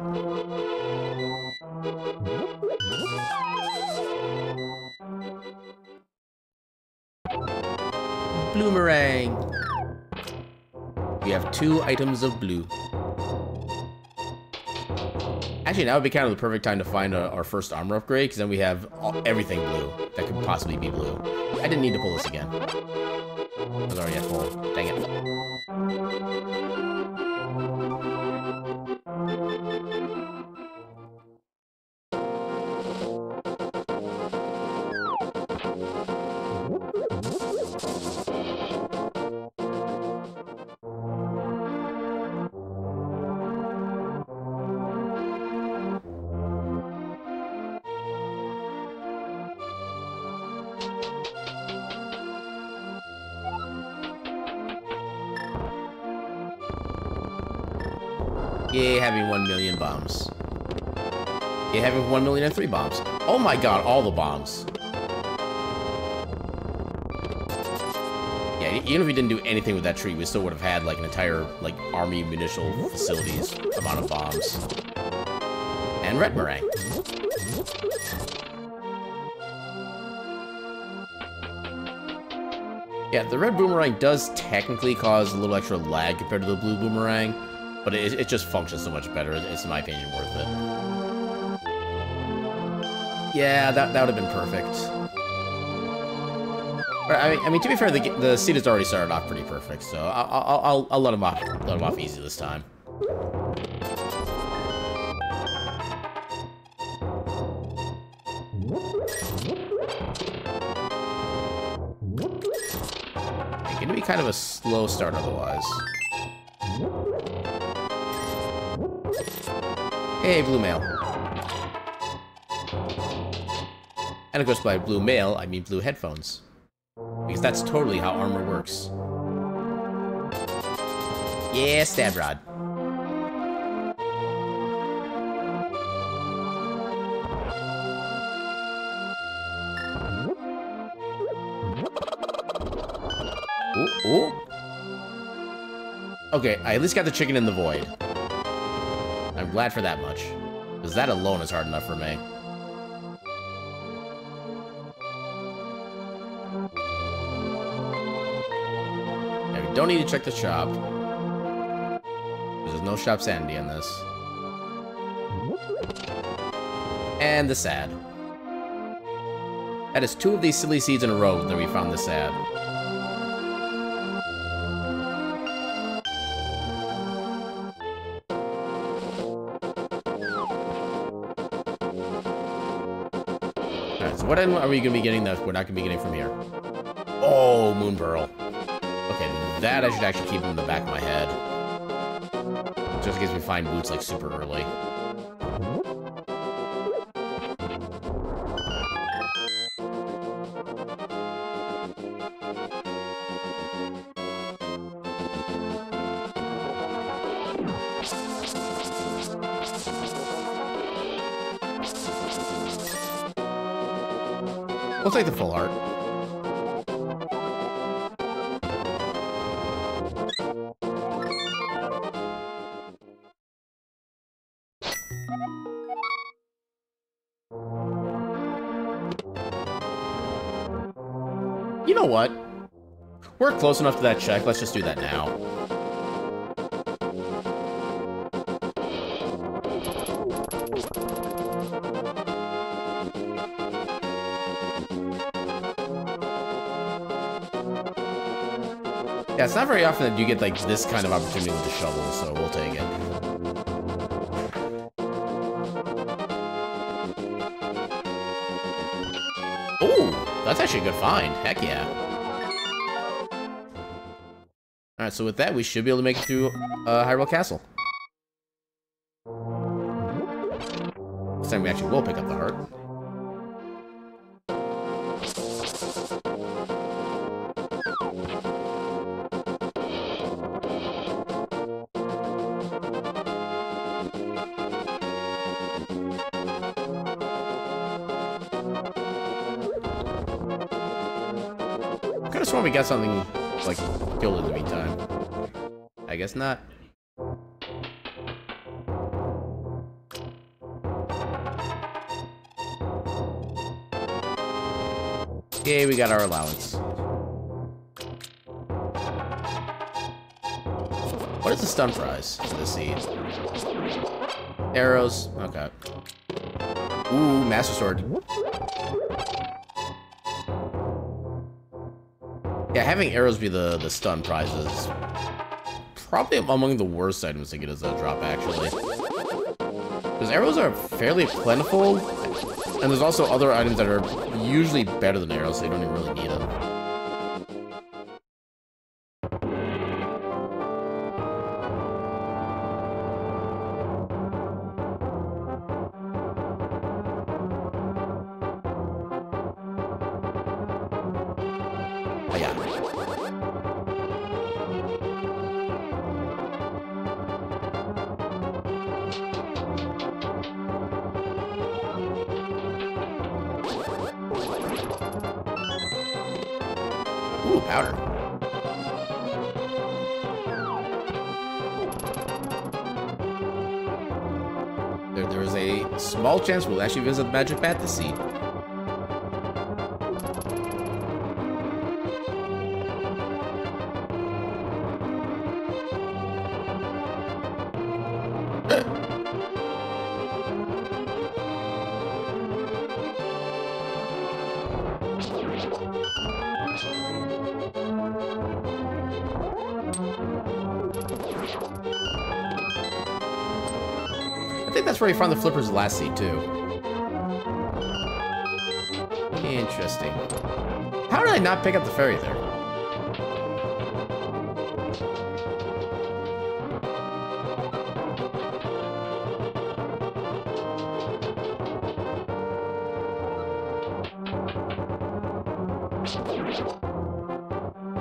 Bloomerang. We have 2 items of blue. Actually, now would be kind of the perfect time to find our first armor upgrade, because then we have everything blue that could possibly be blue. I didn't need to pull this again. I was already at full. Dang it. Yay, having 1 million bombs. Yay, having 1,000,003 bombs. Oh my god, all the bombs. Yeah, even if we didn't do anything with that tree, we still would have had, like, an entire, like, army munitional facilities amount of bombs. And red meringue. Yeah, the red boomerang does technically cause a little extra lag compared to the blue boomerang, but it just functions so much better. It's, in my opinion, worth it. Yeah, that would have been perfect. But, I mean, to be fair, the seed has already started off pretty perfect, so I'll let him off easy this time. It's gonna be kind of a slow start otherwise. Hey, blue mail. And of course, by blue mail, I mean blue headphones. Because that's totally how armor works. Yeah, stab rod. Ooh, ooh. Okay, I at least got the chicken in the void. I'm glad for that much. Because that alone is hard enough for me. Yeah, we don't need to check the shop. There's no shop sanity in this. And the sad. That is 2 of these silly seeds in a row that we found the sad. What item are we going to be getting that we're not going to be getting from here? Oh, Moon Burl. Okay, that I should actually keep in the back of my head. Just in case we find boots, like, super early. We'll take the full heart. You know what? We're close enough to that check. Let's just do that now. Yeah, it's not very often that you get, like, this kind of opportunity with the shovel, so we'll take it. Ooh, that's actually a good find. Heck yeah. Alright, so with that, we should be able to make it through Hyrule Castle. This time we actually will pick up the heart. We got something, like, killed in the meantime. I guess not. Yay, we got our allowance. What is the stun prize for the seed? Arrows. Okay. Ooh, Master Sword. Yeah, having arrows be the stun prize is probably among the worst items to get as a drop, actually. Because arrows are fairly plentiful, and there's also other items that are usually better than arrows, so you don't even really need them. Ooh, powder. There is a small chance we'll actually visit the Magic Bat this seed. I think that's where he found the flippers last seed, too. Interesting. How did I not pick up the fairy there?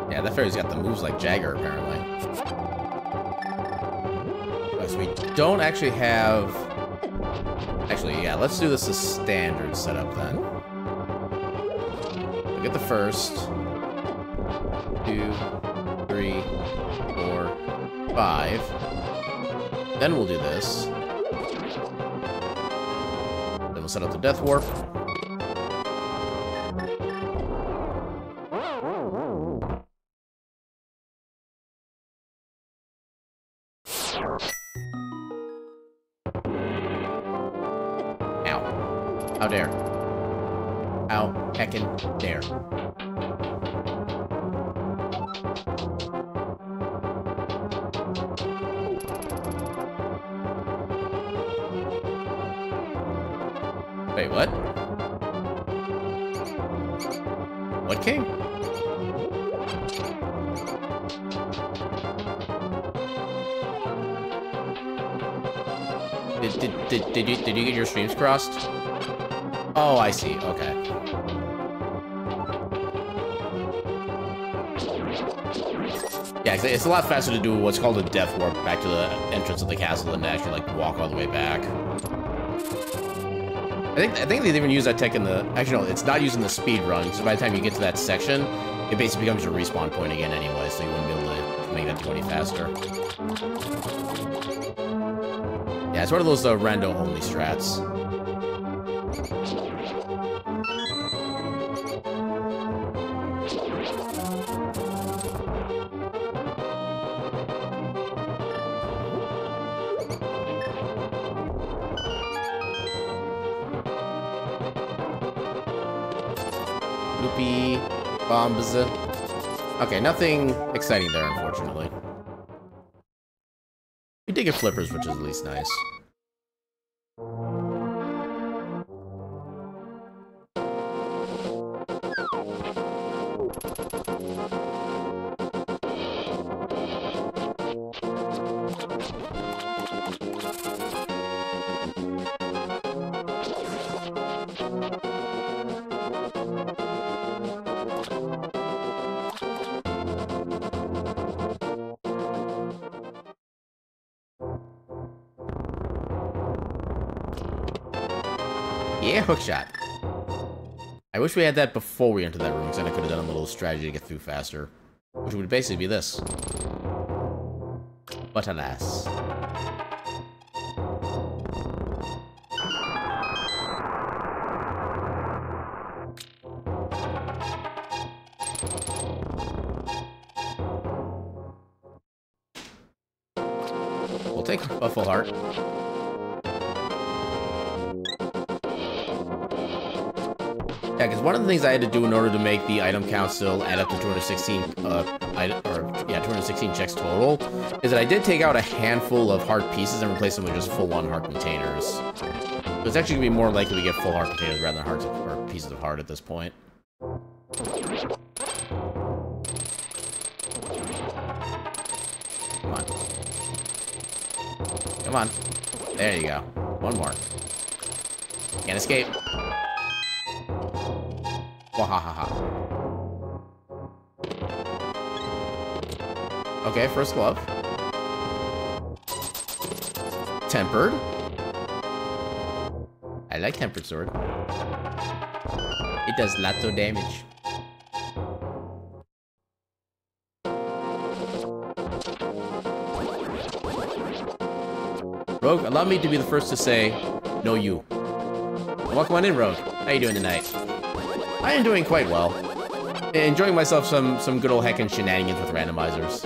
Yeah, that fairy's got the moves like Jagger, apparently. So we don't actually have... Actually, yeah, let's do this as standard setup then. We'll get the first. 2, 3, 4, 5. Then we'll do this. Then we'll set up the Death Warp. How dare. How heckin' dare. Wait, what? What came? Did you get your streams crossed? Oh, I see. Okay. Yeah, it's a lot faster to do what's called a death warp back to the entrance of the castle than to actually like walk all the way back. I think they even use that tech in the... Actually, no, it's not using the speed run, so by the time you get to that section, it basically becomes your respawn point again anyway, so you wouldn't be able to make that go any faster. Yeah, it's one of those rando-only strats. Loopy bombs. Okay, nothing exciting there, unfortunately. We did get flippers, which is at least nice. Yeah, hookshot. I wish we had that before we entered that room, because then I could have done a little strategy to get through faster. Which would basically be this. But alas. We'll take a full heart. Yeah, because one of the things I had to do in order to make the item count still add up to 216 checks total, is that I did take out a handful of heart pieces and replace them with just full-on heart containers. So it's actually going to be more likely to get full heart containers rather than hearts or pieces of heart at this point. Come on. Come on. There you go. One more. Can't escape. Wahahaha. Okay, first glove. Tempered. I like tempered sword. It does lots of damage. Rogue, allow me to be the first to say, no you. Welcome on in, Rogue. How you doing tonight? I am doing quite well. Enjoying myself some good old heckin' shenanigans with randomizers.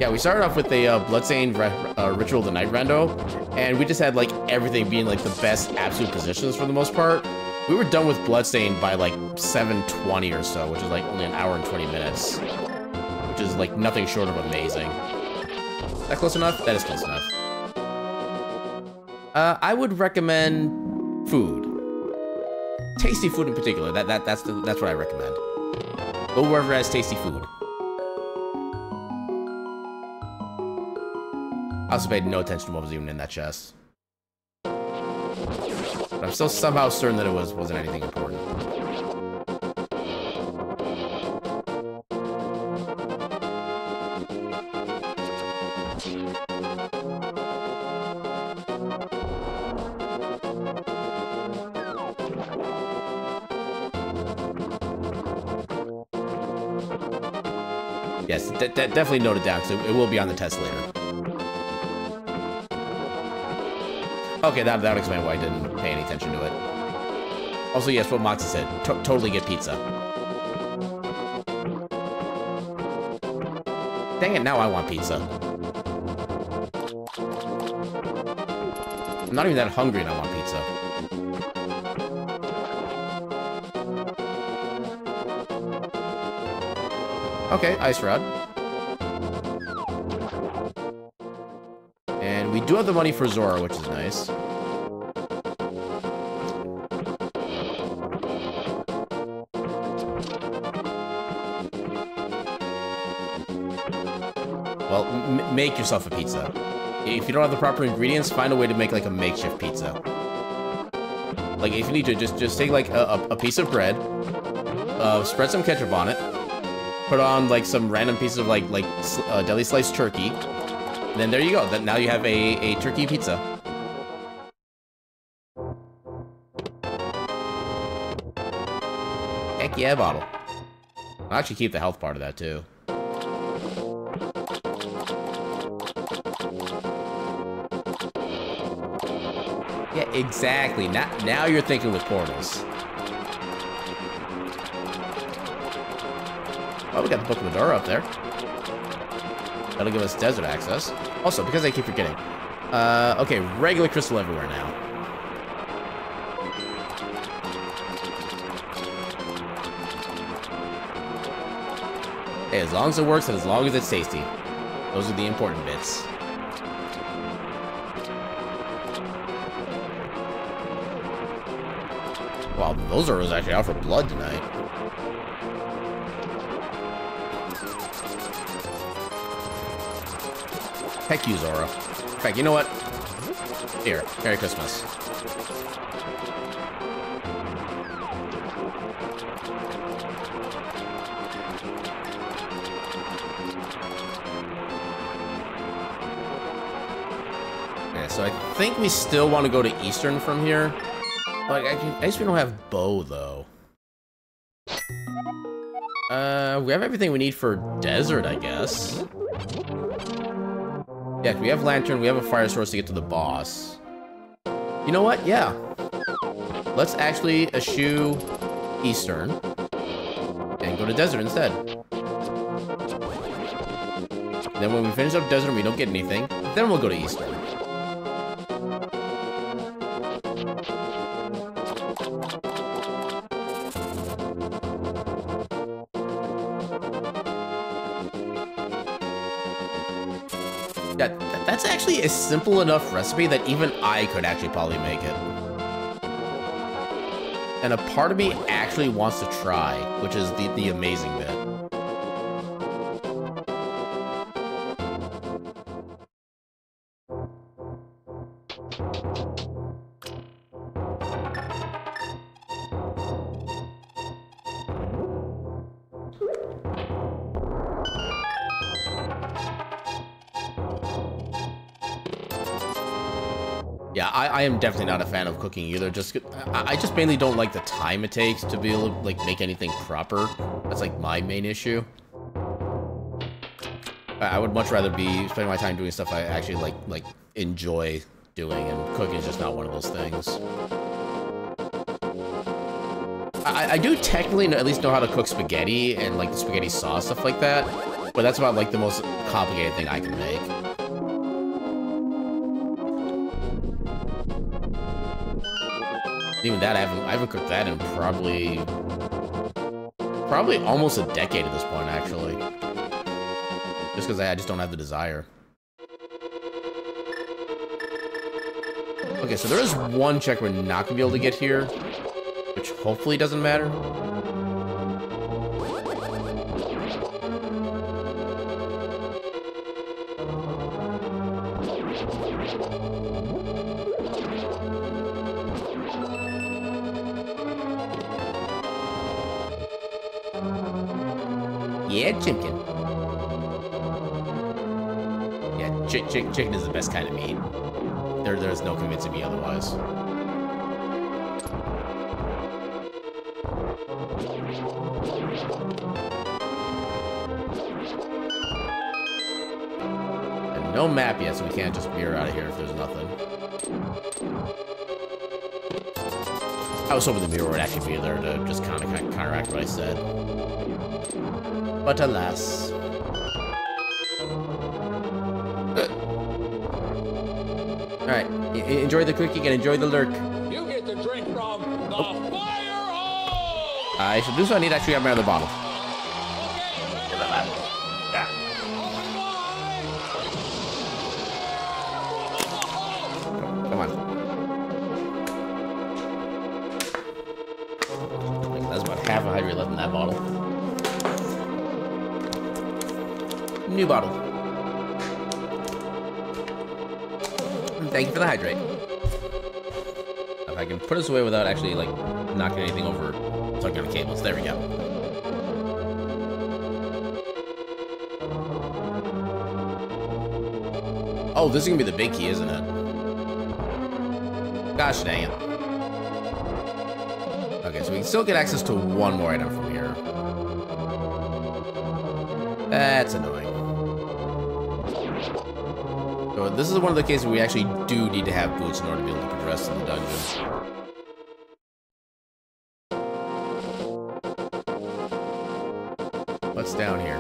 Yeah, we started off with a Bloodstained Ritual of the Night rando, and we just had like everything being like the best absolute positions for the most part. We were done with Bloodstained by like 7:20 or so, which is like only an hour and 20 minutes. Which is like nothing short of amazing. Is that close enough? That is close enough. I would recommend food. Tasty food in particular. That's what I recommend. Go wherever has tasty food. I also paid no attention to what was even in that chest. But I'm still somehow certain that it wasn't anything important. Yes, definitely note it down, so it will be on the test later. Okay, that would explain why I didn't pay any attention to it. Also, yes, what Moxie said. Totally get pizza. Dang it, now I want pizza. I'm not even that hungry and I want pizza. Okay, ice rod. And we do have the money for Zora, which is nice. Well, make yourself a pizza. If you don't have the proper ingredients, find a way to make like a makeshift pizza. Like if you need to, just take like a piece of bread, spread some ketchup on it, put on like some random pieces of like deli sliced turkey. And then there you go. Then now you have a turkey pizza. Heck yeah, bottle. I'll actually keep the health part of that too. Yeah, exactly. Now you're thinking with portals. Oh, we got the Book of Medora up there. That'll give us desert access. Also, because I keep forgetting. Okay, regular crystal everywhere now. Hey, as long as it works and as long as it's tasty. Those are the important bits. Wow, those are actually out for blood tonight. Heck you, Zora. In fact, you know what? Here, Merry Christmas. Yeah, so I think we still want to go to Eastern from here. Like, I guess we don't have bow, though. We have everything we need for desert, I guess. Yeah, we have lantern, we have a fire source to get to the boss. You know what? Yeah. Let's actually eschew Eastern and go to desert instead. Then when we finish up desert and we don't get anything, then we'll go to Eastern. Yeah, that's actually a simple enough recipe that even I could actually probably make it. And a part of me actually wants to try, which is the amazing bit. Yeah, I am definitely not a fan of cooking either. I just mainly don't like the time it takes to be able to like make anything proper. That's like my main issue. I would much rather be spending my time doing stuff I actually like enjoy doing, and cooking is just not one of those things. I do technically at least know how to cook spaghetti and like the spaghetti sauce, stuff like that, but that's about like the most complicated thing I can make. Even that, I haven't cooked that in probably almost a decade at this point, actually. Just because I just don't have the desire. Okay, so there is one check we're not gonna be able to get here, which hopefully doesn't matter. Yeah, chicken. Yeah, chicken is the best kind of meat. There's no convincing me otherwise. And no map yet, so we can't just veer out of here if there's nothing. I was hoping the mirror would actually be there to just kind of counteract what I said. But alas. Alright, enjoy the cooking and enjoy the lurk. You get to drink from the fire hose! I should do so. I need to actually have my other bottle. Come on. That's about half a hydrate left in that bottle. New bottle. Thank you for the hydrate. If I can put this away without actually, like, knocking anything over, tugging on the cables. There we go. Oh, this is gonna be the big key, isn't it? Gosh dang it. Okay, so we can still get access to one more item from here. That's annoying. So this is one of the cases where we actually do need to have boots in order to be able to progress in the dungeon. What's down here?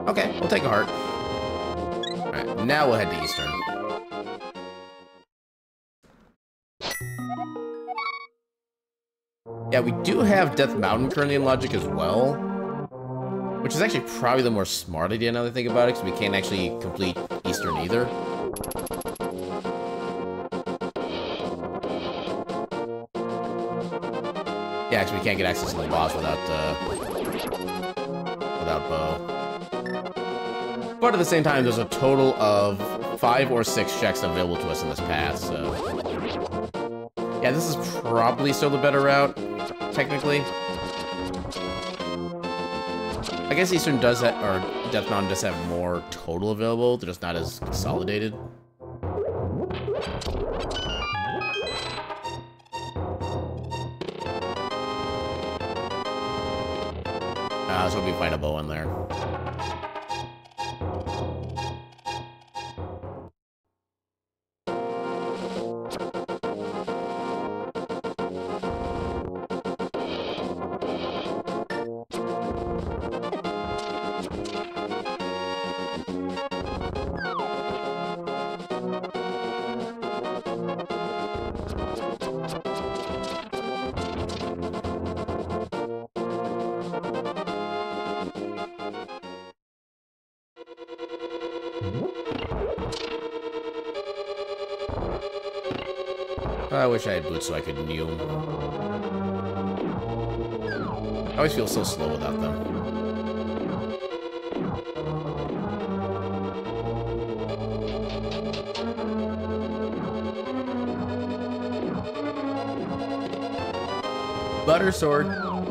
Okay, we'll take a heart. Alright, now we'll head to Eastern. Yeah, we do have Death Mountain currently in logic as well, which is actually probably the more smart idea now that I think about it, because we can't actually complete Eastern either. Yeah, because we can't get access to the boss without bow. But at the same time, there's a total of 5 or 6 checks available to us in this path, so... Yeah, this is probably still the better route, technically. I guess Eastern does that, or Death Mountain does have more total available. They're just not as consolidated. I was hoping we find a bow in there. I wish I had boots so I could kneel. I always feel so slow without them. Butter sword.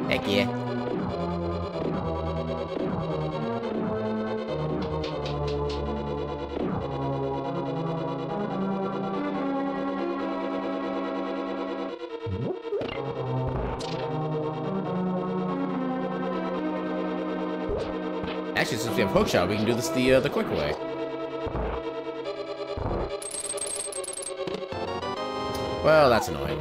Heck yeah. Actually, since we have hookshot, we can do this the quick way. Well, that's annoying.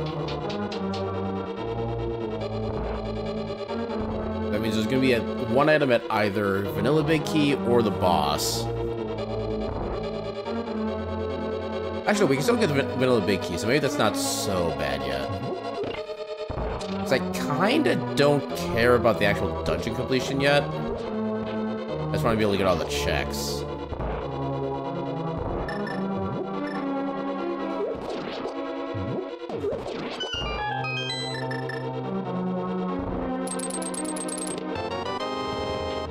That means there's gonna be one item at either Vanilla Big Key or the boss. Actually, we can still get the Vanilla Big Key, so maybe that's not so bad yet. Because I kinda don't care about the actual dungeon completion yet. I just want to be able to get all the checks.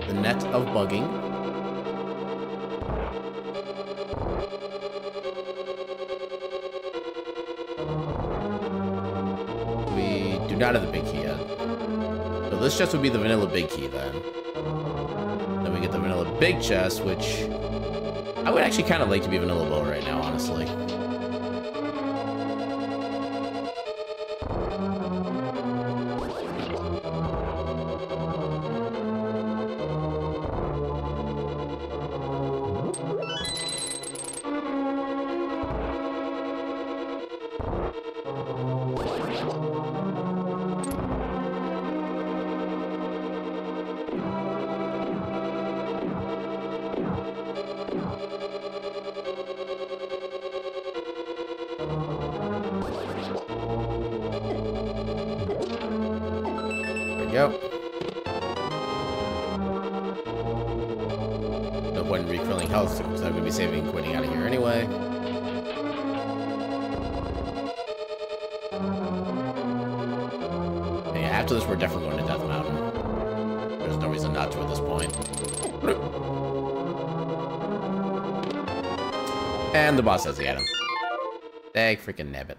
The net of bugging. We do not have the big key yet. So this chest would be the Vanilla Big Key then. Then we get the Vanilla Big Chest, which I would actually kind of like to be Vanilla Bow right now, honestly. Yep. No point in refilling health, because I'm going to be saving quitting out of here anyway. And yeah, after this, we're definitely going to Death Mountain. There's no reason not to at this point. And the boss has the item. Dag freaking nabbit.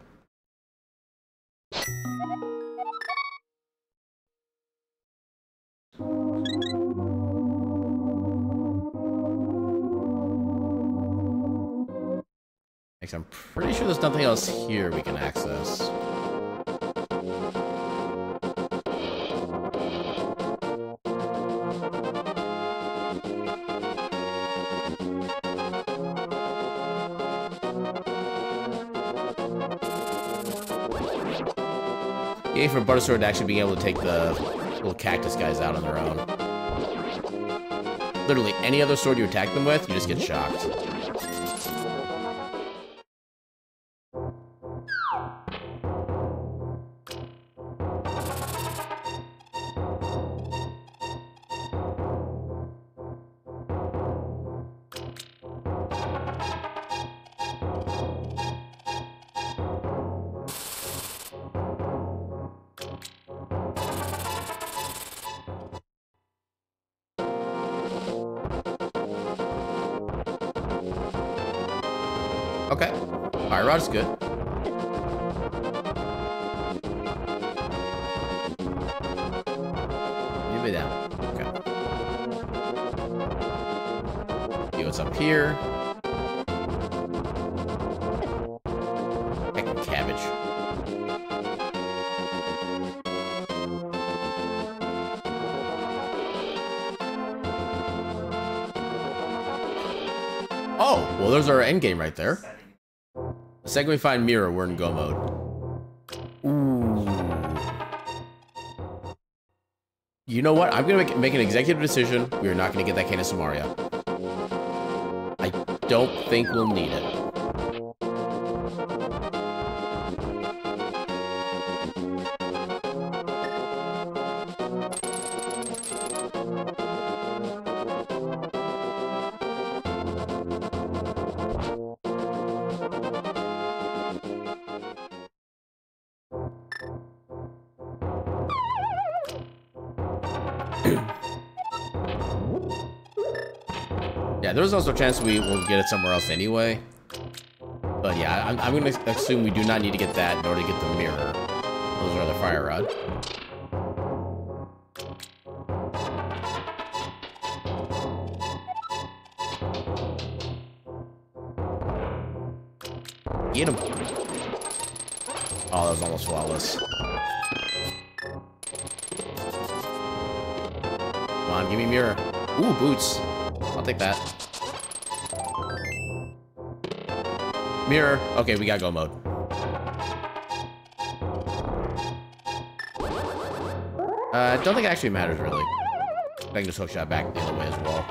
I'm pretty sure there's nothing else here we can access. Yay for Buttersword actually being able to take the little cactus guys out on their own. Literally, any other sword you attack them with, you just get shocked. Okay. Fire Rod's good. Move it down. Okay. See what's up here. Heck, cabbage. Oh, well, there's our end game right there. The second we find Mirror, we're in go mode. Ooh. You know what? I'm gonna make an executive decision. We are not gonna get that cane of Samaria. I don't think we'll need it. Yeah, there's also a chance we will get it somewhere else anyway. But yeah, I'm going to assume we do not need to get that in order to get the mirror. Those are the fire rod. Get him. Oh, that was almost flawless. Come on, give me mirror. Ooh, boots. I'll take that. Mirror. Okay, we got go mode. I don't think it actually matters, really. I can just hook shot back the other way as well.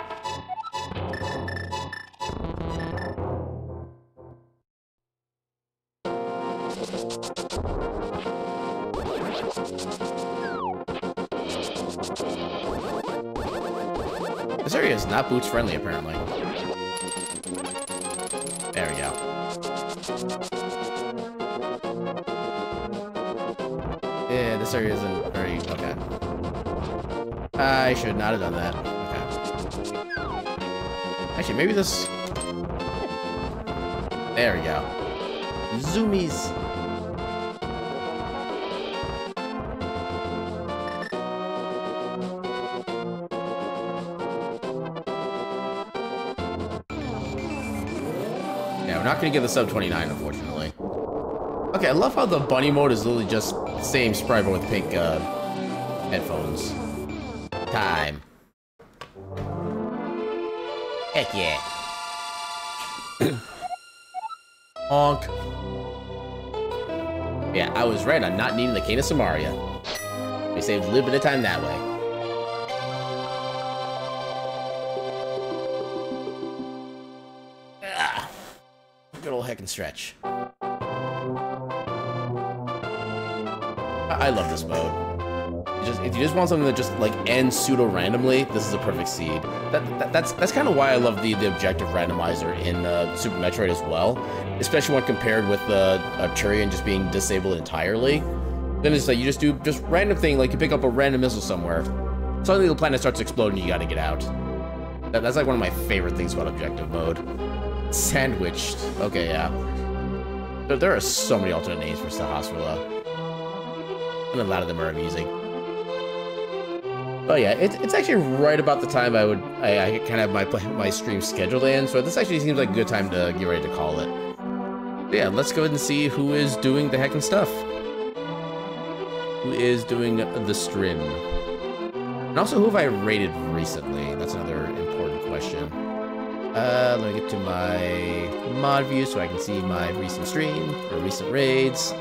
This area is not boots friendly, apparently. There we go. Yeah, this area isn't very... okay. I should not have done that. Okay. Actually, maybe this... there we go. Zoomies. Yeah, we're not gonna get the sub 29, unfortunately. Okay, I love how the bunny mode is literally just the same sprite but with pink headphones. Time. Heck yeah. Honk. Yeah, I was right on not needing the Cane of Samaria. We saved a little bit of time that way. Ah, good old heck and stretch. I love this mode. If you just want something that just like ends pseudo randomly, this is a perfect seed. That's kind of why I love the objective randomizer in Super Metroid as well, especially when compared with Arturian just being disabled entirely. Then it's like you just do just random thing, like you pick up a random missile somewhere, suddenly the planet starts exploding, you got to get out. That's like one of my favorite things about objective mode. Sandwiched. Okay, yeah. There are so many alternate names for Sahasrahla. And a lot of them are amusing. But yeah, it's actually right about the time I kind of have my stream scheduled in, so this actually seems like a good time to get ready to call it. But yeah, let's go ahead and see who is doing the heckin' stuff. Who is doing the stream. And also, who have I rated recently? That's another important question. Let me get to my mod view so I can see my recent stream or recent raids.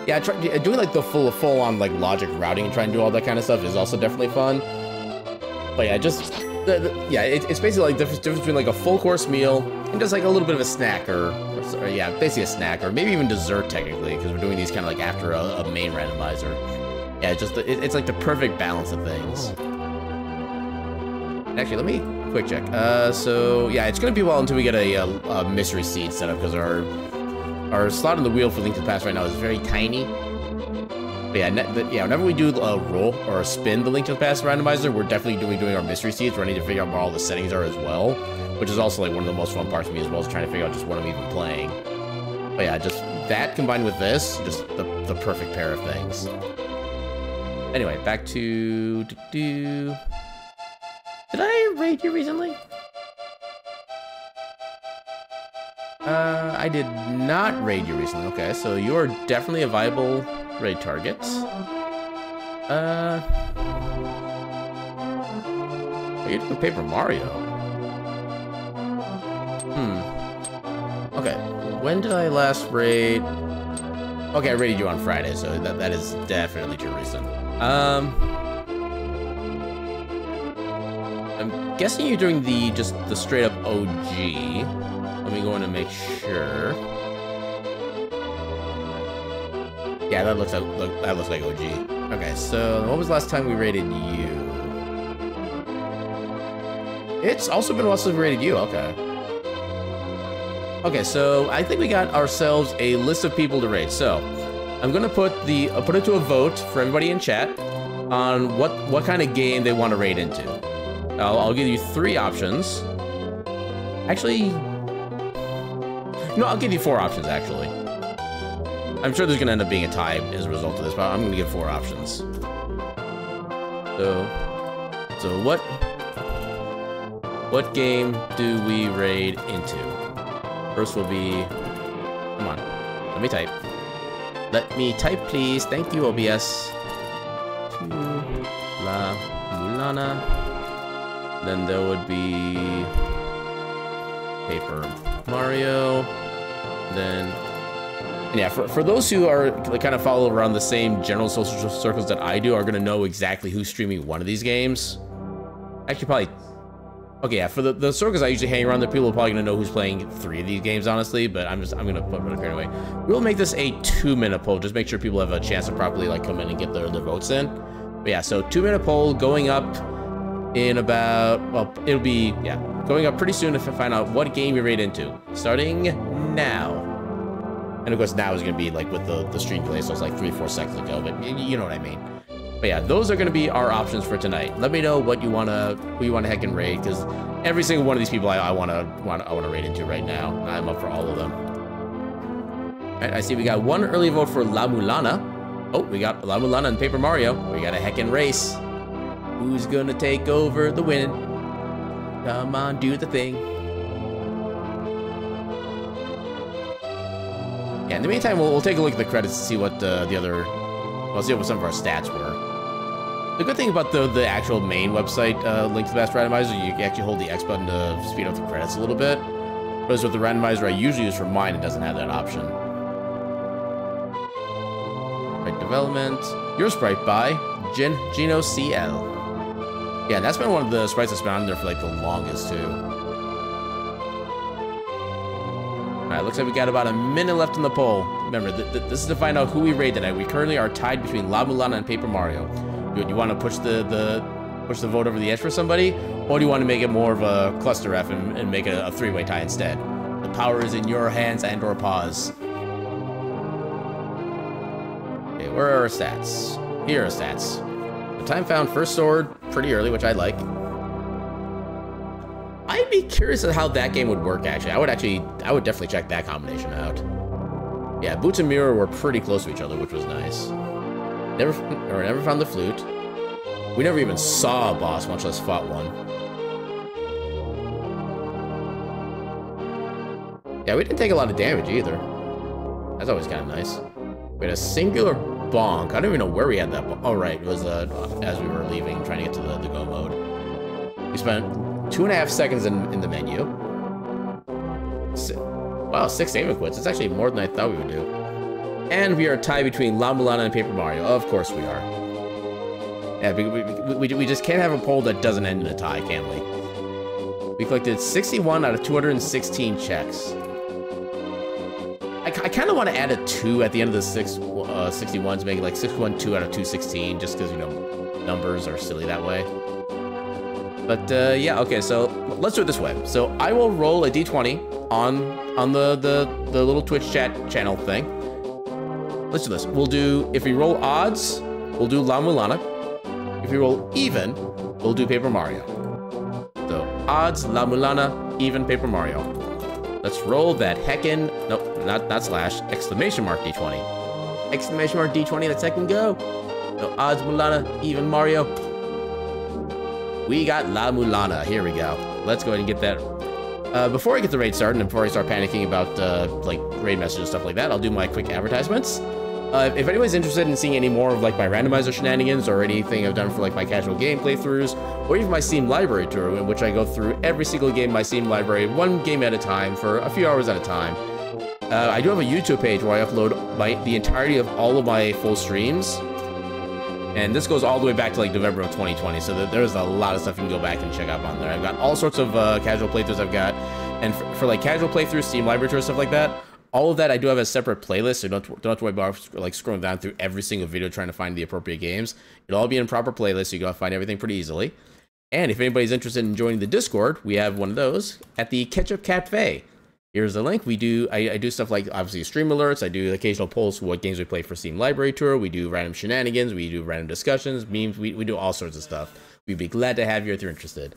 Yeah, doing like the full on like logic routing and trying to do all that kind of stuff is also definitely fun. But yeah, just yeah, it's basically like difference between like a full course meal and just like a little bit of a snack or yeah, basically a snack or maybe even dessert technically, because we're doing these kind of like after a main randomizer. Yeah, it's like the perfect balance of things. Actually, let me quick check. So yeah, it's gonna be a while until we get a mystery seed set up because our slot in the wheel for Link to the Past right now is very tiny. But yeah, whenever we do a roll or a spin the Link to the Past randomizer, we're definitely doing our mystery seeds. We're going to need to figure out where all the settings are as well, which is also like one of the most fun parts for me as well, is trying to figure out just what I'm even playing. But yeah, just that combined with this, just the perfect pair of things. Anyway, back to... Did I raid you recently? I did not raid you recently. Okay, so you're definitely a viable raid target. You're doing Paper Mario. Okay, when did I last raid? Okay, I raided you on Friday, so that is definitely too recent. I'm guessing you're doing just the straight up OG. Let me go in and make sure. Yeah, that looks like OG. Okay, so when was the last time we raided you? It's also been a while since we raided you. Okay. Okay, so I think we got ourselves a list of people to raid. So I'm gonna put it to a vote for everybody in chat on what kind of game they want to raid into. I'll give you 3 options. Actually. No, I'll give you 4 options, actually. I'm sure there's going to end up being a tie as a result of this, but I'm going to give 4 options. So what game do we raid into? First will be... Come on. Let me type. Let me type, please. Thank you, OBS. To La Mulana. Then there would be Paper Mario. Then, yeah, for those who are kind of follow around the same general social circles that I do, are gonna know exactly who's streaming one of these games. Actually, probably. Okay, yeah, for the circles I usually hang around, the people are probably gonna know who's playing 3 of these games, honestly. But I'm gonna put it up here anyway. We'll make this a 2-minute poll, just make sure people have a chance to properly like come in and get their votes in. But yeah, so 2-minute poll going up in about, well, it'll be, yeah, going up pretty soon to find out what game you're right into. Starting now. And of course now is gonna be like with the stream delay, so it's like 3-4 seconds ago, but you know what I mean. But yeah, those are gonna be our options for tonight. Let me know what you who you wanna heckin' raid, because every single one of these people I wanna raid into right now. I'm up for all of them. Alright, I see we got 1 early vote for La Mulana. Oh, we got La Mulana and Paper Mario. We got a heckin' race. Who's gonna take over the win? Come on, do the thing. Yeah, in the meantime, we'll take a look at the credits to see what we'll see what some of our stats were. The good thing about the actual main website link to the Best Randomizer, you can actually hold the X button to speed up the credits a little bit. Whereas with the randomizer I usually use for mine, it doesn't have that option. Right, development. Your sprite by Gino CL. Yeah, that's been one of the sprites that's been on there for like the longest too. Alright, looks like we got about a minute left in the poll. Remember, this is to find out who we raid tonight. We currently are tied between La Mulana and Paper Mario. Do you want to push the vote over the edge for somebody? Or do you want to make it more of a cluster F and make it a 3-way tie instead? The power is in your hands and or paws. Okay, where are our stats? Here are stats. The time found first sword pretty early, which I like. I'd be curious at how that game would work, actually. I would definitely check that combination out. Yeah, Boots and Mirror were pretty close to each other, which was nice. Never found the flute. We never even saw a boss, much less fought one. Yeah, we didn't take a lot of damage either. That's always kind of nice. We had a singular bonk. I don't even know where we had that. Oh, right. It was as we were leaving, trying to get to the go mode. We spent 2.5 seconds in the menu. Wow, 6 aim quits. It's actually more than I thought we would do. And we are tied between La Mulana and Paper Mario. Of course we are. Yeah, we just can't have a poll that doesn't end in a tie, can we? We collected 61 out of 216 checks. I kind of want to add a 2 at the end of the 61s, make it like 612 out of 216, just because, you know, numbers are silly that way. But yeah, okay, so let's do it this way. So I will roll a d20 on the little Twitch chat channel thing. Let's do this. We'll do, if we roll odds, we'll do La Mulana. If we roll even, we'll do Paper Mario. So odds, La Mulana, even Paper Mario. Let's roll that heckin', nope, not slash, exclamation mark d20. Exclamation mark d20, let's heckin' go. So odds, Mulana, even Mario. We got La Mulana. Here we go. Let's go ahead and get that. Before I get the raid started and before I start panicking about like raid messages and stuff like that, I'll do my quick advertisements. If anybody's interested in seeing any more of like my randomizer shenanigans or anything I've done for like my casual game playthroughs, or even my Steam library tour, in which I go through every single game in my Steam library, one game at a time for a few hours at a time. I do have a YouTube page where I upload the entirety of all of my full streams. And this goes all the way back to like November of 2020, so there's a lot of stuff you can go back and check out on there. I've got all sorts of casual playthroughs I've got, and for like casual playthroughs, Steam library tour, stuff like that, all of that I do have a separate playlist, so you don't have to worry about like scrolling down through every single video trying to find the appropriate games. It'll all be in a proper playlist, so you can find everything pretty easily. And if anybody's interested in joining the Discord, we have one of those at the Ketchup Cafe. Here's the link. I do stuff like, obviously, stream alerts. I do occasional polls for what games we play for Steam Library Tour. We do random shenanigans. We do random discussions, memes. We do all sorts of stuff. We'd be glad to have you if you're interested.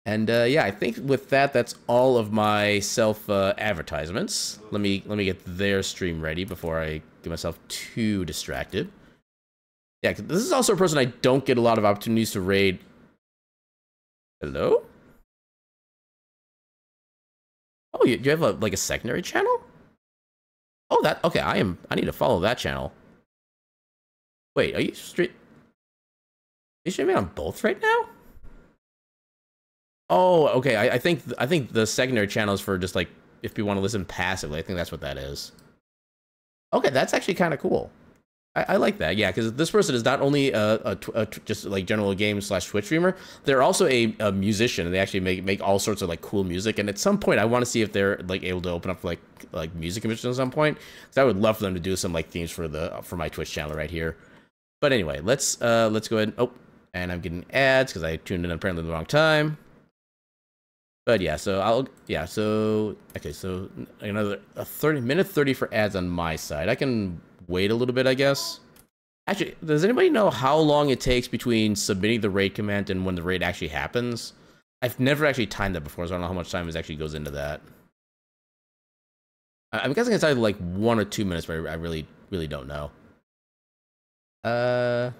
And yeah, I think with that, that's all of my self-advertisements. Let me get their stream ready before I get myself too distracted. Yeah, this is also a person I don't get a lot of opportunities to raid. Hello? Oh, you have like a secondary channel? Oh, that, okay, I need to follow that channel. Wait, are you Is streaming on both right now? Oh, okay. I think the secondary channel is for just like if you want to listen passively. I think that's what that is. Okay, that's actually kind of cool. I like that, yeah, because this person is not only just like general game / Twitch streamer, they're also a musician, and they actually make all sorts of like cool music. And at some point, I want to see if they're like able to open up like music commissions at some point, because I would love for them to do some like themes for my Twitch channel right here. But anyway, let's go ahead. Oh, and I'm getting ads because I tuned in apparently the wrong time. But yeah, so okay, so another 30 for ads on my side. I can wait a little bit, I guess. Actually, does anybody know how long it takes between submitting the raid command and when the raid actually happens? I've never actually timed that before, so I don't know how much time it actually goes into that. I'm guessing it's either like 1 or 2 minutes, but I really don't know. Yeah,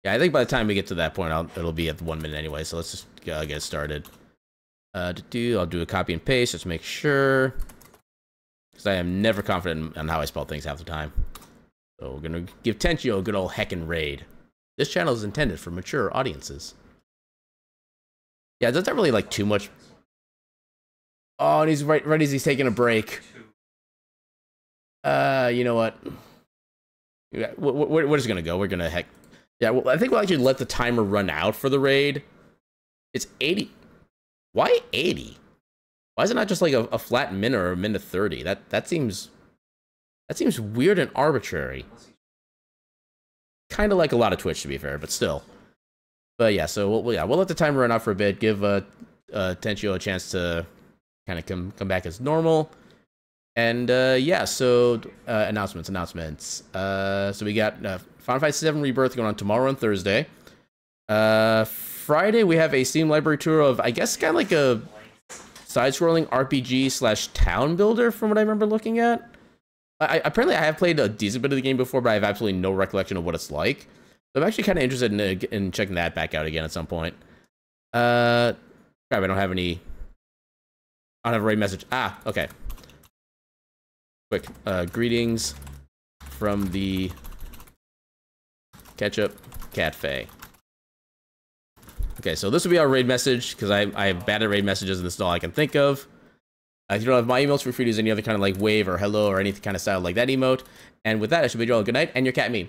I think by the time we get to that point, it'll be at 1 minute anyway, so let's just get started. I'll do a copy and paste just to make sure, because I am never confident on how I spell things half the time. So we're gonna give Tenchio a good old heckin' raid. This channel is intended for mature audiences. Yeah, that's not really like too much. Oh, and he's right as he's taking a break. You know what? We're just gonna go. We're gonna yeah. Well, I think we'll actually let the timer run out for the raid. It's 80. Why 80? Why is it not just like a flat minute or a minute 30? That seems weird and arbitrary. Kind of like a lot of Twitch, to be fair, but still. But yeah, so we'll let the timer run out for a bit. Give Tenchio a chance to kind of come back as normal. And yeah, so announcements. So we got Final Fantasy VII Rebirth going on tomorrow and Thursday. Friday we have a Steam library tour of, I guess, kind of like a side-scrolling RPG / town builder, from what I remember looking at. Apparently I have played a decent bit of the game before, but I have absolutely no recollection of what it's like. So I'm actually kind of interested in checking that back out again at some point. Crap, I don't have a raid message. Ah, okay. Quick, greetings from the Ketchup Cafe. Okay, so this will be our raid message, because I have bad at raid messages, and this is all I can think of. If you don't have my emails, feel free to use any other kind of like wave or hello or anything kind of style like that emote. And with that, I should bid you all a good night, and your cat meme.